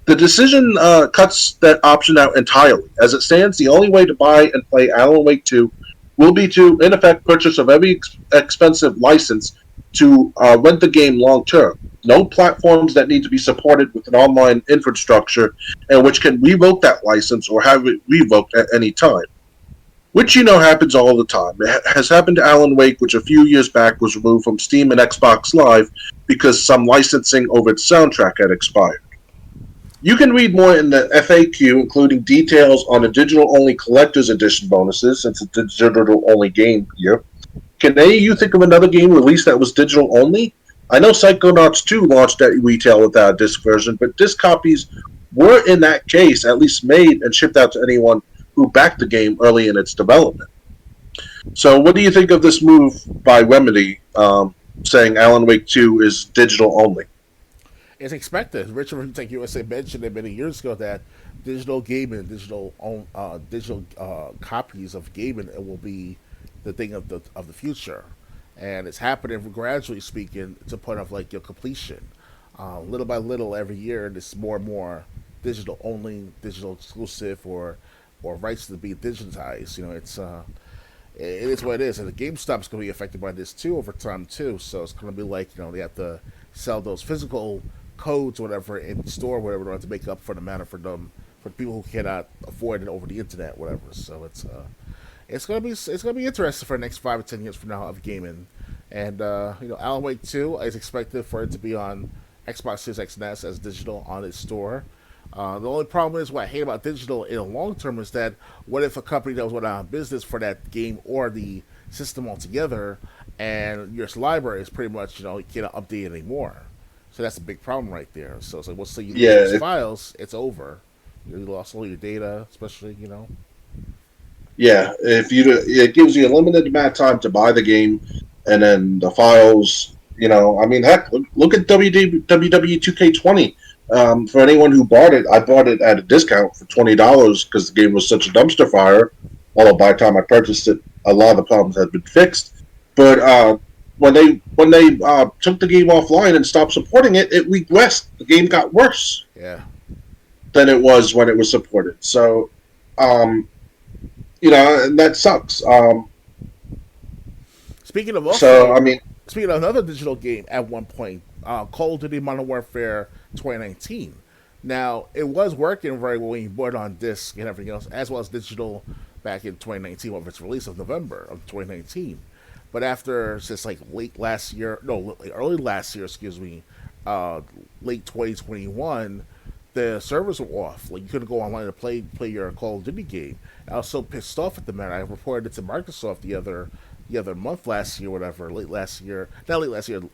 The decision cuts that option out entirely. As it stands, the only way to buy and play Alan Wake 2 will be to, in effect, purchase a very expensive license to rent the game long term. No platforms that need to be supported with an online infrastructure and which can revoke that license or have it revoked at any time. Which happens all the time. It has happened to Alan Wake, which a few years back was removed from Steam and Xbox Live because some licensing over its soundtrack had expired. You can read more in the FAQ, including details on the digital-only collector's edition bonuses, since it's a digital-only game here. Can any of you think of another game released that was digital-only? I know Psychonauts 2 launched at retail without a disc version, but disc copies were, in that case, at least made and shipped out to anyone who backed the game early in its development. So what do you think of this move by Remedy, saying Alan Wake 2 is digital-only? It's expected. Richard from Tech USA mentioned it many years ago that digital gaming, digital copies of gaming, it will be the thing of the future, and it's happening gradually speaking to the point of like your completion, little by little every year. It's more and more digital only, digital exclusive, or rights to be digitized. It is what it is, and the GameStop's going to be affected by this too over time too. So it's going to be like they have to sell those physical codes, or whatever, in store, whatever, they have to make up for the matter for people who cannot afford it over the internet, whatever. So it's gonna be interesting for the next 5 or 10 years from now of gaming. And Alan Wake 2 is expected for it to be on Xbox Series X and S as digital on its store. The only problem is, what I hate about digital in the long term is that what if a company that was went out of business for that game or the system altogether, and your library is pretty much you cannot update it anymore. So that's a big problem right there. So it's like, well, so you lose these files, it's over. You lost all your data, especially Yeah, it gives you a limited amount of time to buy the game, and then the files. I mean, heck, look at WWE 2K20. For anyone who bought it, I bought it at a discount for $20 because the game was such a dumpster fire. Although by the time I purchased it, a lot of the problems had been fixed. But when they took the game offline and stopped supporting it, it regressed. The game got worse. Yeah. Than it was when it was supported. So, and that sucks. Speaking of another digital game at one point, Call of Duty Modern Warfare 2019. Now, it was working very well when you bought it on disc and everything else, as well as digital back in 2019, with its release of November of 2019. But since early last year, late 2021, the servers were off. Like, you couldn't go online to play your Call of Duty game. I was so pissed off at the matter. I reported it to Microsoft the other month last year, whatever, early last year,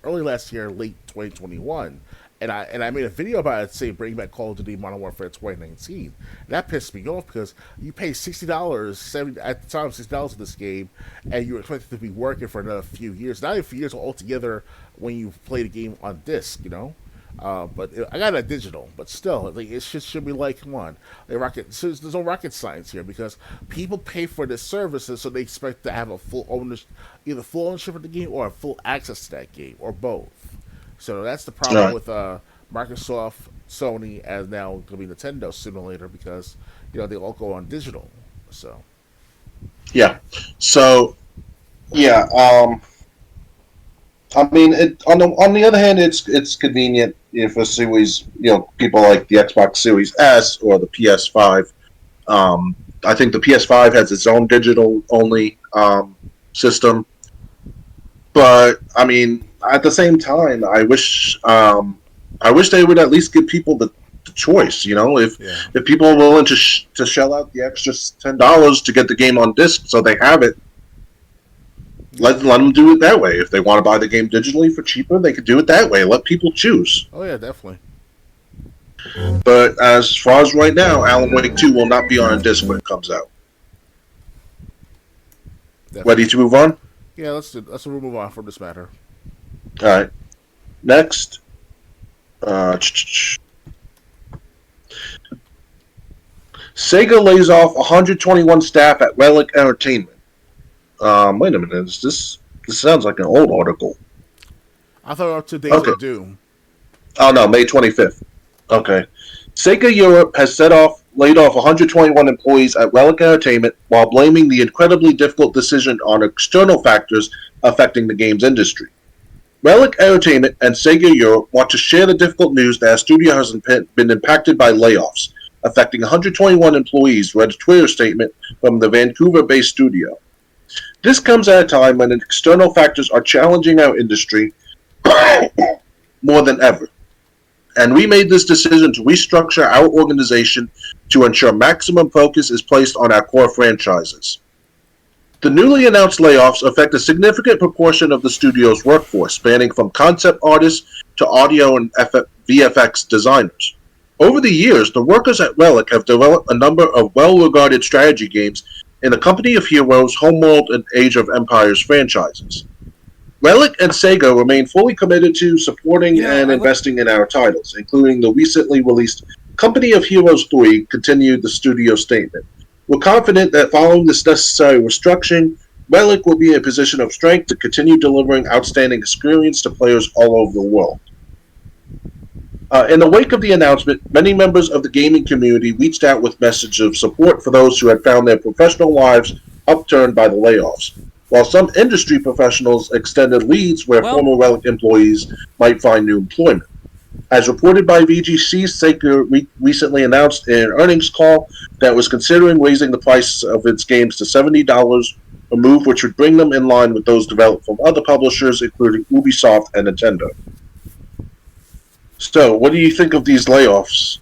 late 2021. And I made a video about it saying bring back Call of Duty Modern Warfare 2019. And that pissed me off because you pay $60, at the time $60 for this game, and you expect it to be working for another few years. Not even a few years altogether when you play the game on disc, But I got it digital, but still, it should be like, come on, there's no rocket science here, because people pay for this service, and so they expect to have a either full ownership of the game or a full access to that game, or both. So that's the problem with Microsoft, Sony, and now going to be Nintendo sooner or later, because they all go on digital. So I mean, on the other hand, it's convenient for series, people like the Xbox Series S or the PS5. I think the PS5 has its own digital only system, but I mean, at the same time, I wish they would at least give people the choice. If people are willing to shell out the extra $10 to get the game on disc, so they have it. Let them do it that way. If they want to buy the game digitally for cheaper, they could do it that way. Let people choose. Oh yeah, definitely. But as far as right now, Alan Wake 2 will not be on a disc when it comes out. Definitely. Ready to move on? Yeah, let's move on from this matter. All right. Next. Sega lays off 121 staff at Relic Entertainment. Wait a minute. This sounds like an old article. I thought up to Days of Doom. Oh no, May 25th. Okay. Sega Europe has laid off 121 employees at Relic Entertainment while blaming the incredibly difficult decision on external factors affecting the games industry. Relic Entertainment and Sega Europe want to share the difficult news that our studio has been impacted by layoffs, affecting 121 employees, read a Twitter statement from the Vancouver-based studio. This comes at a time when external factors are challenging our industry more than ever. And we made this decision to restructure our organization to ensure maximum focus is placed on our core franchises. The newly announced layoffs affect a significant proportion of the studio's workforce, spanning from concept artists to audio and VFX designers. Over the years, the workers at Relic have developed a number of well-regarded strategy games in the Company of Heroes, Homeworld, and Age of Empires franchises. Relic and Sega remain fully committed to supporting and investing in our titles, including the recently released Company of Heroes 3, continued the studio statement. We're confident that following this necessary restructuring, Relic will be in a position of strength to continue delivering outstanding experience to players all over the world. In the wake of the announcement, many members of the gaming community reached out with messages of support for those who had found their professional lives upturned by the layoffs, while some industry professionals extended leads where former Relic employees might find new employment. As reported by VGC, Sega recently announced in an earnings call that it was considering raising the price of its games to $70, a move which would bring them in line with those developed from other publishers, including Ubisoft and Nintendo. So, what do you think of these layoffs?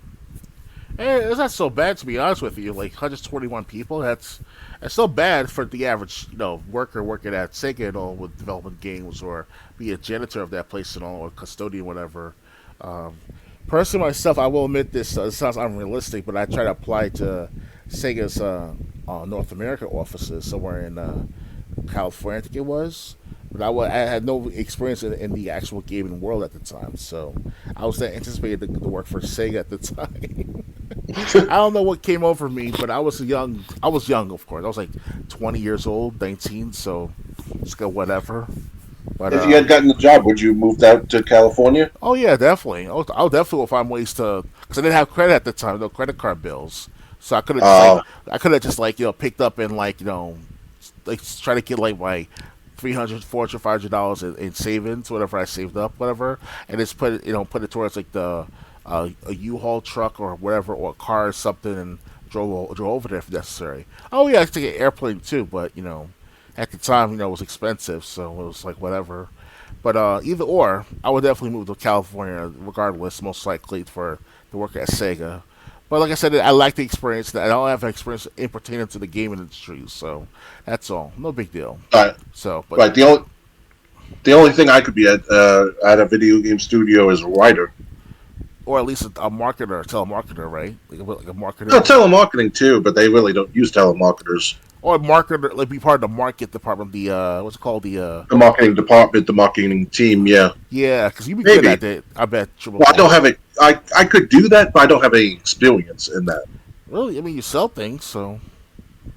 It's not so bad, to be honest with you. Like 121 people, that's so bad for the average, worker working at Sega and all with development games, or be a janitor of that place and all, or custodian, whatever. Personally, myself, I will admit this sounds unrealistic, but I try to apply to Sega's North America offices somewhere in California, I think it was. But I had no experience in the actual gaming world at the time, so I was anticipating to work for Sega at the time. I don't know what came over me, but I was young, of course. I was like 20 years old, 19, so just go whatever. But, if you had gotten the job, would you moved out to California? Oh yeah, definitely. I'll definitely find ways to, because I didn't have credit at the time, no credit card bills, so I could have just picked up and try to get like my $300, $400, $500 in savings, whatever I saved up, whatever, and just put it towards like the a U-Haul truck or whatever, or a car or something, and drove over there if necessary. Oh yeah, I could take an airplane too, but at the time, it was expensive, so it was like whatever. But either or, I would definitely move to California regardless, most likely to work at Sega. But like I said, I like the experience. I don't have experience in pertaining to the gaming industry, so that's all. No big deal. Right. So, but right. The only thing I could be at a video game studio is a writer, or at least a marketer, telemarketer, right? Like a marketer. No, telemarketing too, but they really don't use telemarketers. Or a marketer, like be part of the market department, the what's it called, the marketing department, the marketing team. Yeah. Yeah, because you'd be good at it. I bet. Well, I don't have it. I could do that, but I don't have any experience in that. Really? I mean, you sell things, so.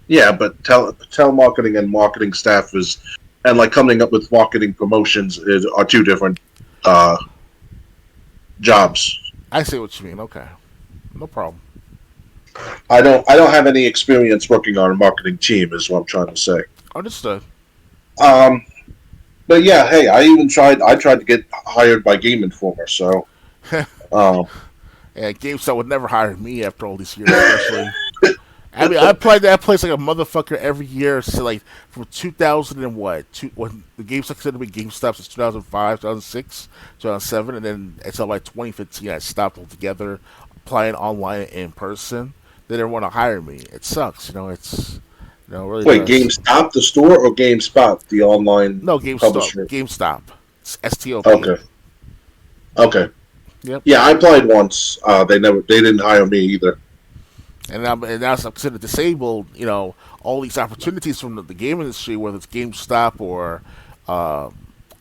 Yeah, but telemarketing and marketing staff and like coming up with marketing promotions are two different jobs. I see what you mean. Okay, no problem. I don't have any experience working on a marketing team, is what I'm trying to say. Understood. But yeah, hey, I tried to get hired by Game Informer, so And GameStop would never hire me after all these years, especially. I mean, I played that place like a motherfucker every year, so like from 2000 and when the GameStop considered to be GameStop since 2005, 2006, 2007, and then until like 2015, I stopped altogether applying online and in person. They didn't want to hire me. It sucks, it's really wait, does. GameStop the store or GameSpot the online No, GameStop. publisher? GameStop. It's STOP. Okay. Yep. Yeah, I applied once. They didn't hire me either. And now I'm considered disabled. All these opportunities from the game industry, whether it's GameStop or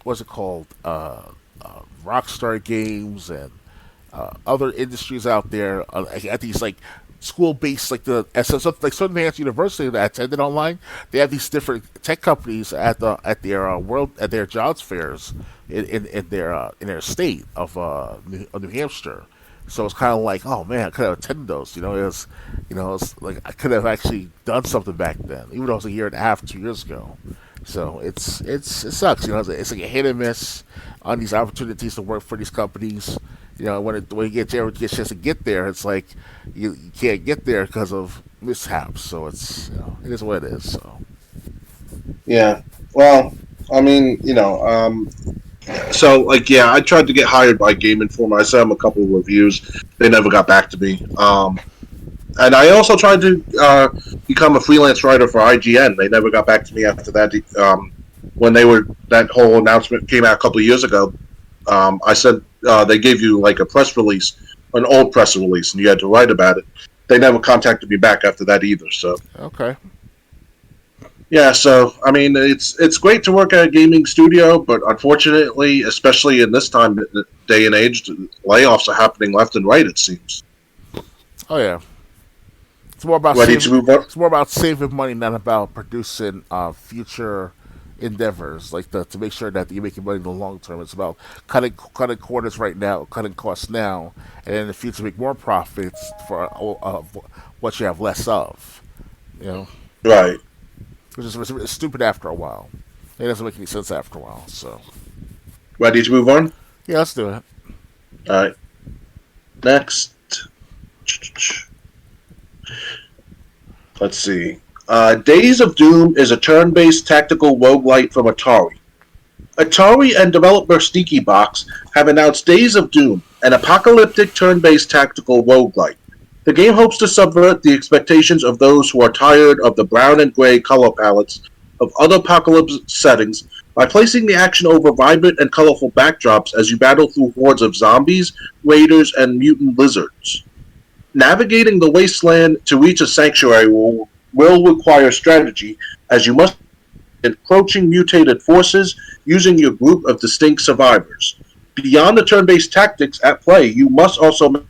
what's it called, Rockstar Games and other industries out there at these like school-based, like like certain things university that I attended online. They have these different tech companies at their jobs fairs in their state of New Hampshire. So it's kind of like, oh man, I could have attended those. It's like I could have actually done something back then, even though it was a year and a half, 2 years ago. So it sucks. It's like a hit and miss on these opportunities to work for these companies. When you get a chance to get there, it's like you can't get there because of mishaps. So it is what it is. So yeah, well, I mean, so like yeah, I tried to get hired by Game Informer. I sent them a couple of reviews. They never got back to me. And I also tried to become a freelance writer for IGN. They never got back to me after that. When that whole announcement came out a couple of years ago, I said they gave you like a press release, an old press release, and you had to write about it. They never contacted me back after that either. So okay. Yeah, so I mean, it's great to work at a gaming studio, but unfortunately, especially in this day and age, layoffs are happening left and right. It seems. Oh yeah. It's more about saving money, not about producing future endeavors, like to make sure that you're making money in the long term. It's about cutting corners right now, cutting costs now, and in the future make more profits for what you have less of. Right. Which is stupid after a while. It doesn't make any sense after a while. So. Ready to move on? Yeah, let's do it. All right. Next. Let's see. Days of Doom is a turn-based tactical roguelite from Atari. Atari and developer Sneaky Box have announced Days of Doom, an apocalyptic turn-based tactical roguelite. The game hopes to subvert the expectations of those who are tired of the brown and gray color palettes of other apocalypse settings by placing the action over vibrant and colorful backdrops as you battle through hordes of zombies, raiders, and mutant lizards. Navigating the wasteland to reach a sanctuary will require strategy, as you must encroaching mutated forces using your group of distinct survivors. Beyond the turn-based tactics at play, you must also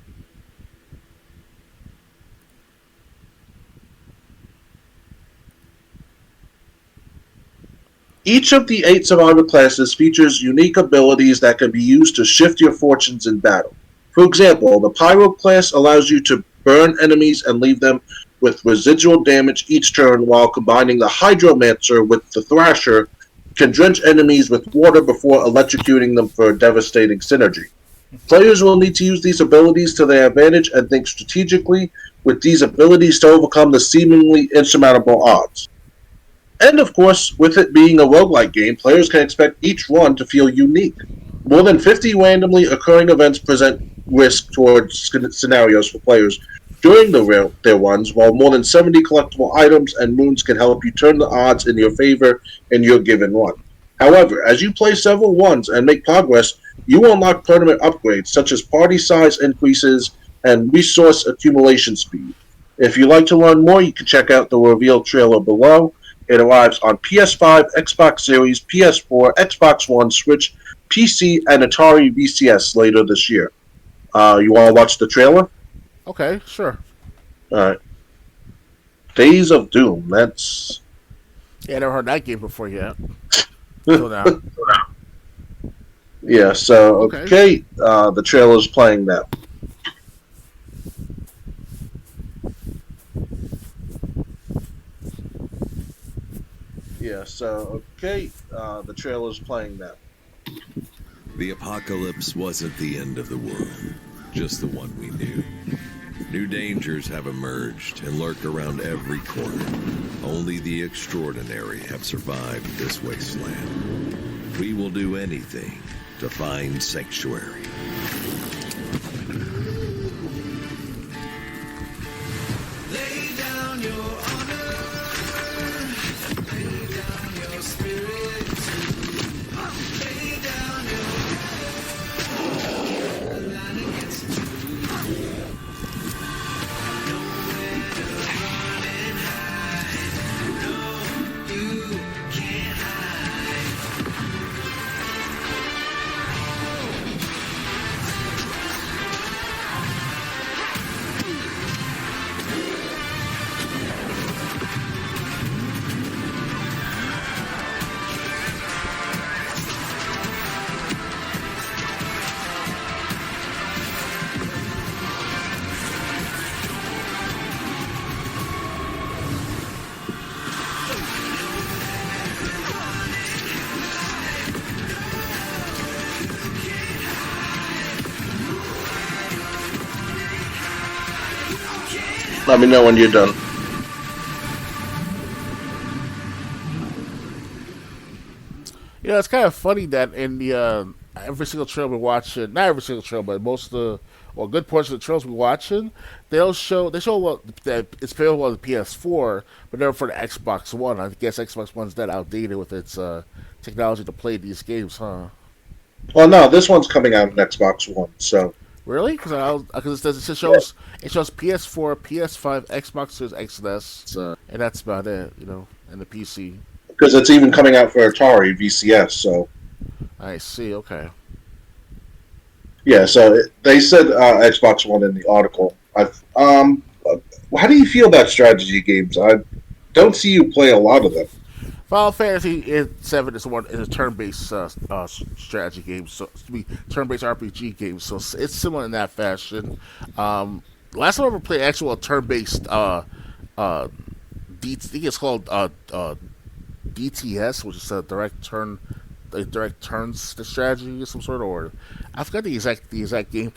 each of the 8 survivor classes features unique abilities that can be used to shift your fortunes in battle. For example, the Pyro class allows you to burn enemies and leave them with residual damage each turn, while combining the Hydromancer with the Thrasher can drench enemies with water before electrocuting them for a devastating synergy. Players will need to use these abilities to their advantage and think strategically with these abilities to overcome the seemingly insurmountable odds. And of course, with it being a roguelike game, players can expect each run to feel unique. More than 50 randomly occurring events present risk towards scenarios for players during their runs, while more than 70 collectible items and moons can help you turn the odds in your favor in your given run. However, as you play several runs and make progress, you will unlock permanent upgrades such as party size increases and resource accumulation speed. If you'd like to learn more, you can check out the reveal trailer below. It arrives on PS5, Xbox Series, PS4, Xbox One, Switch, PC, and Atari VCS later this year. You want to watch the trailer? Okay, sure. All right. Days of Doom. That's. Yeah, I never heard that game before yet. Until now. Yeah. So okay, the trailer's playing now. Yeah. so, okay, the trailer's playing now. The apocalypse wasn't the end of the world, just the one we knew. New dangers have emerged and lurk around every corner. Only the extraordinary have survived this wasteland. We will do anything to find sanctuary. Lay down your honor, lay down your spirit, lay down your head, the line against you. Nowhere to run and hide, no, you can't hide. Let me know when you're done. Yeah, it's kind of funny that in the every single trailer we're watching, not every single trailer, but most of the, or a good portion of the trailers we're watching, they show that it's available on the PS4, but never for the Xbox One. I guess Xbox One's that outdated with its technology to play these games, huh? Well, no, this one's coming out on Xbox One, so. Really? Because it shows PS4, PS5, Xbox Series X and S, and that's about it, and the PC. Because it's even coming out for Atari VCS, so. I see. Okay. Yeah, so they said Xbox One in the article. How do you feel about strategy games? I don't see you play a lot of them. Final Fantasy VII is a turn-based strategy game, so to be turn-based RPG game. So it's similar in that fashion. Last time I ever played actual turn-based, I think it's called DTS, which is a direct turns strategy of some sort, or I forgot the exact game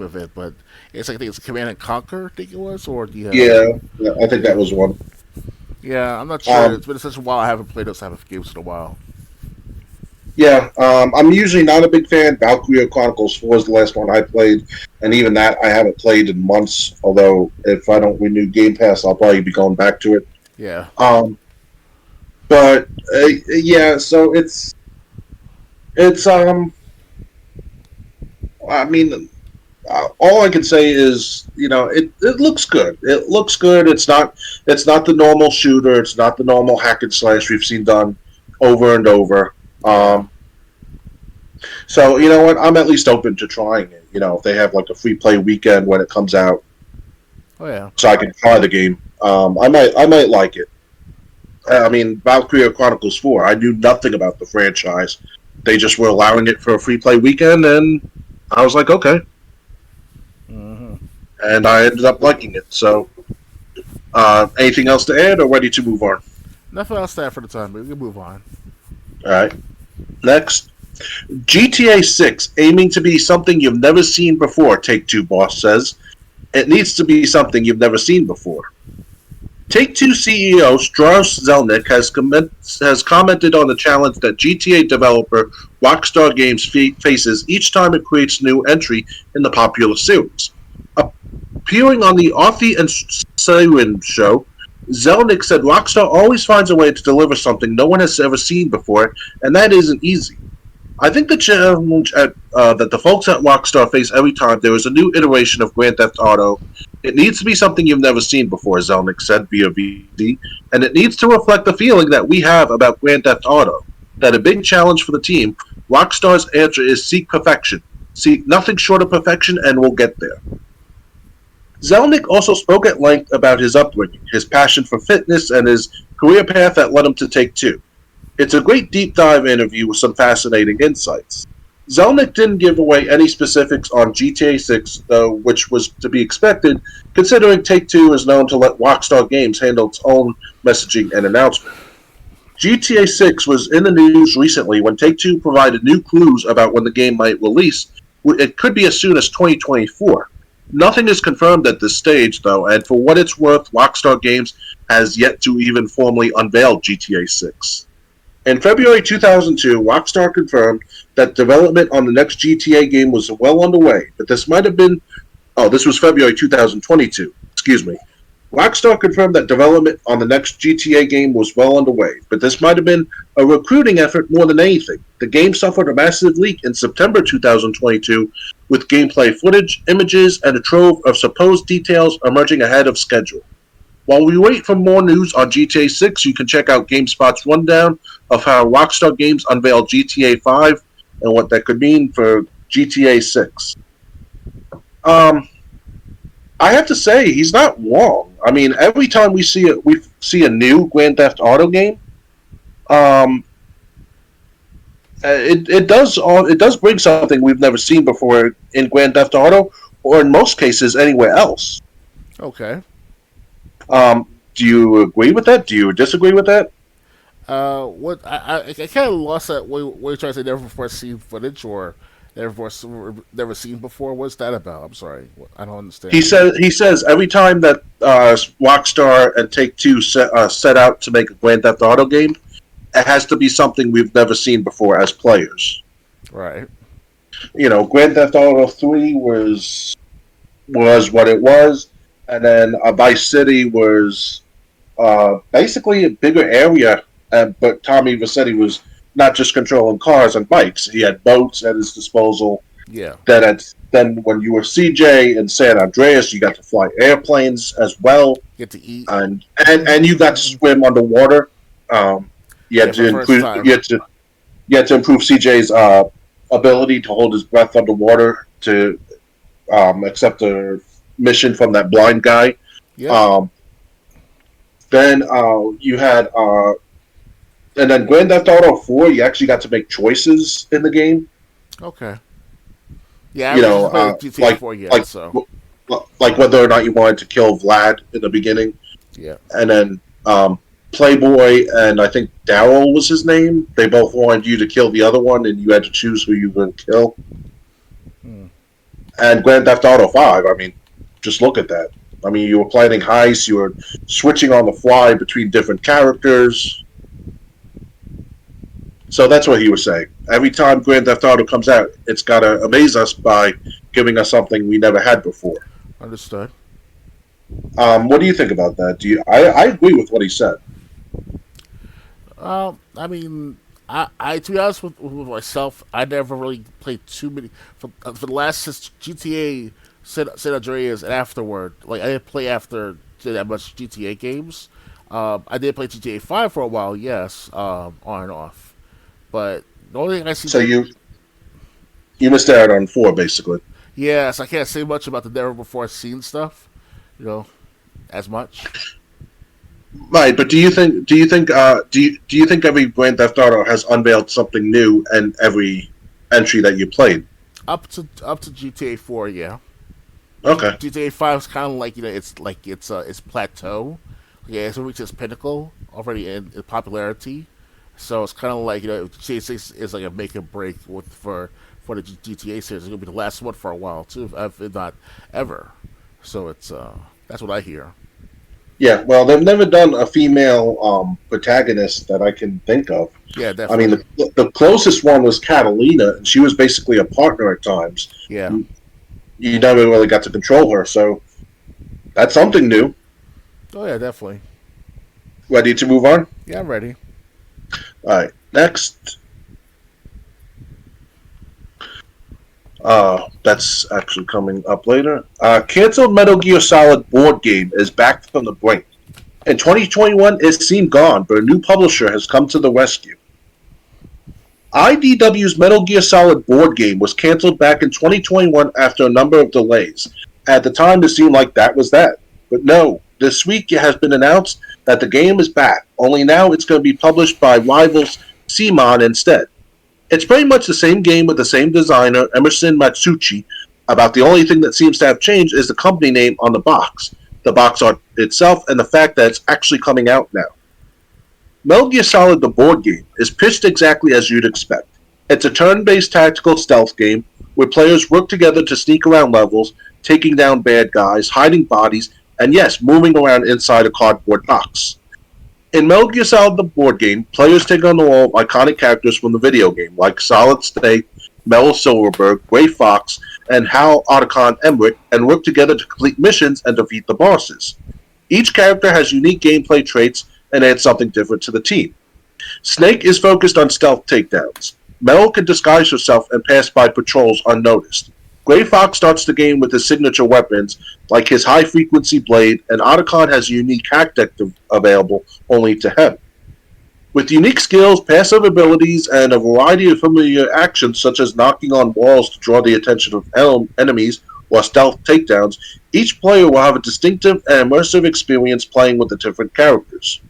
of it, but it's like I think it's Command and Conquer. I think it was, or yeah, I think that was one. Yeah, I'm not sure. It's been such a while. I haven't played those type of games in a while. Yeah, I'm usually not a big fan. Valkyria Chronicles 4 is the last one I played, and even that I haven't played in months. Although if I don't renew Game Pass, I'll probably be going back to it. Yeah. But yeah, so it's I mean, all I can say is, it looks good. It looks good. It's not the normal shooter. It's not the normal hack and slash we've seen done over and over. So you know what? I'm at least open to trying it. If they have like a free play weekend when it comes out. Oh yeah. So I can try the game. I might like it. I mean, Valkyria Chronicles 4. I knew nothing about the franchise. They just were allowing it for a free play weekend, and I was like, okay. Mm-hmm. And I ended up liking it. So, anything else to add, or ready to move on? Nothing else to add for the time, but we can move on. All right. Next, GTA 6 aiming to be something you've never seen before. Take-Two boss says it needs to be something you've never seen before. Take-Two CEO Strauss Zelnick has commented on the challenge that GTA developer Rockstar Games faces each time it creates a new entry in the popular series. Appearing on the Arthie and Sawin show, Zelnick said Rockstar always finds a way to deliver something no one has ever seen before, and that isn't easy. I think the challenge that the folks at Rockstar face every time there is a new iteration of Grand Theft Auto. It needs to be something you've never seen before, Zelnick said via VD, and it needs to reflect the feeling that we have about Grand Theft Auto. That a big challenge for the team, Rockstar's answer is seek perfection. Seek nothing short of perfection, and we'll get there. Zelnick also spoke at length about his upbringing, his passion for fitness, and his career path that led him to Take-Two. It's a great deep dive interview with some fascinating insights. Zelnick didn't give away any specifics on GTA 6, though, which was to be expected, considering Take-Two is known to let Rockstar Games handle its own messaging and announcement. GTA 6 was in the news recently when Take-Two provided new clues about when the game might release. It could be as soon as 2024. Nothing is confirmed at this stage, though, and for what it's worth, Rockstar Games has yet to even formally unveil GTA 6. In February 2002, Rockstar confirmed that development on the next GTA game was well underway, but this might have been... Oh, this was February 2022. Excuse me. Rockstar confirmed that development on the next GTA game was well underway, but this might have been a recruiting effort more than anything. The game suffered a massive leak in September 2022, with gameplay footage, images, and a trove of supposed details emerging ahead of schedule. While we wait for more news on GTA 6, you can check out GameSpot's rundown of how Rockstar Games unveiled GTA 5 and what that could mean for GTA 6. I have to say, he's not wrong. I mean, every time we see a new Grand Theft Auto game, it does bring something we've never seen before in Grand Theft Auto, or in most cases anywhere else. Okay. Do you agree with that? Do you disagree with that? What I kind of lost that. What you trying to say? Never before seen footage, or never seen before? What's that about? I'm sorry, I don't understand. He says every time that Rockstar and Take-Two set out to make a Grand Theft Auto game, it has to be something we've never seen before as players. Right. You know, Grand Theft Auto 3 was what it was, and then Vice City was basically a bigger area, but Tommy Vercetti was not just controlling cars and bikes. He had boats at his disposal. Yeah. Then when you were CJ in San Andreas, you got to fly airplanes as well. Get to eat. And you got to swim underwater. You had to improve CJ's ability to hold his breath underwater to accept a mission from that blind guy. Yeah. Then you had, and then Grand Theft Auto 4, you actually got to make choices in the game. Okay. Yeah, you know, like whether or not you wanted to kill Vlad in the beginning. Yeah. And then Playboy and I think Daryl was his name. They both wanted you to kill the other one, and you had to choose who you were going to kill. And Grand Theft Auto 5, I mean, just look at that. I mean, you were planning heists, you were switching on the fly between different characters. So that's what he was saying. Every time Grand Theft Auto comes out, it's got to amaze us by giving us something we never had before. Understood. What do you think about that? I agree with what he said. I mean, I to be honest with myself, I never really played too many for the last since GTA San Andreas and afterward. Like I didn't play after that much GTA games. I did play GTA 5 for a while, yes, on and off. But the only thing I see. So you missed out on 4, basically. Yes, I can't say much about the never before seen stuff, you know, as much. Right, but do you think every Grand Theft Auto has unveiled something new in every entry that you played? Up to GTA 4, yeah. Okay. GTA 5 is kind of like, you know, it's plateau. Yeah, it's reached its pinnacle already in popularity. So it's kind of like, you know, GTA 6 is like a make or break for the GTA series. It's gonna be the last one for a while too, if not ever. So it's that's what I hear. Yeah, well, they've never done a female protagonist that I can think of. Yeah, definitely. I mean, the closest one was Catalina, and she was basically a partner at times. Yeah. You never really got to control her, so that's something new. Oh, yeah, definitely. Ready to move on? Yeah, I'm ready. All right, next. That's actually coming up later. Canceled Metal Gear Solid board game is back from the brink. In 2021, it seemed gone, but a new publisher has come to the rescue. IDW's Metal Gear Solid board game was canceled back in 2021 after a number of delays. At the time, it seemed like that was that. But no, this week it has been announced that the game is back, only now it's going to be published by rivals CMON instead. It's pretty much the same game with the same designer, Emerson Matsuuchi. About the only thing that seems to have changed is the company name on the box art itself, and the fact that it's actually coming out now. Metal Gear Solid, the board game, is pitched exactly as you'd expect. It's a turn-based tactical stealth game where players work together to sneak around levels, taking down bad guys, hiding bodies, and yes, moving around inside a cardboard box. In Metal Gear Solid, the board game, players take on the role of iconic characters from the video game, like Solid Snake, Mel Silverberg, Gray Fox, and Hal Otacon Emmerich, and work together to complete missions and defeat the bosses. Each character has unique gameplay traits and adds something different to the team. Snake is focused on stealth takedowns. Mel can disguise herself and pass by patrols unnoticed. Gray Fox starts the game with his signature weapons, like his high-frequency blade, and Otacon has a unique hack deck available only to him. With unique skills, passive abilities, and a variety of familiar actions such as knocking on walls to draw the attention of enemies or stealth takedowns, each player will have a distinctive and immersive experience playing with the different characters.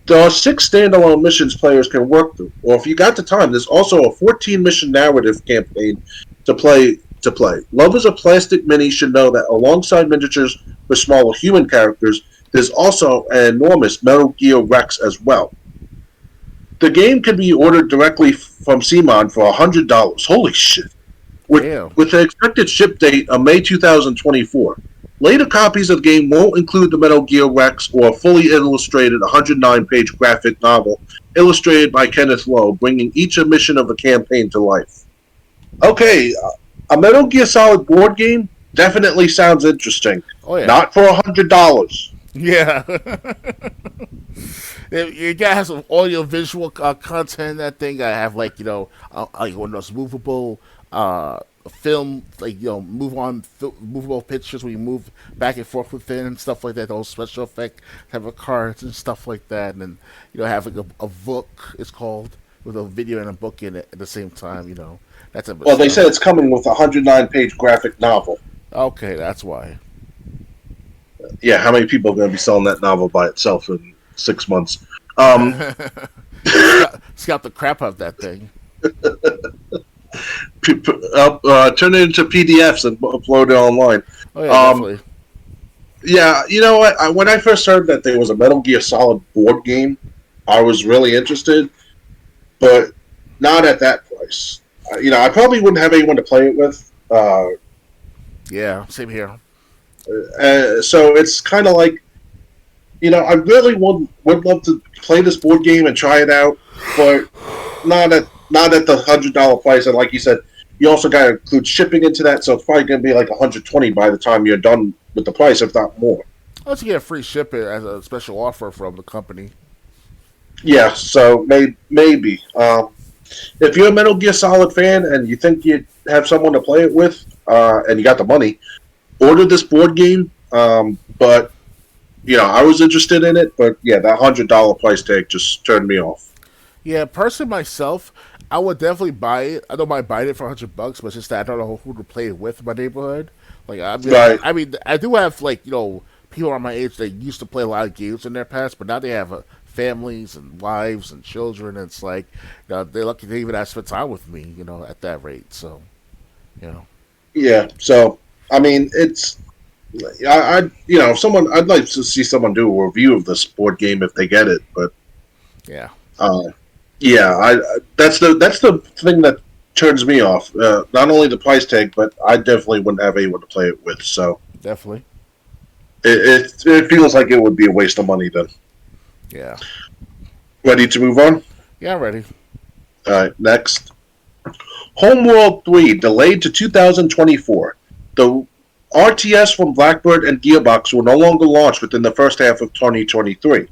There are 6 standalone missions players can work through, or if you got the time, there's also a 14-mission narrative campaign to play. Lovers of plastic minis should know that alongside miniatures for smaller human characters, there's also an enormous Metal Gear Rex as well. The game can be ordered directly from CMON for $100. Holy shit. With the expected ship date of May 2024. Later copies of the game won't include the Metal Gear Rex or a fully illustrated 109-page graphic novel illustrated by Kenneth Lowe, bringing each mission of the campaign to life. Okay, a Metal Gear Solid board game definitely sounds interesting. Oh, yeah. Not for $100. Yeah. You gotta have some audio visual content in that thing. Gotta have like one of those movable film, movable pictures where you move back and forth within and stuff like that. Those special effect have a cards and stuff like that, and then have like a book. It's called with a video and a book in it at the same time. That's well, they said it's coming with a 109-page graphic novel. Okay, that's why. Yeah, how many people are going to be selling that novel by itself in 6 months? Scalp the crap out of that thing. Turn it into PDFs and upload it online. Oh, yeah, definitely. Yeah, you know what? When I first heard that there was a Metal Gear Solid board game, I was really interested, but not at that price. I probably wouldn't have anyone to play it with. Yeah, same here. So it's kind of like, I really would love to play this board game and try it out, but not at the $100 price. And like you said, you also got to include shipping into that, so it's probably going to be like $120 by the time you're done with the price, if not more. Let's get free shipping as a special offer from the company. Yeah, so maybe. If you're a Metal Gear Solid fan and you think you have someone to play it with, and you got the money, order this board game. But I was interested in it, but yeah, that $100 price tag just turned me off. Yeah, personally myself, I would definitely buy it. I don't mind buying it for $100, but it's just that I don't know who to play it with in my neighborhood. I mean, I do have people around my age that used to play a lot of games in their past, but now they have families and wives and children. And it's like, they're lucky they even have to spend time with me, at that rate. So, Yeah. So, I mean, it's. I'd like to see someone do a review of this board game if they get it, but yeah, that's the thing that turns me off. Not only the price tag, but I definitely wouldn't have anyone to play it with. So definitely, it feels like it would be a waste of money then. Yeah. Ready to move on? Yeah, I'm ready. All right, next. Homeworld 3 delayed to 2024. The RTS from Blackbird and Gearbox will no longer launch within the first half of 2023.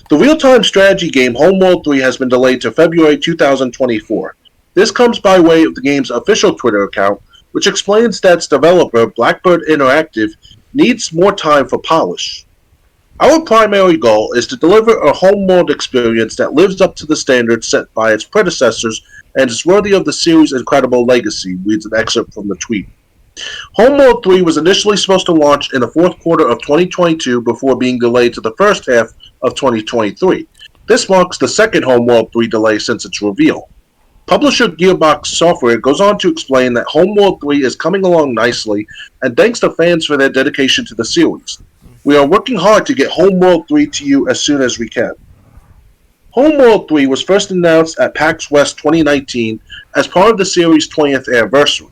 The real-time strategy game Homeworld 3 has been delayed to February 2024. This comes by way of the game's official Twitter account, which explains that its developer, Blackbird Interactive, needs more time for polish. Our primary goal is to deliver a Homeworld experience that lives up to the standards set by its predecessors and is worthy of the series' incredible legacy, reads an excerpt from the tweet. Homeworld 3 was initially supposed to launch in the fourth quarter of 2022 before being delayed to the first half of 2023. This marks the second Homeworld 3 delay since its reveal. Publisher Gearbox Software goes on to explain that Homeworld 3 is coming along nicely and thanks to fans for their dedication to the series. We are working hard to get Homeworld 3 to you as soon as we can. Homeworld 3 was first announced at PAX West 2019 as part of the series' 20th anniversary.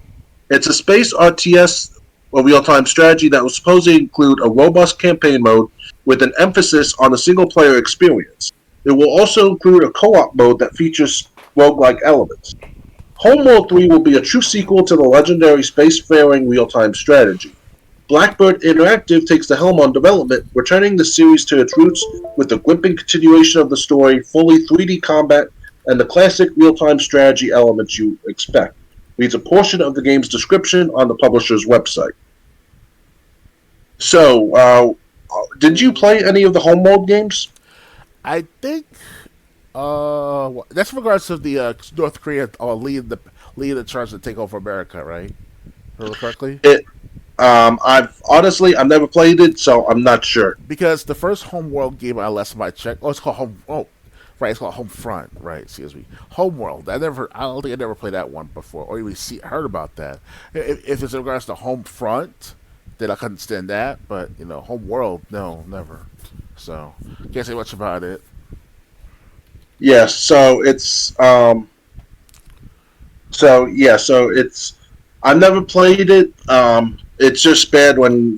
It's a space RTS or real-time strategy that was supposed to include a robust campaign mode with an emphasis on the single-player experience. It will also include a co-op mode that features roguelike elements. Homeworld 3 will be a true sequel to the legendary spacefaring real-time strategy. Blackbird Interactive takes the helm on development, returning the series to its roots with a gripping continuation of the story, fully 3D combat, and the classic real-time strategy elements you expect. Reads a portion of the game's description on the publisher's website. So, did you play any of the Homeworld games? I think that's in regards to the North Korea leading the charge to take over America, right? Remember correctly? I've never played it, so I'm not sure. Because the first Homeworld game I last time I checked, it's called it's called Homefront, right? Excuse me, Homeworld. I don't think I never played that one before, or even heard about that. If it's in regards to Homefront, then I couldn't stand that. But Homeworld, no, never. So can't say much about it. Yes, so it's I've never played it. It's just bad when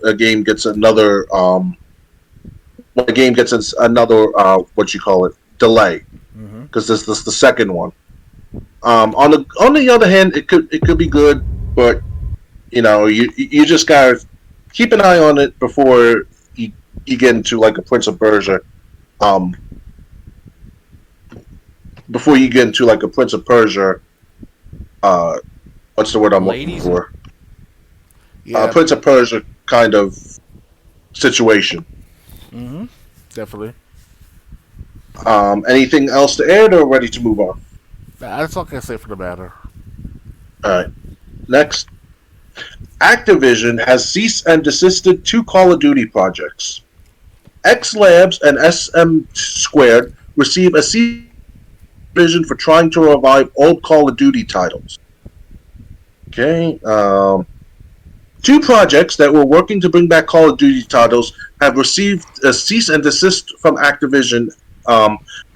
a game gets another delay, because this is the second one. On the other hand, it could be good, but you just gotta keep an eye on it before you get into like a Prince of Persia. Before you get into like a Prince of Persia, what's the word I'm looking for? Yeah. Prince of Persia kind of situation. Mm-hmm. Definitely. Anything else to add, or ready to move on? That's all I can say for the matter. All right. Next, Activision has ceased and desisted 2 Call of Duty projects. X Labs and SM Squared receive a cease vision for trying to revive old Call of Duty titles. Okay. 2 projects that were working to bring back Call of Duty titles have received a cease and desist from Activision.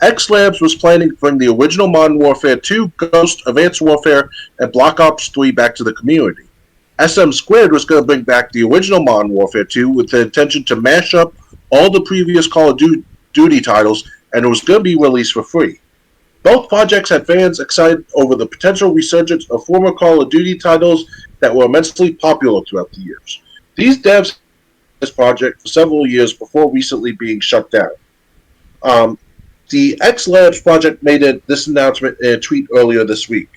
X Labs was planning to bring the original Modern Warfare 2, Ghost, Advanced Warfare, and Black Ops 3 back to the community. SM Squared was going to bring back the original Modern Warfare 2 with the intention to mash up all the previous Call of Duty titles, and it was going to be released for free. Both projects had fans excited over the potential resurgence of former Call of Duty titles that were immensely popular throughout the years. These devs had this project for several years before recently being shut down. The X Labs project made this announcement in a tweet earlier this week.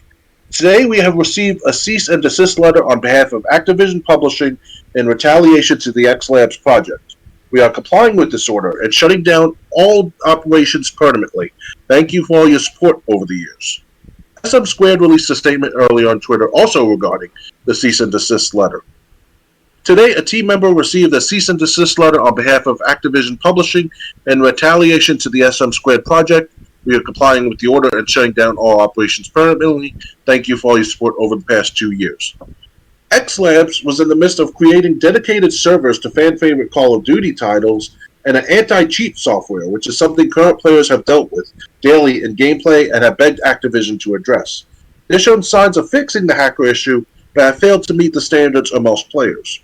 Today we have received a cease and desist letter on behalf of Activision Publishing in retaliation to the X Labs project. We are complying with this order and shutting down all operations permanently. Thank you for all your support over the years. SM Squared released a statement earlier on Twitter also regarding the cease and desist letter. Today, a team member received a cease and desist letter on behalf of Activision Publishing in retaliation to the SM Squared project. We are complying with the order and shutting down all operations permanently. Thank you for all your support over the past 2 years. X Labs was in the midst of creating dedicated servers to fan-favorite Call of Duty titles and an anti-cheat software, which is something current players have dealt with daily in gameplay and have begged Activision to address. They've shown signs of fixing the hacker issue, but have failed to meet the standards of most players.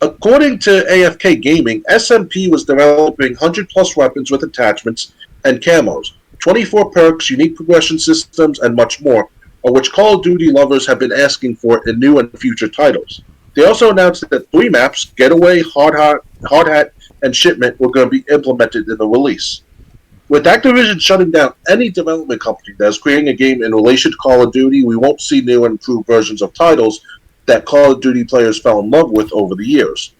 According to AFK Gaming, SMP was developing 100-plus weapons with attachments and camos, 24 perks, unique progression systems, and much more, which Call of Duty lovers have been asking for in new and future titles. They also announced that 3 maps, Getaway, Hard Hat, and Shipment, were going to be implemented in the release. With Activision shutting down any development company that is creating a game in relation to Call of Duty, we won't see new and improved versions of titles that Call of Duty players fell in love with over the years.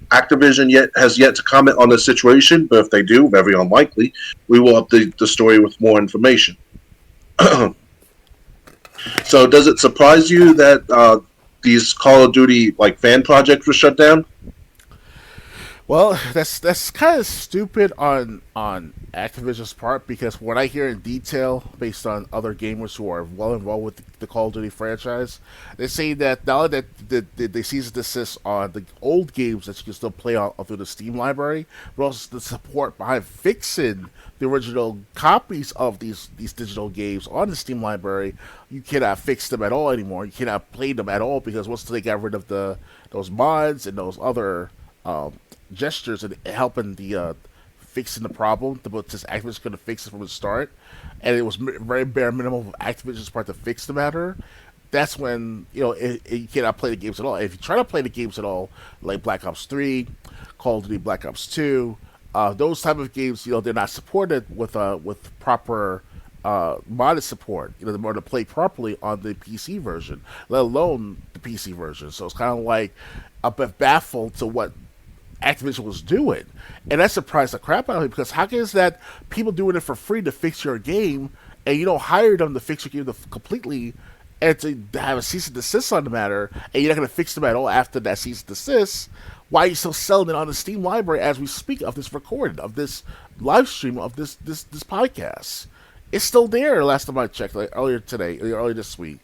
Activision has yet to comment on the situation, but if they do, very unlikely, we will update the story with more information. So does it surprise you that these Call of Duty fan projects were shut down? Well, that's kind of stupid on Activision's part because what I hear in detail, based on other gamers who are well involved with the Call of Duty franchise, they say that now that they cease and desist on the old games that you can still play on through the Steam library, but also the support behind fixing the original copies of these digital games on the Steam library, you cannot fix them at all anymore. You cannot play them at all because once they got rid of those mods and those other gestures and helping the fixing the problem, but just Activision's going to fix it from the start, and it was very bare minimum of Activision's part to fix the matter. That's when you cannot play the games at all. If you try to play the games at all, like Black Ops 3, Call of Duty Black Ops 2, those type of games, they're not supported with proper modded support. They're more to play properly on the PC version, let alone the PC version. So it's kind of like a bit baffled to what Activision was doing, and that surprised the crap out of me because how can is that people doing it for free to fix your game, and you don't hire them to fix your game completely, and to have a cease and desist on the matter, and you're not going to fix them at all after that cease and desist? Why are you still selling it on the Steam library as we speak of this recording, of this live stream, of this podcast? It's still there. Last time I checked, like earlier this week.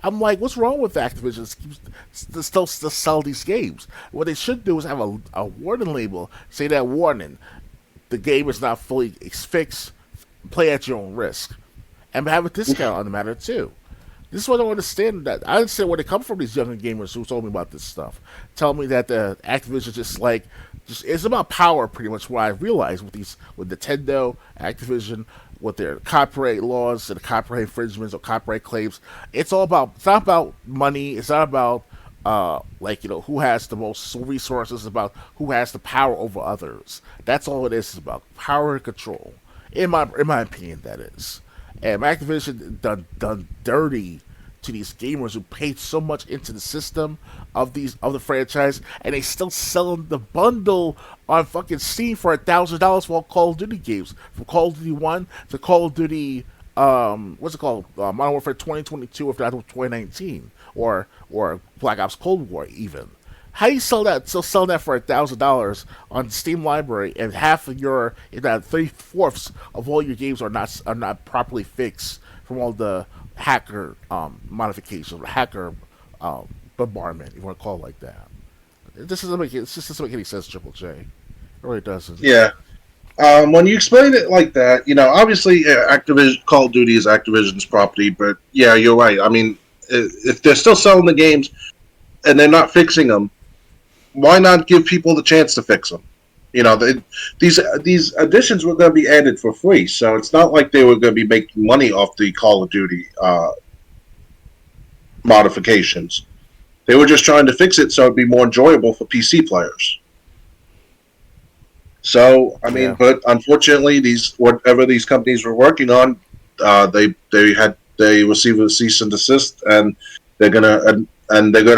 I'm like, what's wrong with Activision to still sell these games? What they should do is have a warning label, say that warning, the game is not fully fixed, play at your own risk, and have a discount on the matter too. This is what I don't understand. That I understand where they come from. These younger gamers who told me about this stuff, tell me that the Activision just it's about power, pretty much. What I realized with Nintendo, Activision, with their copyright laws and copyright infringements or copyright claims, it's not about money. It's not about who has the most resources. It's about who has the power over others. That's all it is. It's about power and control. In my opinion, that is. And Activision done dirty to these gamers who paid so much into the system of the franchise, and they still selling the bundle on fucking Steam for $1,000 for all Call of Duty games, from Call of Duty 1 to Call of Duty what's it called, Modern Warfare 2022, if not 2019, or Black Ops Cold War even. How do you sell that? Still selling that for $1,000 on Steam library, and half of your, if not 3/4 of all your games are not properly fixed from all the hacker modifications, hacker bombardment, if you want to call it like that. It just doesn't make any sense, Triple J. It really doesn't. Yeah. When you explain it like that, obviously Activision Call of Duty is Activision's property, but yeah, you're right. I mean, if they're still selling the games and they're not fixing them, why not give people the chance to fix them? These additions were going to be added for free, so it's not like they were going to be making money off the Call of Duty modifications. They were just trying to fix it so it'd be more enjoyable for PC players. So, I mean, but unfortunately, whatever these companies were working on, they received a cease and desist, and they're gonna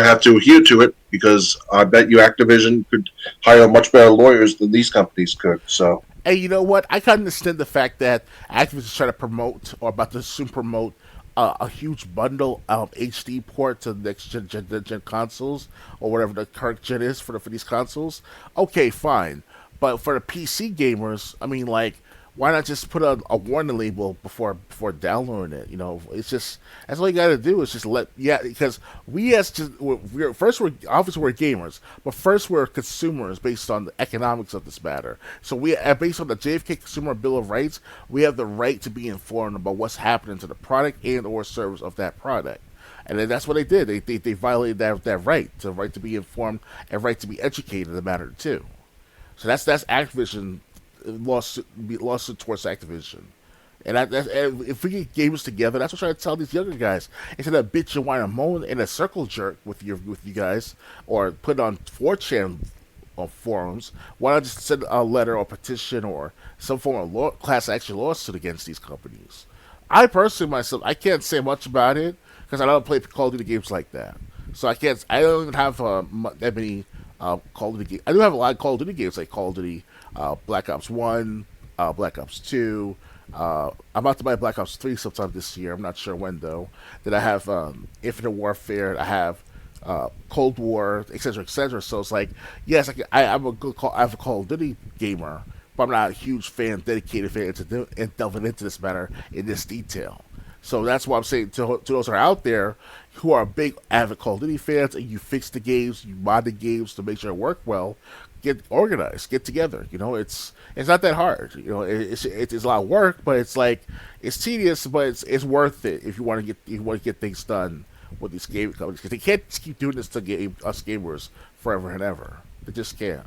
have to adhere to it, because I bet you Activision could hire much better lawyers than these companies could. So, hey, you know what? I can understand the fact that Activision is trying to promote, or about to soon promote, a huge bundle of HD port to the next gen consoles, or whatever the current gen is for these consoles. Okay, fine. But for the PC gamers, I mean, why not just put a warning label before downloading it? It's just, that's all you got to do is just because we're gamers, but first we're consumers based on the economics of this matter. So based on the JFK Consumer Bill of Rights, we have the right to be informed about what's happening to the product and or service of that product. And then that's what they did. They violated that right, the right to be informed and right to be educated in the matter too. So that's Activision lawsuit towards Activision, and if we get gamers together, that's what I'm trying to tell these younger guys. Instead of bitch and whine and moan in a circle jerk with you guys, or put on 4chan forums, why not just send a letter or petition or some form of class action lawsuit against these companies? I personally myself, I can't say much about it because I don't play Call of Duty games like that, so I don't even have that many Call of Duty games. I do have a lot of Call of Duty games, like Call of Duty Black Ops 1, Black Ops 2. I'm about to buy Black Ops 3 sometime this year. I'm not sure when, though. Then I have Infinite Warfare. I have Cold War, etc., etc. So it's like, yes, I'm a Call of Duty gamer, but I'm not a huge fan, dedicated fan and delving into this matter in this detail. So that's why I'm saying to those who are out there who are big avid Call of Duty fans, and you fix the games, you mod the games to make sure it work well. Get organized, get together. It's not that hard. It's a lot of work, but it's like it's tedious, but it's worth it if you want to get things done with these game companies, because they can't just keep doing this to us gamers forever and ever. They just can't.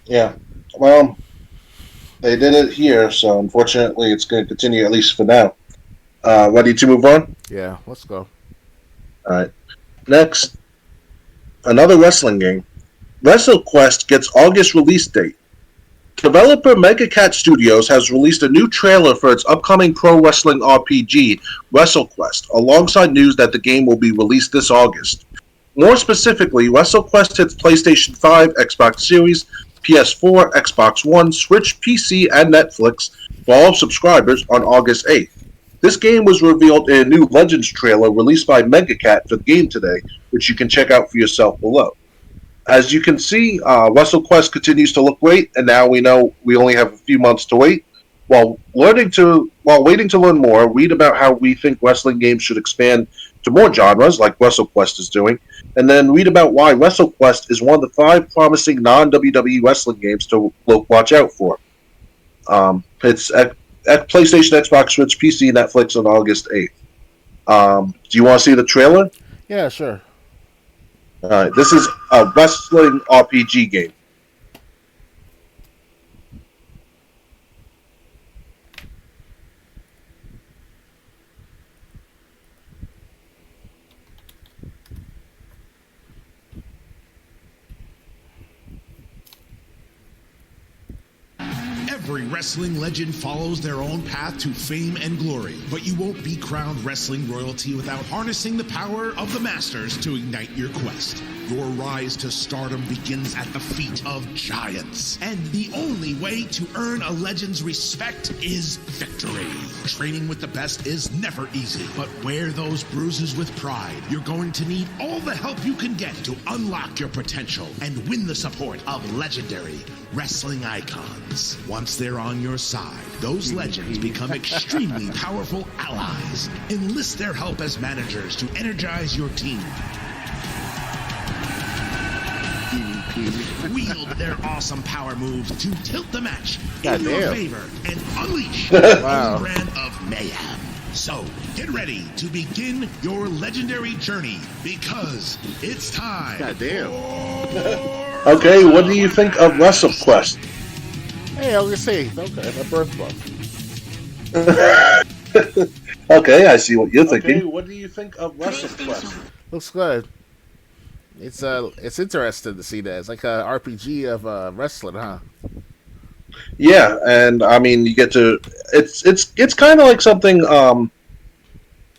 Yeah, well, they did it here, so unfortunately, it's going to continue at least for now. Ready to move on? Yeah, let's go. All right. Next, another wrestling game. WrestleQuest gets August release date. Developer MegaCat Studios has released a new trailer for its upcoming pro wrestling RPG, WrestleQuest, alongside news that the game will be released this August. More specifically, WrestleQuest hits PlayStation 5, Xbox Series, PS4, Xbox One, Switch, PC, and Netflix for all subscribers on August 8th. This game was revealed in a new Legends trailer released by MegaCat for the game today, which you can check out for yourself below. As you can see, WrestleQuest continues to look great, and now we know we only have a few months to wait. While waiting to learn more, read about how we think wrestling games should expand to more genres, like WrestleQuest is doing, and then read about why WrestleQuest is one of the 5 promising non-WWE wrestling games to watch out for. It's at PlayStation, Xbox, Switch, PC, Netflix on August 8th. Do you want to see the trailer? Yeah, sure. Alright, this is a wrestling RPG game. Every wrestling legend follows their own path to fame and glory, but you won't be crowned wrestling royalty without harnessing the power of the masters to ignite your quest. Your rise to stardom begins at the feet of giants, and the only way to earn a legend's respect is victory. Training with the best is never easy, but wear those bruises with pride. You're going to need all the help you can get to unlock your potential and win the support of legendary wrestling icons. Once they're on your side, those legends become extremely powerful allies. Enlist their help as managers to energize your team. Wield their awesome power moves to tilt the match in your favor and unleash your own brand of mayhem. So, get ready to begin your legendary journey, because it's time. Okay, what do you think of WrestleQuest? Hey, I was gonna say, okay, my birth month. Okay, I see what you're thinking. Okay, what do you think of WrestleQuest? Looks good. It's interesting to see that. It's like a RPG of wrestling, huh? Yeah, and I mean, you get to it's kind of like something.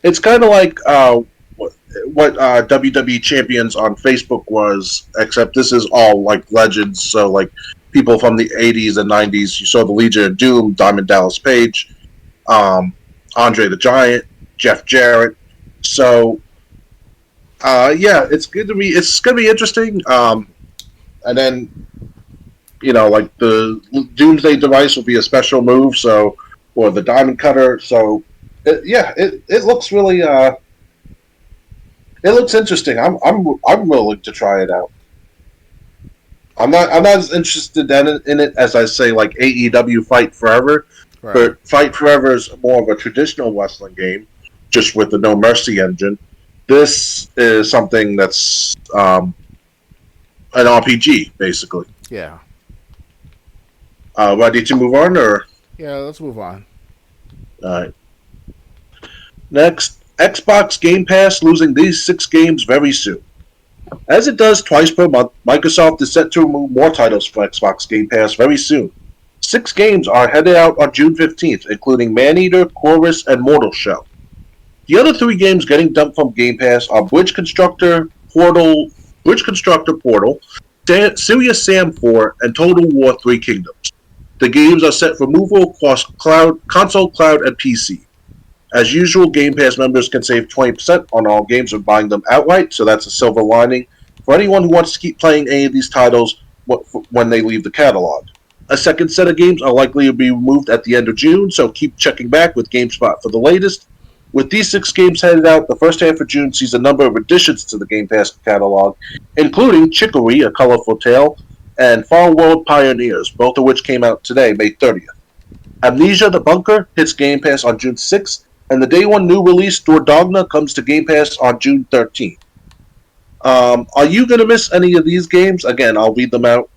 It's kind of like what WWE Champions on Facebook was, except this is all like legends. So like people from the 80s and 90s. You saw the Legion of Doom, Diamond Dallas Page, Andre the Giant, Jeff Jarrett. So yeah, it's gonna be interesting. And then like the Doomsday device will be a special move, or the Diamond Cutter. So it looks really it looks interesting. I'm willing to try it out. I'm not as interested in it as I say like AEW Fight Forever, right. But Fight Forever is more of a traditional wrestling game, just with the No Mercy engine. This is something that's an RPG, basically. Yeah. Ready to move on, or? Yeah, let's move on. All right. Next, Xbox Game Pass losing these 6 games very soon. As it does twice per month, Microsoft is set to remove more titles from Xbox Game Pass very soon. 6 games are headed out on June 15th, including Maneater, Chorus, and Mortal Shell. The other 3 games getting dumped from Game Pass are Bridge Constructor Portal, Serious Sam 4, and Total War 3 Kingdoms. The games are set for removal across console, cloud, and PC. As usual, Game Pass members can save 20% on all games when buying them outright, so that's a silver lining for anyone who wants to keep playing any of these titles when they leave the catalog. A second set of games are likely to be removed at the end of June, so keep checking back with GameSpot for the latest. With these 6 games headed out, the first half of June sees a number of additions to the Game Pass catalog, including Chicory, A Colorful Tale, and Far World Pioneers, both of which came out today, May 30th. Amnesia the Bunker hits Game Pass on June 6th, and the day one new release, Dordogna, comes to Game Pass on June 13th. Are you going to miss any of these games? Again, I'll read them out.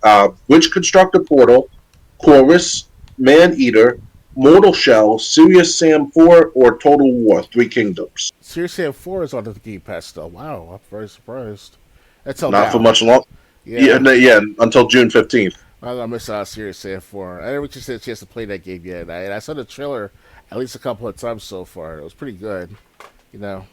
Witch Constructor Portal, Chorus, Man Eater, Mortal Shell, Serious Sam 4, or Total War, 3 Kingdoms. Serious Sam 4 is on the Game Pass still. Wow, I'm very surprised. Until Not now. for much long. Yeah, until June 15th. I'm going to miss Serious Sam 4. I never just had a chance to play that game yet. I saw the trailer at least a couple of times so far. It was pretty good, you know.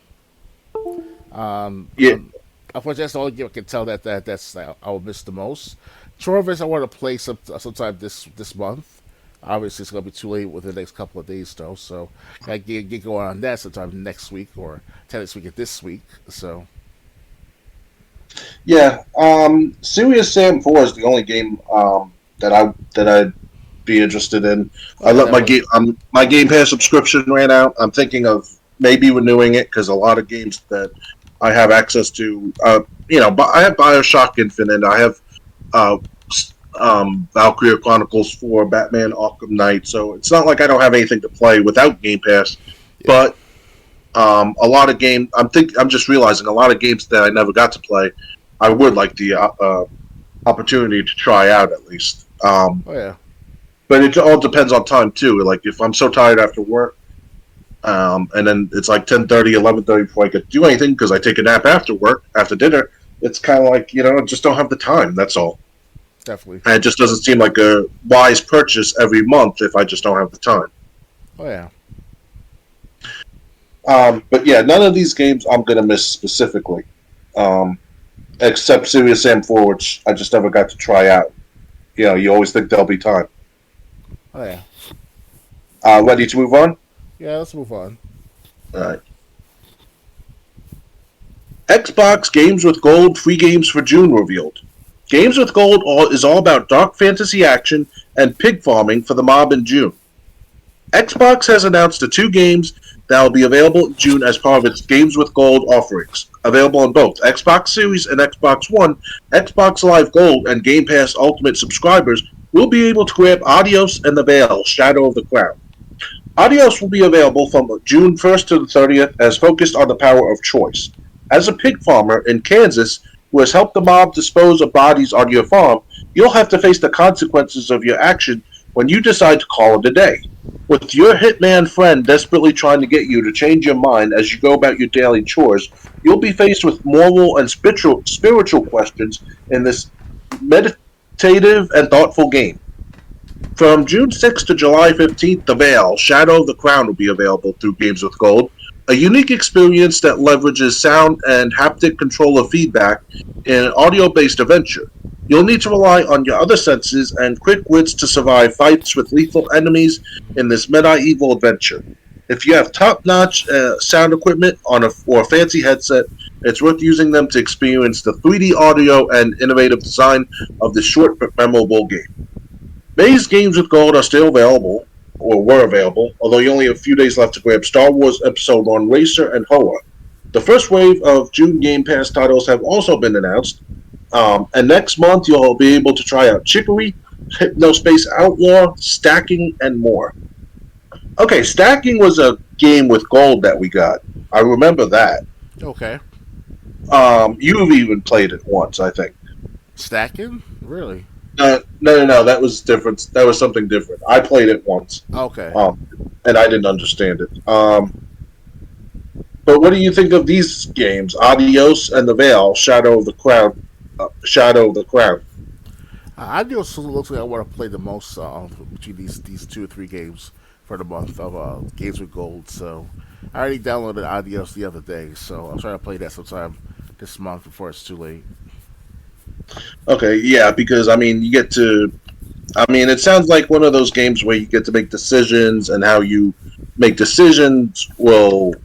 Unfortunately, that's the only game I can tell that's I will miss the most. Trovis, I want to play sometime this month. Obviously, it's going to be too late within the next couple of days, though. So, I get going on that sometime next week or this week or this week. So, yeah, Serious Sam 4 is the only game that I'd be interested in. I let my Game Pass subscription ran out. I'm thinking of maybe renewing it because a lot of games that I have access to, but I have BioShock Infinite. I have Valkyria Chronicles 4, Batman Arkham Knight. So it's not like I don't have anything to play without Game Pass. Yeah. But a lot of games, I'm just realizing a lot of games that I never got to play, I would like the opportunity to try out at least. But it all depends on time too. Like if I'm so tired after work, and then it's like 10:30, 11:30 before I get to do anything because I take a nap after work, after dinner. It's kind of like, I just don't have the time. That's all. Definitely. And it just doesn't seem like a wise purchase every month if I just don't have the time. Oh, yeah. But yeah, none of these games I'm going to miss specifically. Except Serious Sam 4, which I just never got to try out. You always think there'll be time. Oh, yeah. Ready to move on? Yeah, let's move on. All right. Xbox Games with Gold free games for June revealed. Games with Gold is all about dark fantasy action and pig farming for the mob in June. Xbox has announced the 2 games that will be available in June as part of its Games with Gold offerings. Available on both Xbox Series and Xbox One, Xbox Live Gold and Game Pass Ultimate subscribers will be able to grab Adios and the Veil, Shadow of the Crown. Adios will be available from June 1st to the 30th as focused on the power of choice. As a pig farmer in Kansas who has helped the mob dispose of bodies on your farm, you'll have to face the consequences of your action when you decide to call it a day. With your hitman friend desperately trying to get you to change your mind as you go about your daily chores, you'll be faced with moral and spiritual questions in this meditative and thoughtful game. From June 6th to July 15th, The Veil, Shadow of the Crown will be available through Games with Gold, a unique experience that leverages sound and haptic controller feedback in an audio-based adventure. You'll need to rely on your other senses and quick wits to survive fights with lethal enemies in this medieval adventure. If you have top-notch sound equipment or a fancy headset, it's worth using them to experience the 3D audio and innovative design of this short but memorable game. May's Games with Gold are still available, or were available, although you only have a few days left to grab Star Wars Episode 1 Racer and Hoa. The first wave of June Game Pass titles have also been announced, and next month you'll be able to try out Chicory, Hypnospace Outlaw, Stacking, and more. Okay, Stacking was a game with gold that we got. I remember that. Okay. You've even played it once, I think. Stacking? Really? No. That was different. That was something different. I played it once. Okay. And I didn't understand it. But what do you think of these games? Adios and The Veil, Shadow of the Crown. Adios looks like I want to play the most between these 2 or 3 games for the month of Games with Gold. So I already downloaded Adios the other day, so I'll try to play that sometime this month before it's too late. Okay, yeah, because it sounds like one of those games where you get to make decisions and how you make decisions, will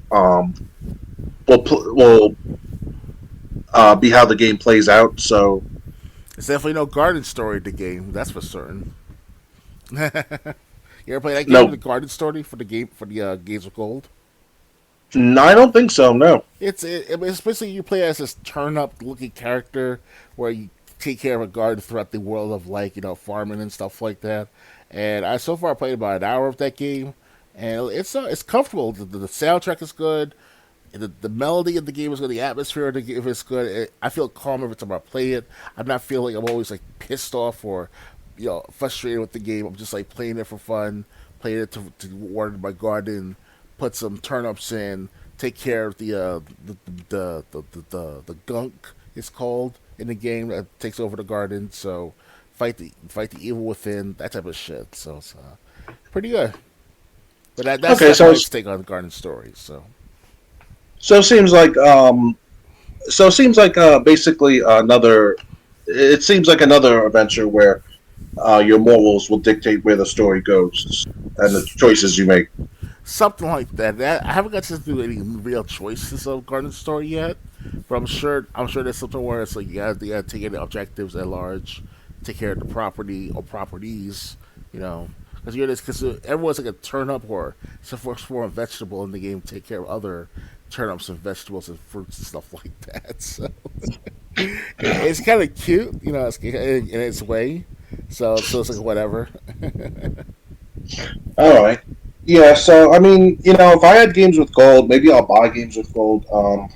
be how the game plays out. So It's definitely no garden story in the game. That's for certain. You ever play that game, no, the garden story for the game for the Games of Gold? no, I don't think so. No. It's basically you play as this turn up looking character where you take care of a garden throughout the world of farming and stuff like that. And I so far played about an hour of that game, and it's comfortable. The soundtrack is good. The melody of the game is good. The atmosphere of the game is good. I feel calm every time I play it. I'm not feeling I'm always like pissed off or frustrated with the game. I'm just like playing it for fun, playing it to water my garden, put some turnips in, take care of the gunk it's called in the game that takes over the garden. So fight the evil within, that type of shit. So it's pretty good. But that's okay. So my take on garden stories. it seems like basically another. It seems like another adventure where your morals will dictate where the story goes and the choices you make. Something like that. I haven't got to do any real choices of Garden Story yet, but I'm sure there's something where it's like you gotta take in the objectives at large, take care of the property or properties, because everyone's like a turnip or some form of vegetable in the game. Take care of other turnips and vegetables and fruits and stuff like that. So it's kind of cute, in its way. So it's like whatever. All right. Yeah, so I mean, if I had games with gold, maybe I'll buy games with gold, or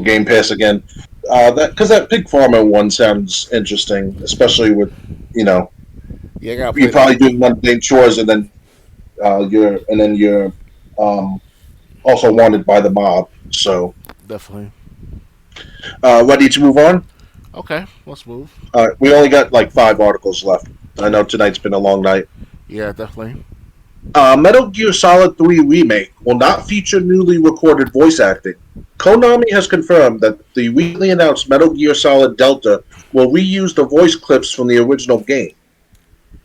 Game Pass again. Because that Pig Farmer one sounds interesting, especially with, you're probably doing mundane chores, and then you're also wanted by the mob. So definitely. Ready to move on? Okay, let's move. We only got like 5 articles left. I know tonight's been a long night. Yeah, definitely. Metal Gear Solid 3 Remake will not feature newly recorded voice acting. Konami has confirmed that the recently announced Metal Gear Solid Delta will reuse the voice clips from the original game.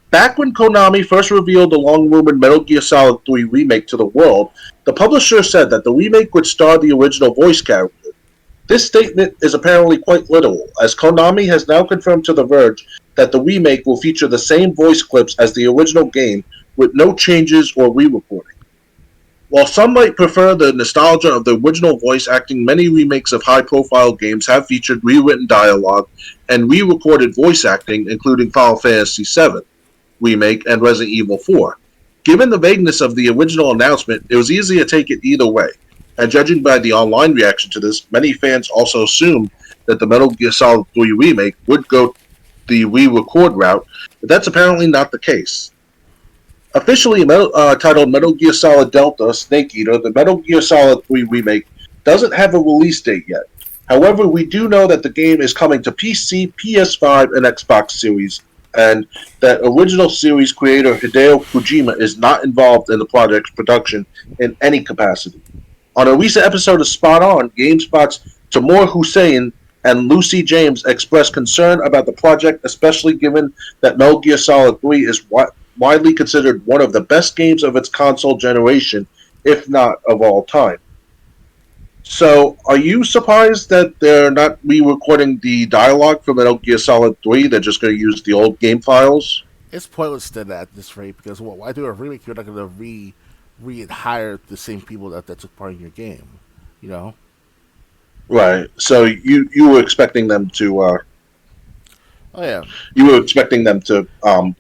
Back when Konami first revealed the long-rumored Metal Gear Solid 3 Remake to the world, the publisher said that the remake would star the original voice character. This statement is apparently quite literal, as Konami has now confirmed to The Verge that the remake will feature the same voice clips as the original game, with no changes or re-recording. While some might prefer the nostalgia of the original voice acting, many remakes of high-profile games have featured rewritten dialogue and re-recorded voice acting, including Final Fantasy VII Remake and Resident Evil 4. Given the vagueness of the original announcement, it was easy to take it either way, and judging by the online reaction to this, many fans also assumed that the Metal Gear Solid 3 Remake would go the re-record route, but that's apparently not the case. Officially titled Metal Gear Solid Delta Snake Eater, the Metal Gear Solid 3 Remake doesn't have a release date yet. However, we do know that the game is coming to PC, PS5, and Xbox Series, and that original series creator Hideo Kojima is not involved in the project's production in any capacity. On a recent episode of Spot On, GameSpot's Tamor Hussein and Lucy James expressed concern about the project, especially given that Metal Gear Solid 3 is widely considered one of the best games of its console generation, if not of all time. So, are you surprised that they're not re-recording the dialogue from Metal Gear Solid 3? They're just going to use the old game files? It's pointless then at this rate, because why do a remake? You're not going to re-hire the same people that took part in your game, Right. So you were expecting them to. Oh yeah. You were expecting them to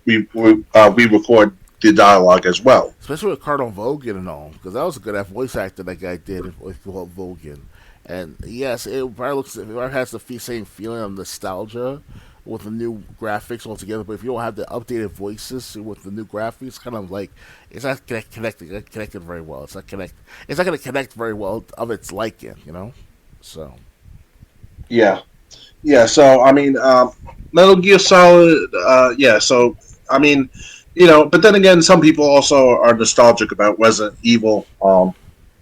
re-record the dialogue as well, especially with Colonel Vogan and all, because that was a good voice actor that guy did with Vogan. And yes, it probably has the same feeling of nostalgia with the new graphics altogether. But if you don't have the updated voices with the new graphics, kind of like it's not connected very well. It's not going to connect very well of its liking, So. Yeah. So I mean, Metal Gear Solid. So I mean, but then again, some people also are nostalgic about Resident Evil.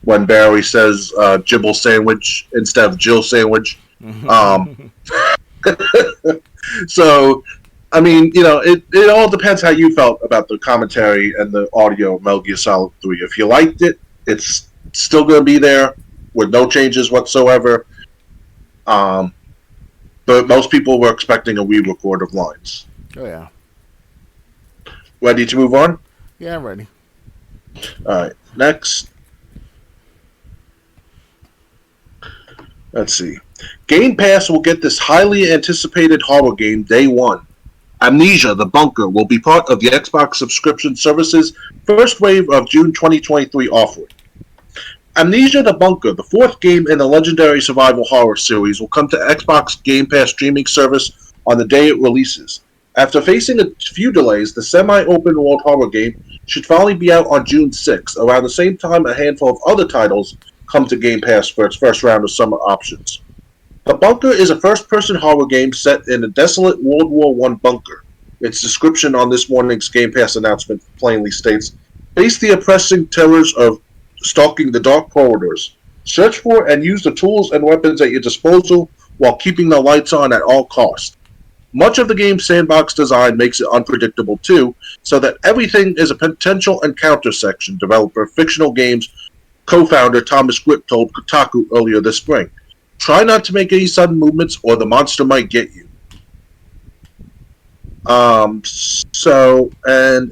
When Barry says "Jibble sandwich" instead of "Jill sandwich." So I mean, it all depends how you felt about the commentary and the audio of Metal Gear Solid 3. If you liked it, it's still going to be there with no changes whatsoever. But most people were expecting a re-record of lines. Oh, yeah. Ready to move on? Yeah, I'm ready. All right, next. Let's see. Game Pass will get this highly anticipated horror game day one. Amnesia: The Bunker will be part of the Xbox subscription service's first wave of June 2023 offering. Amnesia: The Bunker, the fourth game in the legendary survival horror series, will come to Xbox Game Pass streaming service on the day it releases. After facing a few delays, the semi-open world horror game should finally be out on June 6th, around the same time a handful of other titles come to Game Pass for its first round of summer options. The Bunker is a first-person horror game set in a desolate World War I bunker. Its description on this morning's Game Pass announcement plainly states, "Face the oppressing terrors of stalking the dark corridors. Search for and use the tools and weapons at your disposal while keeping the lights on at all costs. Much of the game's sandbox design makes it unpredictable too, so that everything is a potential encounter section," developer Fictional Games co-founder Thomas Grip told Kotaku earlier this spring. "Try not to make any sudden movements or the monster might get you." And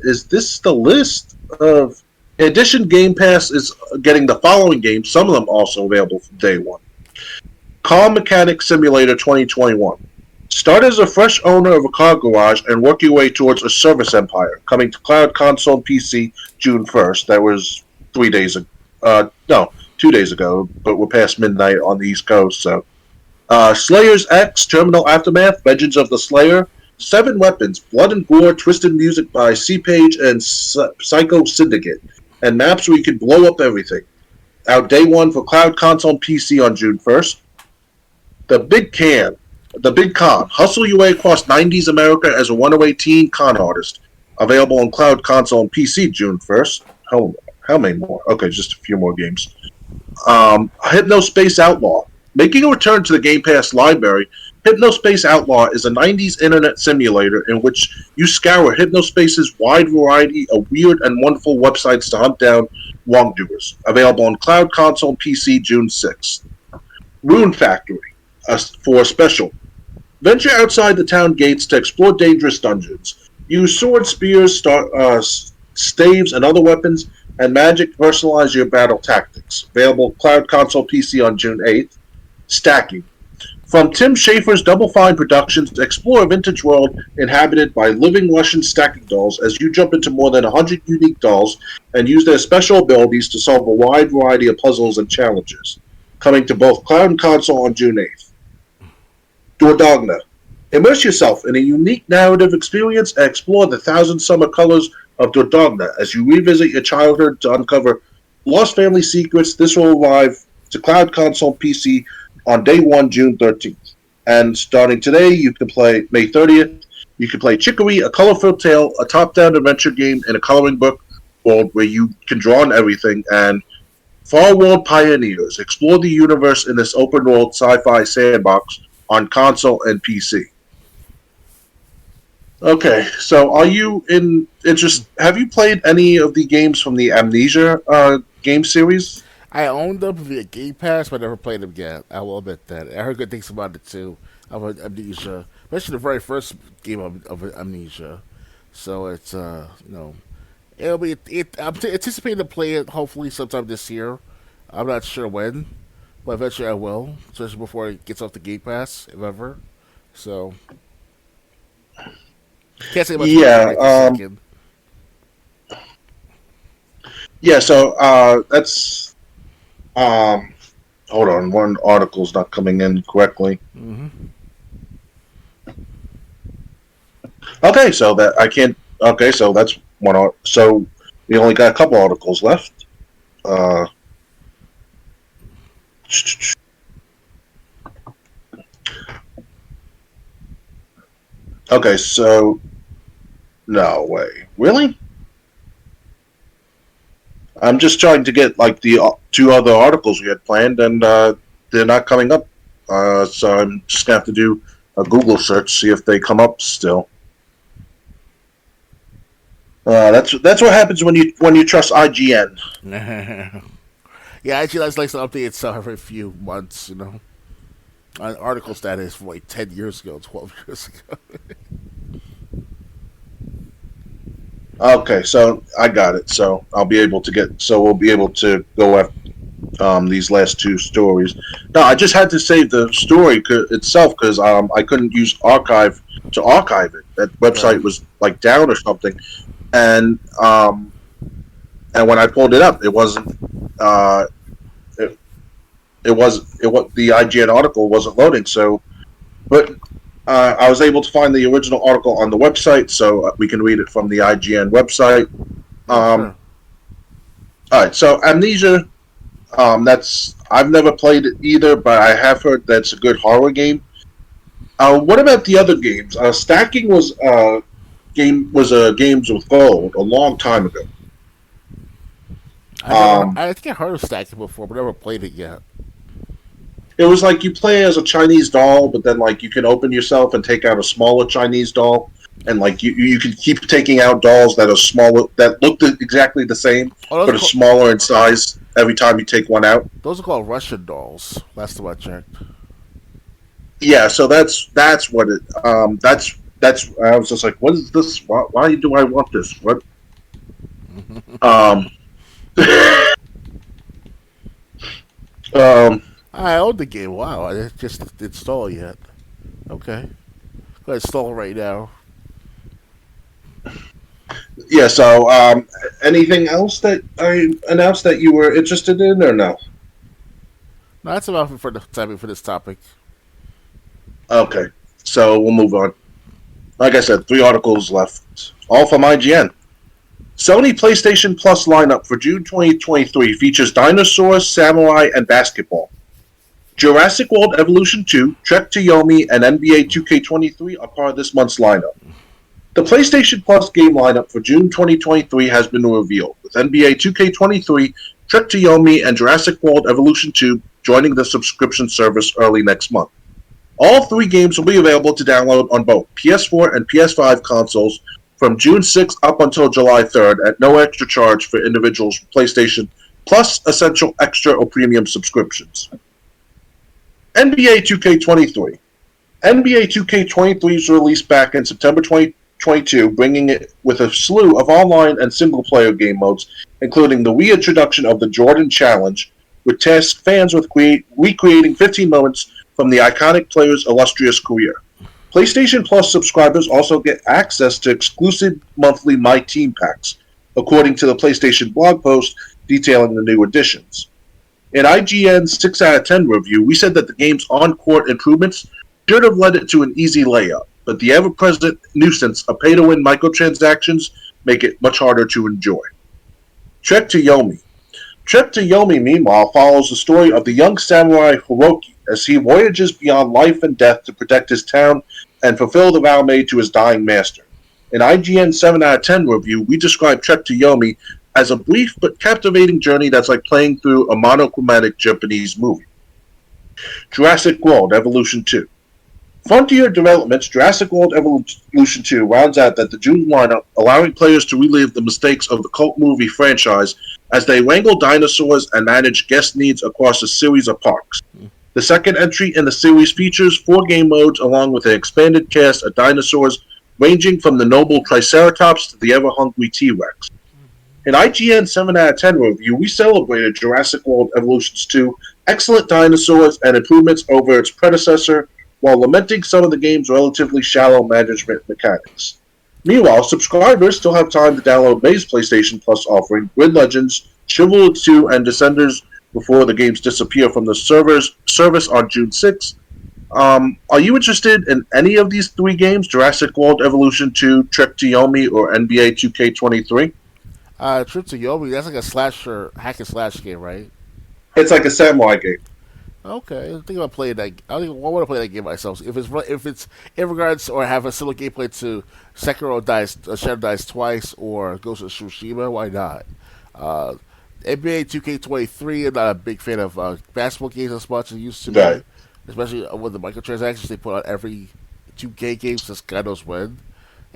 is this the list of... In addition, Game Pass is getting the following games, some of them also available from day one. Car Mechanic Simulator 2021. Start as a fresh owner of a car garage and work your way towards a service empire, coming to cloud, console, and PC June 1st. That was 2 days ago, but we're past midnight on the East Coast. So, Slayers X, Terminal Aftermath, Vengeance of the Slayer, 7 weapons, blood and gore, twisted music by C-Page and Psycho Syndicate, and maps where you can blow up everything. Out day one for cloud, console, and PC on June 1st. The Big Con, hustle your way across 90s America as a runaway teen con artist. Available on cloud, console, and PC June 1st. How many more? Okay, just a few more games. Hypnospace Outlaw. Making a return to the Game Pass library, Hypnospace Outlaw is a 90s internet simulator in which you scour Hypnospace's wide variety of weird and wonderful websites to hunt down wrongdoers. Available on cloud, console, and PC June 6th. Rune Factory. For a special. Venture outside the town gates to explore dangerous dungeons. Use swords, spears, staves, and other weapons, and magic to personalize your battle tactics. Available cloud, console, PC on June 8th. Stacking. From Tim Schafer's Double Fine Productions, explore a vintage world inhabited by living Russian stacking dolls as you jump into more than 100 unique dolls and use their special abilities to solve a wide variety of puzzles and challenges. Coming to both cloud and console on June 8th. Dordogna. Immerse yourself in a unique narrative experience and explore the thousand summer colors of Dordogna as you revisit your childhood to uncover lost family secrets. This will arrive to cloud, console, and PC on day one, June 13th. And starting today, you can play May 30th. You can play Chicory, a colorful tale, a top-down adventure game in a coloring book world where you can draw on everything, and Far World Pioneers. Explore the universe in this open-world sci-fi sandbox on console and PC. Okay, so are you have you played any of the games from the Amnesia game series? I owned them via Game Pass, but I never played them yet. I will admit that. I heard good things about it too, of Amnesia, especially the very first game of Amnesia. So it's it'll be I'm anticipating to play it hopefully sometime this year. I'm not sure when, but eventually I will, especially before it gets off the Game Pass, if ever. So can't say much. So that's. Hold on, one article's not coming in correctly. Mm-hmm. Okay, so that I can't. Okay, so that's one. So we only got a couple articles left. Okay, so no way, really? I'm just trying to get like the 2 other articles we had planned, and they're not coming up. So I'm just gonna have to do a Google search, see if they come up still. That's what happens when you trust IGN. Yeah, IGN likes to update itself every few months. Articles that is from like 10 years ago, 12 years ago. Okay, so I got it. So I'll be able to get. So we'll be able to go after these last two stories. No, I just had to save the story itself because I couldn't use archive to archive it. That website was like down or something, and when I pulled it up, it wasn't. It was the IGN article wasn't loading. So, but I was able to find the original article on the website, so we can read it from the IGN website. All right, so Amnesia. I've never played it either, but I have heard that's a good horror game. What about the other games? Stacking was Games with Gold a long time ago. I think I heard of Stacking before, but never played it yet. It was like you play as a Chinese doll, but then like you can open yourself and take out a smaller Chinese doll, and like you can keep taking out dolls that are smaller that look exactly the same, but are smaller in size every time you take one out. Those are called Russian dolls. Last time I checked. Yeah, so that's what it. That's I was just like, what is this? Why do I want this? What? I own the game. Wow, I didn't just install yet. Okay, go ahead, install it right now. Yeah. So, anything else that I announced that you were interested in, or no? No, that's about it for the timing for this topic. Okay, so we'll move on. Like I said, 3 articles left, all from IGN. Sony PlayStation Plus lineup for June 2023 features dinosaurs, samurai, and basketball. Jurassic World Evolution 2, Trek to Yomi, and NBA 2K23 are part of this month's lineup. The PlayStation Plus game lineup for June 2023 has been revealed, with NBA 2K23, Trek to Yomi, and Jurassic World Evolution 2 joining the subscription service early next month. All 3 games will be available to download on both PS4 and PS5 consoles from June 6th up until July 3rd at no extra charge for individuals with PlayStation Plus Essential Extra or Premium subscriptions. NBA 2K23. NBA 2K23's released back in September 2022, bringing it with a slew of online and single-player game modes, including the reintroduction of the Jordan Challenge, which tasks fans with recreating 15 moments from the iconic player's illustrious career. PlayStation Plus subscribers also get access to exclusive monthly My Team packs, according to the PlayStation blog post detailing the new additions. In IGN's 6 out of 10 review, we said that the game's on-court improvements should have led it to an easy layup, but the ever-present nuisance of pay-to-win microtransactions make it much harder to enjoy. Trek to Yomi. Trek to Yomi, meanwhile, follows the story of the young samurai Hiroki as he voyages beyond life and death to protect his town and fulfill the vow made to his dying master. In IGN's 7 out of 10 review, we describe Trek to Yomi as a brief but captivating journey that's like playing through a monochromatic Japanese movie. Jurassic World Evolution 2. Frontier Developments' Jurassic World Evolution 2 rounds out that the June lineup, allowing players to relive the mistakes of the cult movie franchise as they wrangle dinosaurs and manage guest needs across a series of parks. The second entry in the series features 4 game modes along with an expanded cast of dinosaurs ranging from the noble Triceratops to the ever-hungry T-Rex. In IGN's 7 out of 10 review, we celebrated Jurassic World Evolution's 2 excellent dinosaurs and improvements over its predecessor, while lamenting some of the game's relatively shallow management mechanics. Meanwhile, subscribers still have time to download May's PlayStation Plus offering, Grid Legends, Chivalry 2, and Descenders before the games disappear from the service on June 6th. Are you interested in any of these 3 games, Jurassic World Evolution 2, Trek to Yomi, or NBA 2K23? Trek to Yomi, that's like a slasher, hack and slash game, right? It's like a samurai game. Okay, I think I'll play that. I want to play that game myself. If it's in regards or have a similar gameplay to Sekiro Shadow Dies Twice or Ghost of Tsushima, why not? NBA 2K23, I'm not a big fan of basketball games as much as it used to be, right. Especially with the microtransactions they put on every 2K game since God knows when.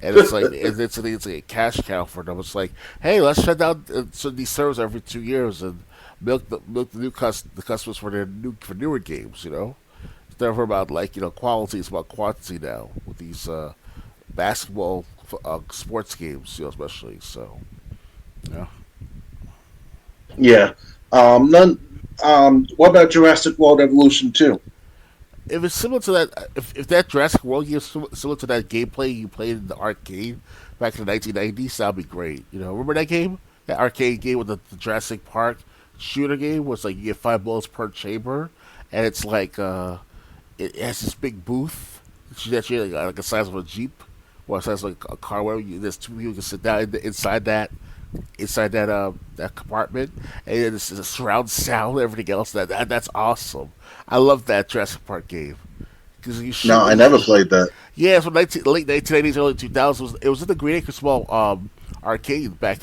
and it's like it's like a cash cow for them. It's like, hey, let's shut down these servers every 2 years and milk the customers for newer games. It's never about quality; it's about quantity now with these basketball sports games, especially. So, yeah. Yeah. None. What about Jurassic World Evolution 2? If it's similar to that, if that Jurassic World game is similar to that gameplay you played in the arcade back in the 1990s, that'd be great. Remember that game? That arcade game with the Jurassic Park shooter game was like you get 5 bullets per chamber, and it's like it has this big booth that's like the size of a Jeep or the size of like a car where there's 2 people can sit down inside that that compartment, and it's a surround sound and everything else. That's awesome. I love that Jurassic Park game. No, I never played that. Yeah, it's from late 1980s, early 2000s. It was in the Green Acres Mall arcade back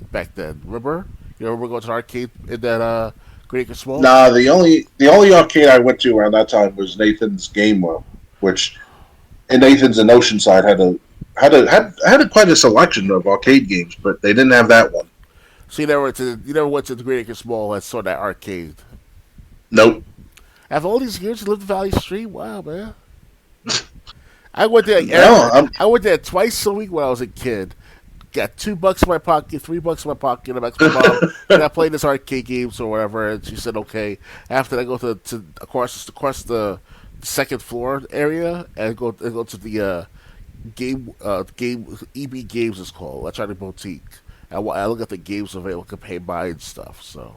back then. Remember? You remember going to the arcade in that Green Acres Mall? Nah, the only arcade I went to around that time was Nathan's Game Room, which in Nathan's in Oceanside had quite a selection of arcade games, but they didn't have that one. So you never went to the Green Acres Mall and saw that arcade? Nope. After all these years, you lived in Valley Street. Wow, man! I went there. I went there twice a week when I was a kid. Got $2 in my pocket, $3 in my pocket. I'm asking my mom, "Can I play this arcade games or whatever?" And she said, "Okay." After that, I go to across the second floor area and go to the game EB Games is called Electronic Boutique. I look at the games available, can pay buy and stuff. So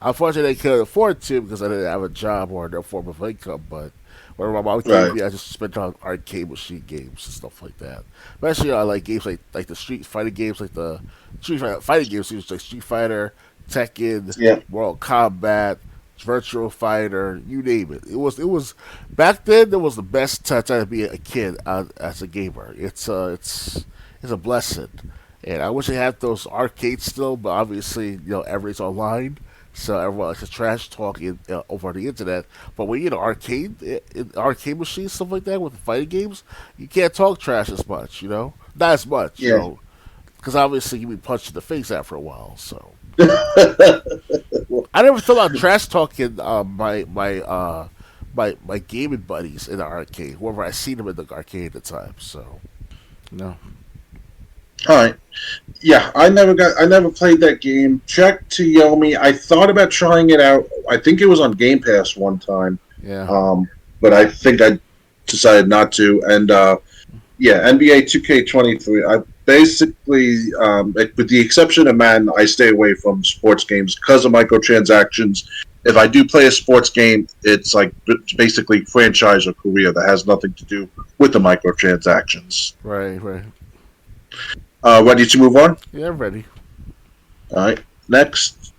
unfortunately, I couldn't afford to because I didn't have a job or no form of income. But when my mom gave me, I just spent on arcade machine games and stuff like that. Especially I like games like the Street Fighter games, like the Street Fighting games, like Street Fighter, Tekken, Mortal Kombat, Virtual Fighter, you name it. It was back then. It was the best time to be a kid as a gamer. It's a blessing, and I wish I had those arcades still. But obviously, everything's online, so everyone likes to trash talk over the internet. But when you're in an arcade machine, stuff like that with the fighting games, you can't talk trash as much. Not as much. Because obviously you be punched in the face after a while. So. I never thought about trash talking my gaming buddies in the arcade. Whoever I seen them in the arcade at the time. So, no. All right. Yeah, I never played that game. Check to Yomi. I thought about trying it out. I think it was on Game Pass one time. Yeah. But I think I decided not to. And NBA 2K23. I basically, with the exception of Madden, I stay away from sports games because of microtransactions. If I do play a sports game, it's basically franchise or career that has nothing to do with the microtransactions. Right. Ready to move on? Yeah, I'm ready. All right. Next.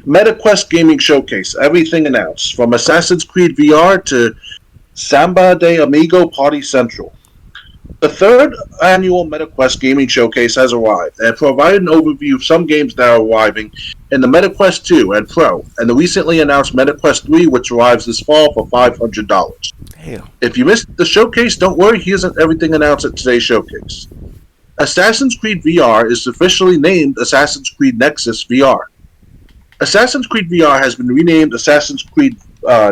MetaQuest Gaming Showcase. Everything announced. From Assassin's Creed VR to Samba de Amigo Party Central. The third annual MetaQuest Gaming Showcase has arrived and provided an overview of some games that are arriving in the MetaQuest 2 and Pro, and the recently announced MetaQuest 3, which arrives this fall for $500. Damn. If you missed the showcase, don't worry, here's everything announced at today's showcase. Assassin's Creed VR is officially named Assassin's Creed Nexus VR. Assassin's Creed VR has been renamed Assassin's Creed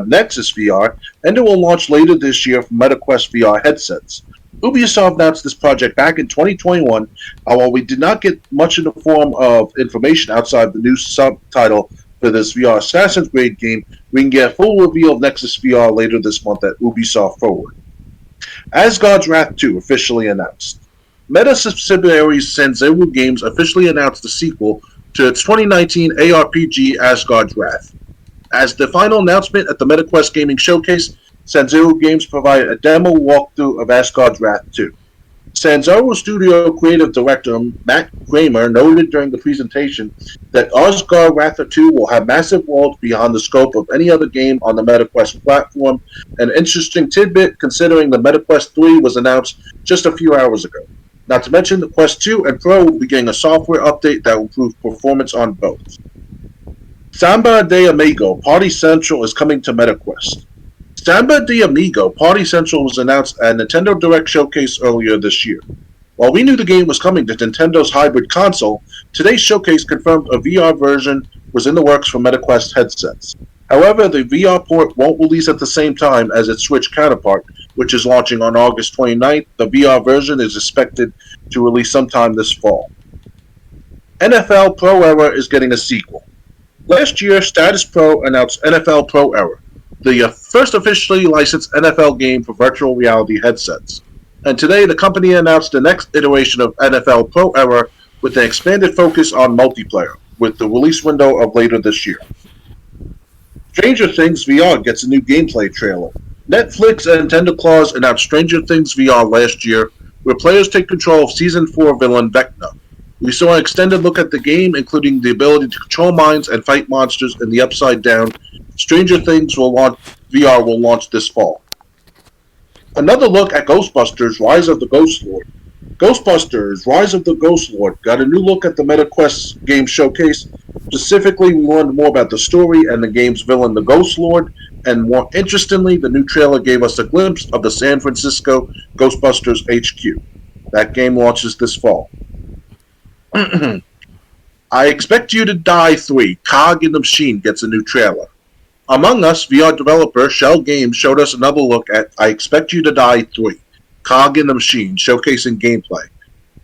Nexus VR, and it will launch later this year for MetaQuest VR headsets. Ubisoft announced this project back in 2021, and while we did not get much in the form of information outside the new subtitle for this VR Assassin's Creed game, we can get a full reveal of Nexus VR later this month at Ubisoft Forward. Asgard's Wrath 2 officially announced. Meta subsidiary Sanzero Games officially announced the sequel to its 2019 ARPG Asgard's Wrath. As the final announcement at the MetaQuest Gaming Showcase, Sanzero Games provided a demo walkthrough of Asgard's Wrath 2. Sanzero Studio creative director Matt Kramer noted during the presentation that Asgard's Wrath 2 will have massive worlds beyond the scope of any other game on the MetaQuest platform, an interesting tidbit considering the MetaQuest 3 was announced just a few hours ago. Not to mention, the Quest 2 and Pro will be getting a software update that will improve performance on both. Samba de Amigo Party Central is coming to MetaQuest. Samba de Amigo Party Central was announced at Nintendo Direct Showcase earlier this year. While we knew the game was coming to Nintendo's hybrid console, today's showcase confirmed a VR version was in the works for MetaQuest headsets. However, the VR port won't release at the same time as its Switch counterpart, which is launching on August 29th. The VR version is expected to release sometime this fall. NFL Pro Era is getting a sequel. Last year, Status Pro announced NFL Pro Era, the first officially licensed NFL game for virtual reality headsets. And today, the company announced the next iteration of NFL Pro Era with an expanded focus on multiplayer, with the release window of later this year. Stranger Things VR gets a new gameplay trailer. Netflix and Nintendo Claus announced Stranger Things VR last year, where players take control of Season 4 villain Vecna. We saw an extended look at the game, including the ability to control minds and fight monsters in the Upside Down. Stranger Things VR will launch this fall. Another look at Ghostbusters Rise of the Ghost Lord. Ghostbusters Rise of the Ghost Lord got a new look at the MetaQuest game showcase. Specifically, we learned more about the story and the game's villain, the Ghost Lord, and more interestingly, the new trailer gave us a glimpse of the San Francisco Ghostbusters HQ. That game launches this fall. I Expect You to Die 3, Cog in the Machine gets a new trailer. Among Us VR developer Shell Games showed us another look at I Expect You to Die 3, Cog in the Machine, showcasing gameplay.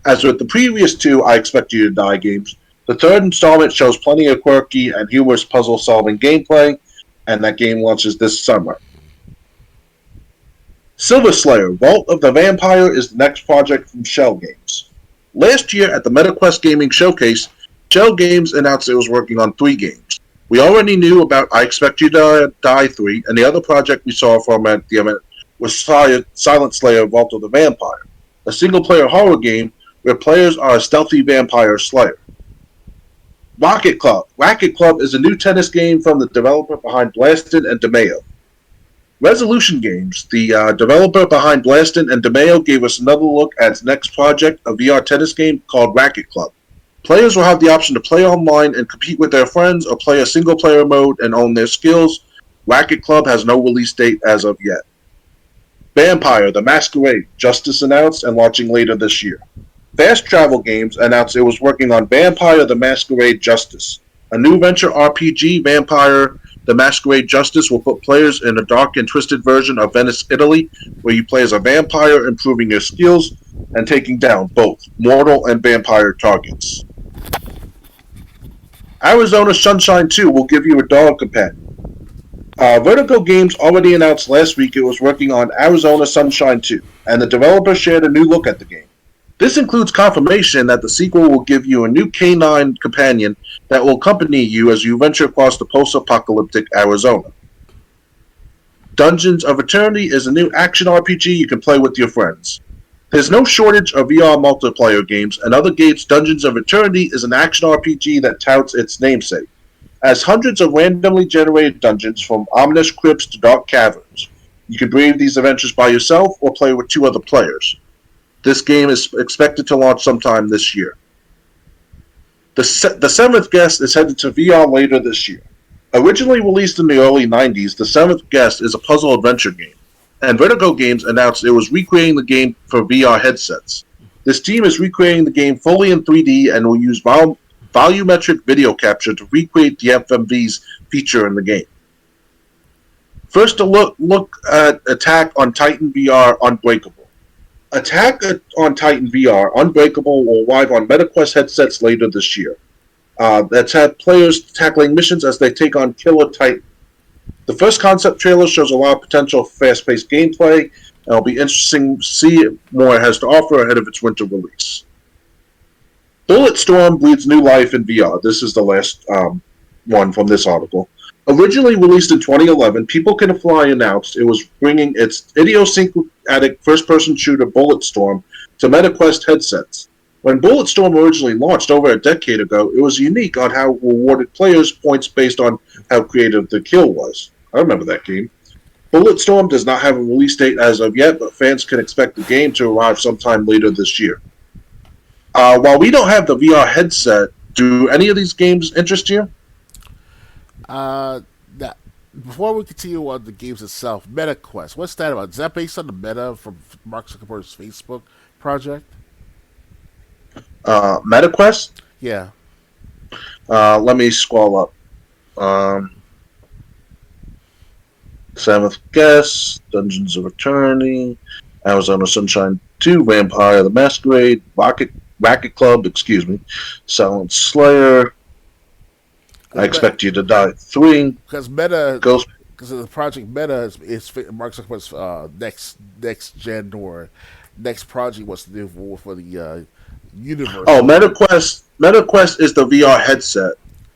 As with the previous two I Expect You to Die games, the third installment shows plenty of quirky and humorous puzzle-solving gameplay, and that game launches this summer. Silver Slayer, Vault of the Vampire is the next project from Shell Games. Last year at the MetaQuest Gaming Showcase, Shell Games announced it was working on 3 games. We already knew about I Expect You to Die 3, and the other project we saw from at the event was Silent Slayer, Vault of the Vampire, a single-player horror game where players are a stealthy vampire slayer. Rocket Club. Racket Club is a new tennis game from the developer behind Blasted and DeMeo. Resolution Games, the developer behind Blasted and DeMeo, gave us another look at its next project, a VR tennis game called Racket Club. Players will have the option to play online and compete with their friends, or play a single-player mode and own their skills. Racket Club has no release date as of yet. Vampire: The Masquerade, Justice announced and launching later this year. Fast Travel Games announced it was working on Vampire: The Masquerade Justice. A new venture RPG, Vampire: The Masquerade Justice, will put players in a dark and twisted version of Venice, Italy, where you play as a vampire, improving your skills and taking down both mortal and vampire targets. Arizona Sunshine 2 will give you a dog companion. Vertigo Games already announced last week it was working on Arizona Sunshine 2, and the developer shared a new look at the game. This includes confirmation that the sequel will give you a new canine companion that will accompany you as you venture across the post-apocalyptic Arizona. Dungeons of Eternity is a new action RPG you can play with your friends. There's no shortage of VR multiplayer games, and Other Gates Dungeons of Eternity is an action RPG that touts its namesake. As hundreds of randomly generated dungeons, from ominous crypts to dark caverns. You can brave these adventures by yourself or play with 2 other players. This game is expected to launch sometime this year. The Seventh Guest is headed to VR later this year. Originally released in the early 90s, The Seventh Guest is a puzzle adventure game, and Vertigo Games announced it was recreating the game for VR headsets. This team is recreating the game fully in 3D and will use volumetric video capture to recreate the FMV's feature in the game. First, a look at Attack on Titan VR Unbreakable. Attack on Titan VR Unbreakable will arrive on MetaQuest headsets later this year. That's had players tackling missions as they take on Killer Titan. The first concept trailer shows a lot of potential for fast-paced gameplay, and it'll be interesting to see what more it has to offer ahead of its winter release. Bulletstorm breathes new life in VR. This is the last one from this article. Originally released in 2011, People Can Fly announced it was bringing its idiosyncratic first-person shooter Bulletstorm to MetaQuest headsets. When Bulletstorm originally launched over a decade ago, it was unique on how it rewarded players points based on how creative the kill was. I remember that game. Bulletstorm does not have a release date as of yet, but fans can expect the game to arrive sometime later this year. While we don't have the VR headset, do any of these games interest you? Before we continue on the games itself, MetaQuest. What's that about? Is that based on the Meta from Mark Zuckerberg's Facebook project? MetaQuest? Yeah. Let me scroll up. Seventh Guest, Dungeons of Eternity, Arizona Sunshine 2, Vampire the Masquerade, Racket Club, Silent Slayer, I Expect You to Die 3. Because Meta, Ghost. Because the project Meta is Mark Zuckerberg's next gen or next project was to do for the universe. Oh, MetaQuest is the VR headset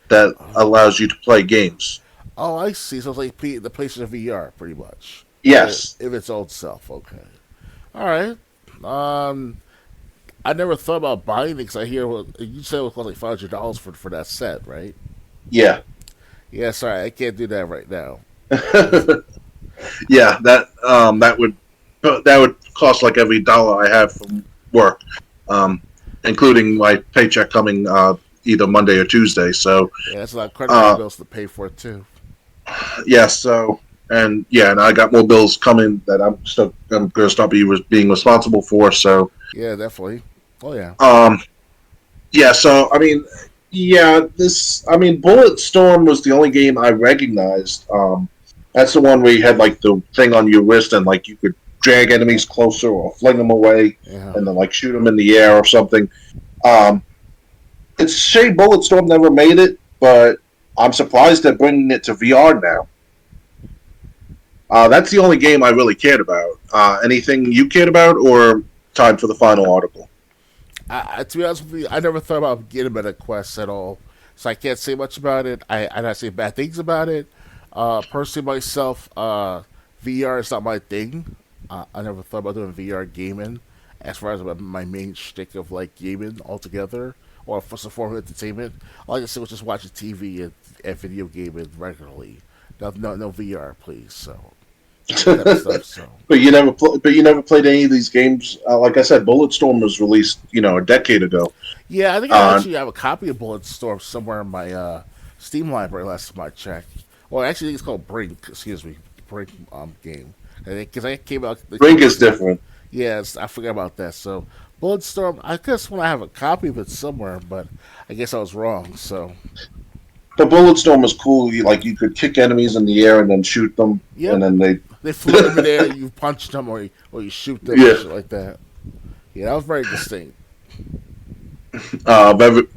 that allows you to play games. Oh, I see. So it's like the PlayStation VR, pretty much. Yes. If its old self, okay. All right. I never thought about buying it because I hear you said it was like $500 for that set, right? Yeah. Yeah, sorry, I can't do that right now. Yeah, that would cost like every dollar I have from work, including my paycheck coming either Monday or Tuesday. So yeah, that's a lot of credit bills to pay for it too. Yeah. So and I got more bills coming that I'm going to start being responsible for. So yeah, definitely. Oh yeah. Yeah. So Bulletstorm was the only game I recognized. That's the one where you had like the thing on your wrist and like you could drag enemies closer or fling them away and then like shoot them in the air or something. It's a shame Bulletstorm never made it, but I'm surprised they're bringing it to VR now. That's the only game I really cared about. Anything you cared about, or time for the final article? To be honest with you, I never thought about getting MetaQuest at all, so I can't say much about it. I not say bad things about it. Personally, myself, VR is not my thing. I never thought about doing VR gaming as far as my main shtick of like gaming altogether, or for some form of entertainment. All I can say was just watching TV and video gaming regularly. No VR, please. So. But you never played any of these games. Like I said, Bulletstorm was released, a decade ago. Yeah, I think I actually have a copy of Bulletstorm somewhere in my Steam library. Last time I checked. Well, actually, I think it's called Brink. Excuse me, Brink game. Because I came out. Brink is different. Yes, I forgot about that. So Bulletstorm, I guess when I have a copy of it somewhere, but I guess I was wrong. So. The Bulletstorm was cool. You could kick enemies in the air and then shoot them, and then they float in the air. You punch them or you shoot them, or shit like that. Yeah, that was very distinct.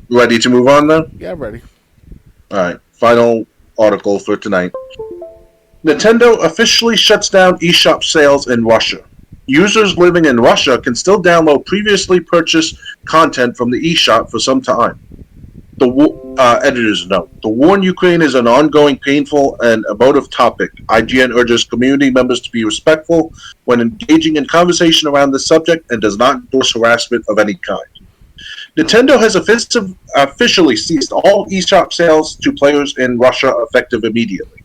Ready to move on now? Yeah, I'm ready. All right, final article for tonight. Nintendo officially shuts down eShop sales in Russia. Users living in Russia can still download previously purchased content from the eShop for some time. The editor's note. The war in Ukraine is an ongoing, painful, and emotive topic. IGN urges community members to be respectful when engaging in conversation around this subject and does not endorse harassment of any kind. Nintendo has officially ceased all eShop sales to players in Russia effective immediately.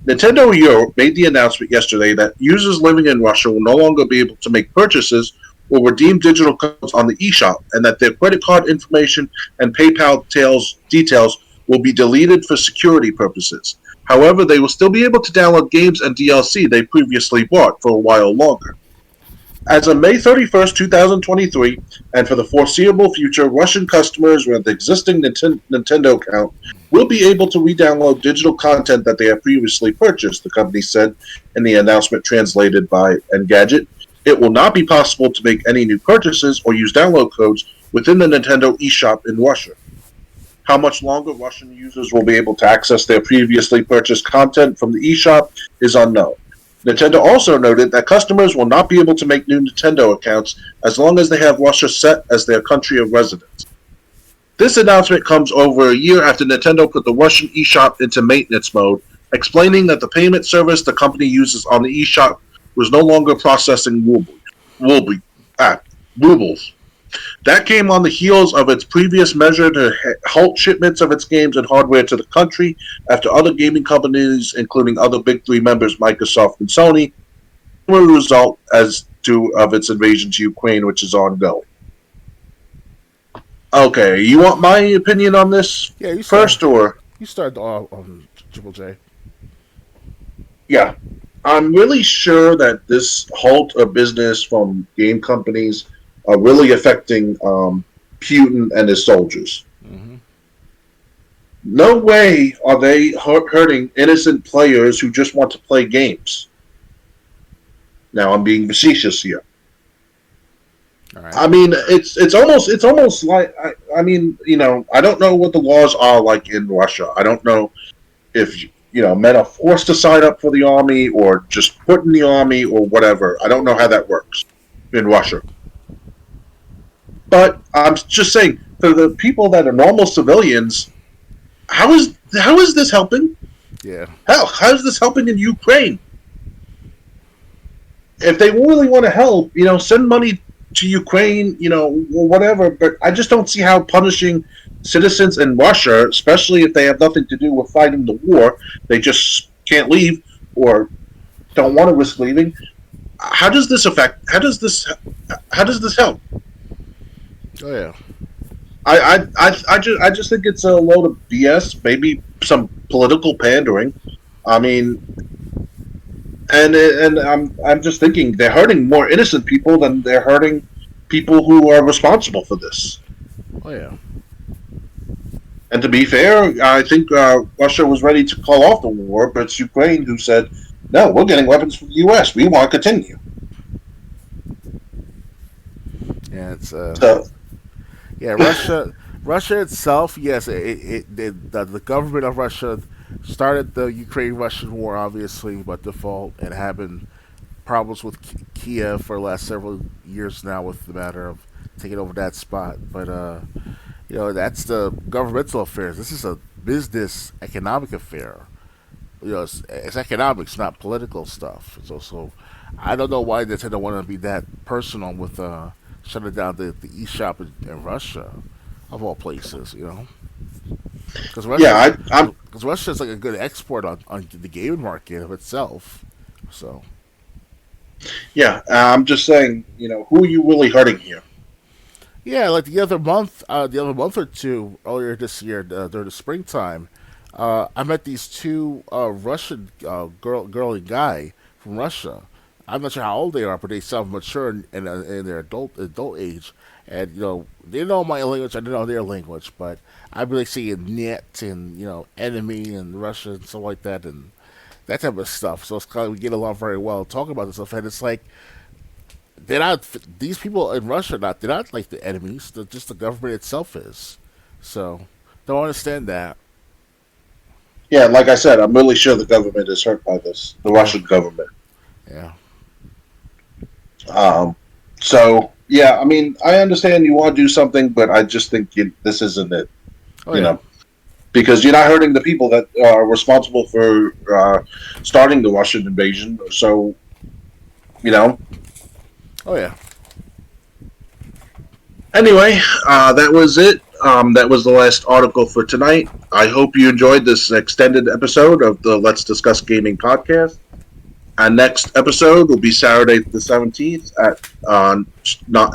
Nintendo Europe made the announcement yesterday that users living in Russia will no longer be able to make purchases or redeem digital codes on the eShop, and that their credit card information and PayPal details will be deleted for security purposes. However, they will still be able to download games and DLC they previously bought for a while longer. As of May 31st, 2023, and for the foreseeable future, Russian customers with an existing Nintendo account will be able to re-download digital content that they have previously purchased, the company said in the announcement translated by Engadget. It will not be possible to make any new purchases or use download codes within the Nintendo eShop in Russia. How much longer Russian users will be able to access their previously purchased content from the eShop is unknown. Nintendo also noted that customers will not be able to make new Nintendo accounts as long as they have Russia set as their country of residence. This announcement comes over a year after Nintendo put the Russian eShop into maintenance mode, explaining that the payment service the company uses on the eShop was no longer processing rubles. That came on the heels of its previous measure to halt shipments of its games and hardware to the country after other gaming companies, including other Big Three members Microsoft and Sony, were a result of its invasion to Ukraine, which is ongoing. Okay, you want my opinion on this you first, or you start on Triple J? Yeah, I'm really sure that this halt of business from game companies are really affecting Putin and his soldiers. Mm-hmm. No way are they hurting innocent players who just want to play games. Now I'm being facetious here. Right. I mean, it's almost like I mean, I don't know what the laws are like in Russia. I don't know if men are forced to sign up for the army or just put in the army or whatever. I don't know how that works in Russia. But I'm just saying, for the people that are normal civilians, how is this helping? Yeah. How is this helping in Ukraine? If they really want to help, send money to Ukraine, or whatever. But I just don't see how punishing citizens in Russia, especially if they have nothing to do with fighting the war, they just can't leave or don't want to risk leaving. How does this affect? How does this help? Oh yeah. I just think it's a load of BS. Maybe some political pandering. I mean, and I'm just thinking they're hurting more innocent people than they're hurting people who are responsible for this. Oh yeah. And to be fair, I think Russia was ready to call off the war, but it's Ukraine who said, "No, we're getting weapons from the U.S. We want to continue." Yeah, it's So, yeah, Russia itself, yes, the government of Russia started the Ukraine-Russian war, obviously, by default, and having problems with Kiev for the last several years now with the matter of taking over that spot. But that's the governmental affairs. This is a business, economic affair. It's economics, not political stuff. It's also, I don't know why Nintendo want to be that personal with shutting down the eShop in Russia, of all places, Because Russia, Russia's like a good export on the gaming market of itself. So. Yeah, I'm just saying, who are you really hurting here? Yeah, like the other month or two earlier this year, during the springtime, I met these two Russian girl and guy from Russia. I'm not sure how old they are, but they sound mature in their adult age. And they know my language, I don't know their language, but I'd be like saying net and enemy and Russia and stuff like that and that type of stuff. So it's kind of we get along very well talking about this stuff, and it's like these people in Russia they're not like the enemies. Just the government itself is. So don't understand that. Yeah, like I said, I'm really sure the government is hurt by this. The Russian government. Yeah. So yeah, I mean, I understand you want to do something, but I just think this isn't it. Because you're not hurting the people that are responsible for starting the Russian invasion. So, Oh yeah. Anyway, that was it. That was the last article for tonight. I hope you enjoyed this extended episode of the Let's Discuss Gaming podcast. Our next episode will be Saturday the 17th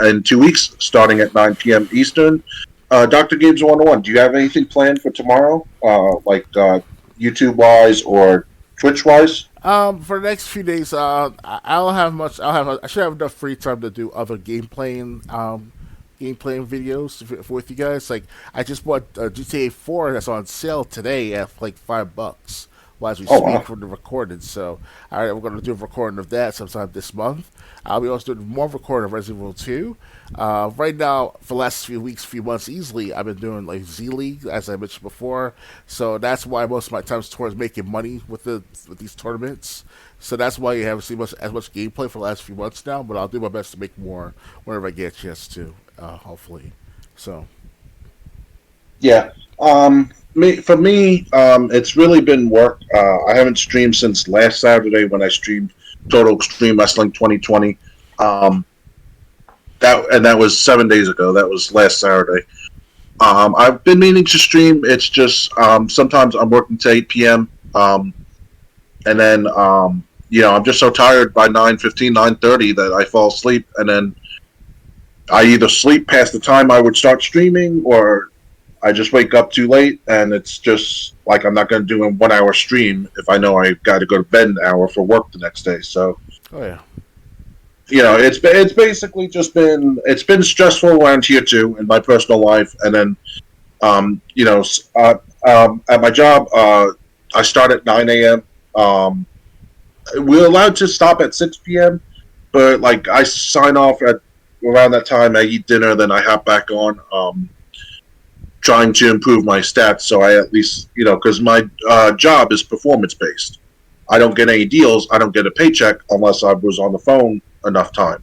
in 2 weeks, starting at 9 p.m. Eastern. Dr. Games 101, do you have anything planned for tomorrow, like YouTube-wise or Twitch-wise? For the next few days, I should have enough free time to do other gameplay videos with you guys. Like I just bought GTA 4 that's on sale today at like $5. As we speak from the recording, so we're going to do a recording of that sometime this month. I'll be also doing more recording of Resident Evil 2. Right now, for the last few months, easily, I've been doing like Z League, as I mentioned before. So that's why most of my time is towards making money with these tournaments. So that's why you haven't seen as much gameplay for the last few months now. But I'll do my best to make more whenever I get a chance to, hopefully. So. Yeah. For me, it's really been work. I haven't streamed since last Saturday when I streamed Total Extreme Wrestling 2020. That was 7 days ago. That was last Saturday. I've been meaning to stream. It's just sometimes I'm working to 8 p.m. And then I'm just so tired by 9:15, 9:30 that I fall asleep, and then I either sleep past the time I would start streaming, or I just wake up too late, and it's just like I'm not going to do a 1 hour stream if I know I got to go to bed an hour for work the next day. So, it's basically just been stressful around here too in my personal life, and then at my job I start at 9 a.m. We're allowed to stop at 6 p.m., but like I sign off at around that time. I eat dinner, then I hop back on, trying to improve my stats. So I at least, because my job is performance based. I don't get any deals. I don't get a paycheck unless I was on the phone enough time.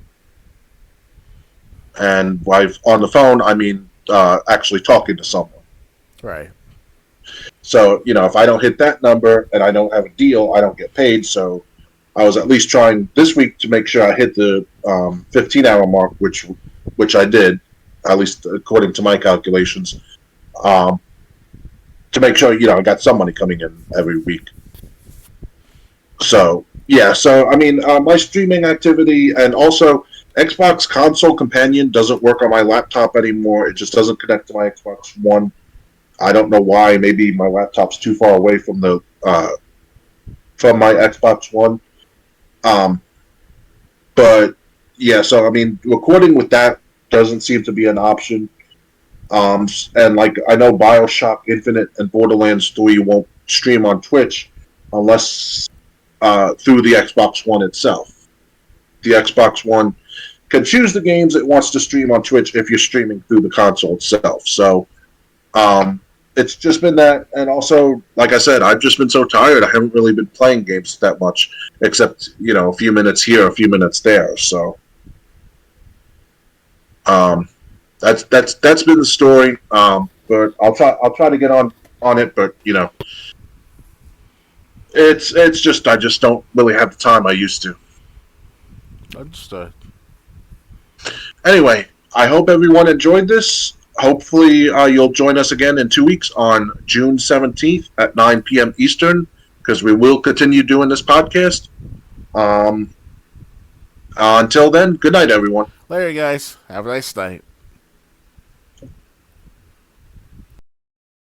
And on the phone, I mean actually talking to someone. Right. So, if I don't hit that number and I don't have a deal, I don't get paid. So I was at least trying this week to make sure I hit the 15-hour mark, which I did, at least according to my calculations, to make sure, I got some money coming in every week. So, yeah. So, I mean, my streaming activity, and also Xbox Console Companion doesn't work on my laptop anymore. It just doesn't connect to my Xbox One. I don't know why. Maybe my laptop's too far away from my Xbox One. But yeah, so I mean, recording with that doesn't seem to be an option. And like I know BioShock Infinite and Borderlands 3 won't stream on Twitch unless through the Xbox One itself. The Xbox One can choose the games it wants to stream on Twitch if you're streaming through the console itself. So it's just been that, and also, like I said, I've just been so tired. I haven't really been playing games that much, except a few minutes here, a few minutes there. So that's been the story. But I'll try to get on it. But it's just I just don't really have the time I used to. Understood. Anyway, I hope everyone enjoyed this. Hopefully, you'll join us again in 2 weeks on June 17th at 9 p.m. Eastern, because we will continue doing this podcast. Until then, good night, everyone. Later, guys. Have a nice night.